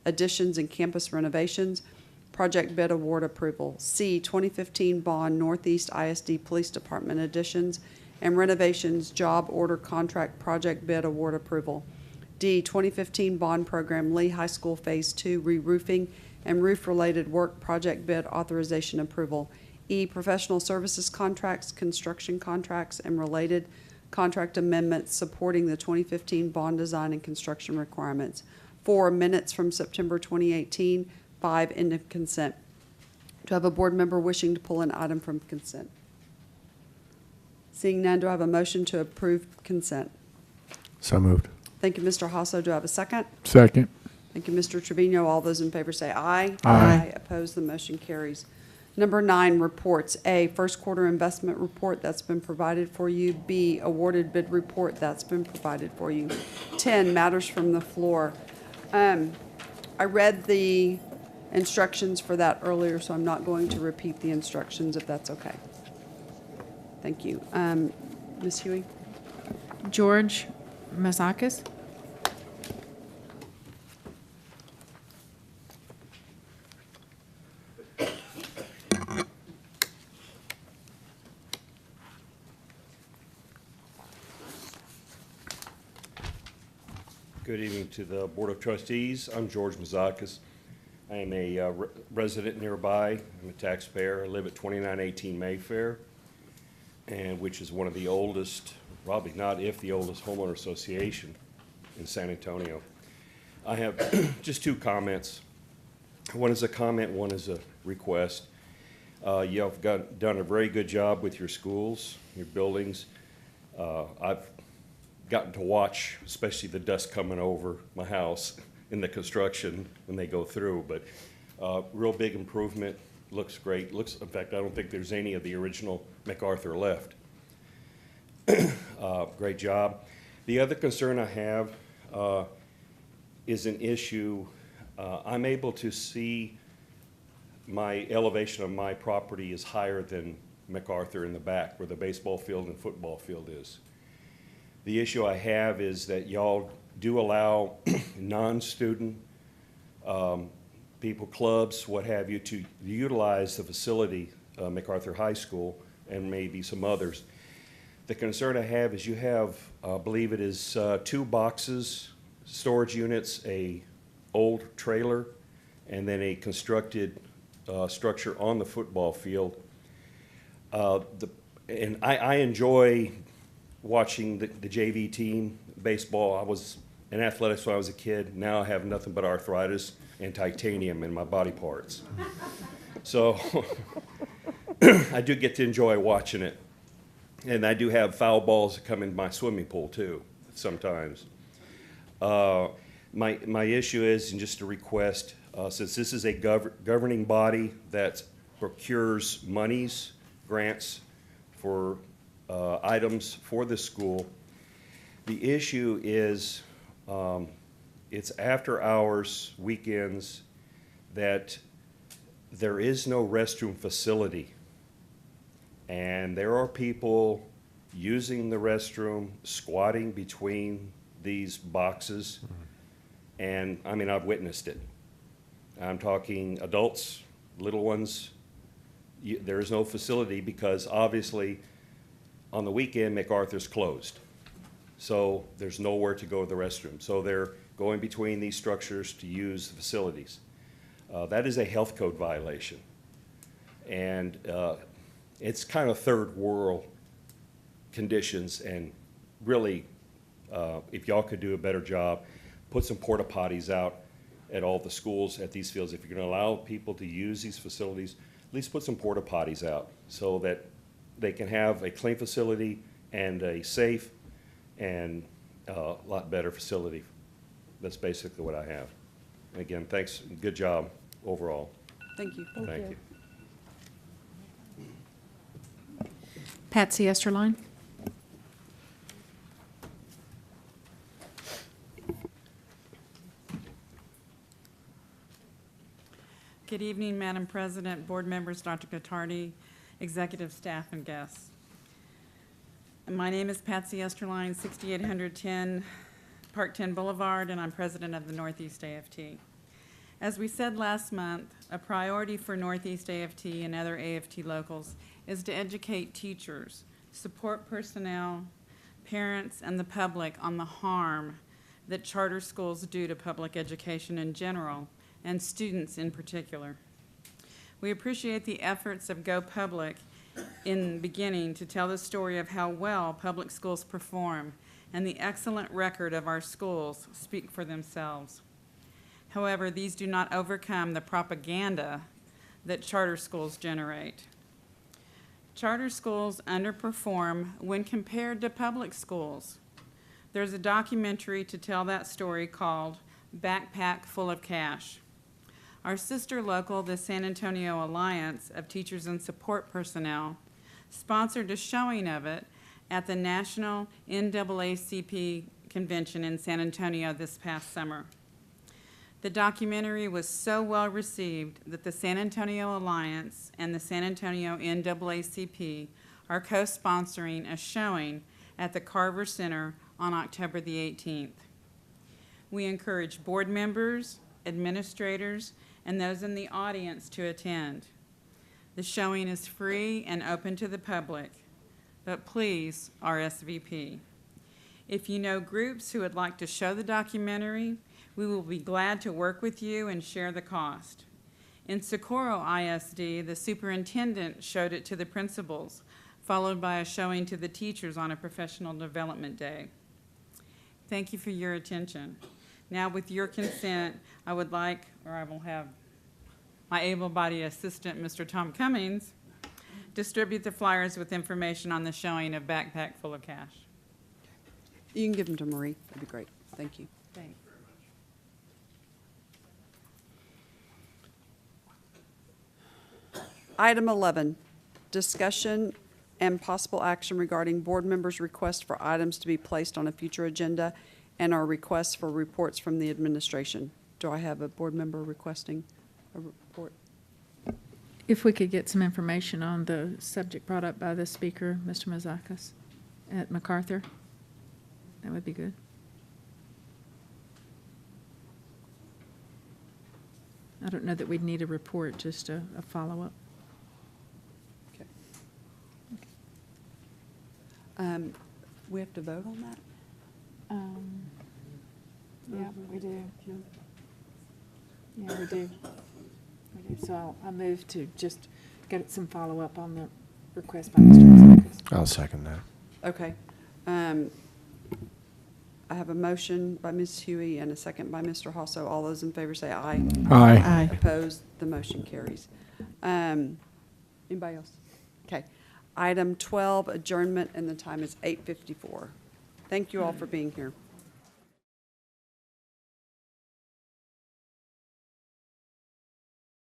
additions and campus renovations, Project Bid Award Approval. C, 2015 bond, Northeast ISD Police Department additions and renovations, Job Order Contract Project Bid Award Approval. D, 2015 bond program, Lee High School Phase 2 re-roofing and roof-related work project bid authorization approval. E, professional services contracts, construction contracts, and related contract amendments supporting the 2015 bond design and construction requirements. 4, minutes from September 2018. 5, end of consent. Do I have a board member wishing to pull an item from consent? Seeing none, do I have a motion to approve consent? So moved. Thank you, Mr. Hasso. Do I have a second? Second. Thank you, Mr. Trevino. All those in favor say aye. Aye. Opposed, the motion carries. Number 9, reports. A, first quarter investment report, that's been provided for you. B, awarded bid report, that's been provided for you. 10, matters from the floor. I read the instructions for that earlier, so I'm not going to repeat the instructions if that's okay. Thank you. Ms. Hughey? George Masakis? Good evening to the Board of Trustees. I'm George Mazakis. I am a resident nearby. I'm a taxpayer. I live at 2918 Mayfair, and which is one of the oldest, probably not if the oldest, homeowner association in San Antonio. I have just 2 comments. One is a comment, one is a request. You have done a very good job with your schools, your buildings. I've gotten to watch, especially the dust coming over my house in the construction when they go through, but real big improvement, looks great. In fact, I don't think there's any of the original MacArthur left. Great job. The other concern I have is an issue. I'm able to see my elevation of my property is higher than MacArthur in the back where the baseball field and football field is. The issue I have is that y'all do allow non-student people, clubs, what have you, to utilize the facility, MacArthur High School, and maybe some others. The concern I have is you have, I believe it is 2 boxes, storage units, a old trailer, and then a constructed structure on the football field. And I enjoy watching the JV team, baseball. I was in athletics when I was a kid. Now I have nothing but arthritis and titanium in my body parts. So I do get to enjoy watching it. And I do have foul balls that come in my swimming pool too, sometimes. My issue is, and just a request, since this is a governing body that procures monies, grants for items for the school, the issue is it's after hours, weekends, that there is no restroom facility. And there are people using the restroom, squatting between these boxes. And I mean, I've witnessed it. I'm talking adults, little ones. There is no facility because obviously on the weekend, MacArthur's closed. So there's nowhere to go to the restroom. So they're going between these structures to use the facilities. That is a health code violation. And it's kind of third world conditions, and really, if y'all could do a better job, put some porta potties out. at all the schools at these fields. If you're going to allow people to use these facilities, at least put some porta potties out so that they can have a clean facility and a safe and a lot better facility. That's basically what I have. And again, thanks, good job overall. Thank you. Thank you. Patsy Esterline. Good evening, Madam President, board members, Dr. Gottardy, executive staff, and guests. My name is Patsy Esterline, 6810 Park 10 Boulevard, and I'm president of the Northeast AFT. As we said last month, a priority for Northeast AFT and other AFT locals is to educate teachers, support personnel, parents, and the public on the harm that charter schools do to public education in general and students in particular. We appreciate the efforts of Go Public in the beginning to tell the story of how well public schools perform, and the excellent record of our schools speak for themselves. However, these do not overcome the propaganda that charter schools generate. Charter schools underperform when compared to public schools. There's a documentary to tell that story called Backpack Full of Cash. Our sister local, the San Antonio Alliance of Teachers and Support Personnel, sponsored a showing of it at the National NAACP Convention in San Antonio this past summer. The documentary was so well received that the San Antonio Alliance and the San Antonio NAACP are co-sponsoring a showing at the Carver Center on October the 18th. We encourage board members, administrators, and those in the audience to attend. The showing is free and open to the public, but please RSVP. If you know groups who would like to show the documentary, we will be glad to work with you and share the cost. In Socorro ISD, the superintendent showed it to the principals, followed by a showing to the teachers on a professional development day. Thank you for your attention. Now, with your consent, I will have my able-bodied assistant, Mr. Tom Cummings, distribute the flyers with information on the showing of Backpack Full of Cash. You can give them to Marie. That'd be great. Thank you. Thanks. Item 11, discussion and possible action regarding board members' requests for items to be placed on a future agenda and our requests for reports from the administration. Do I have a board member requesting a report? If we could get some information on the subject brought up by the speaker, Mr. Mazakis, at MacArthur, that would be good. I don't know that we'd need a report, just a follow-up. Okay. We have to vote on that? Yeah, we do. Yeah, we do. So I move to just get some follow-up on the request by Mr. Mazakis. I'll second that. Okay. I have a motion by Ms. Hughey and a second by Mr. Hasso. All those in favor say aye. Aye. Aye. Opposed? The motion carries. Anybody else? Okay. Item 12, adjournment, and the time is 8:54. Thank you all for being here.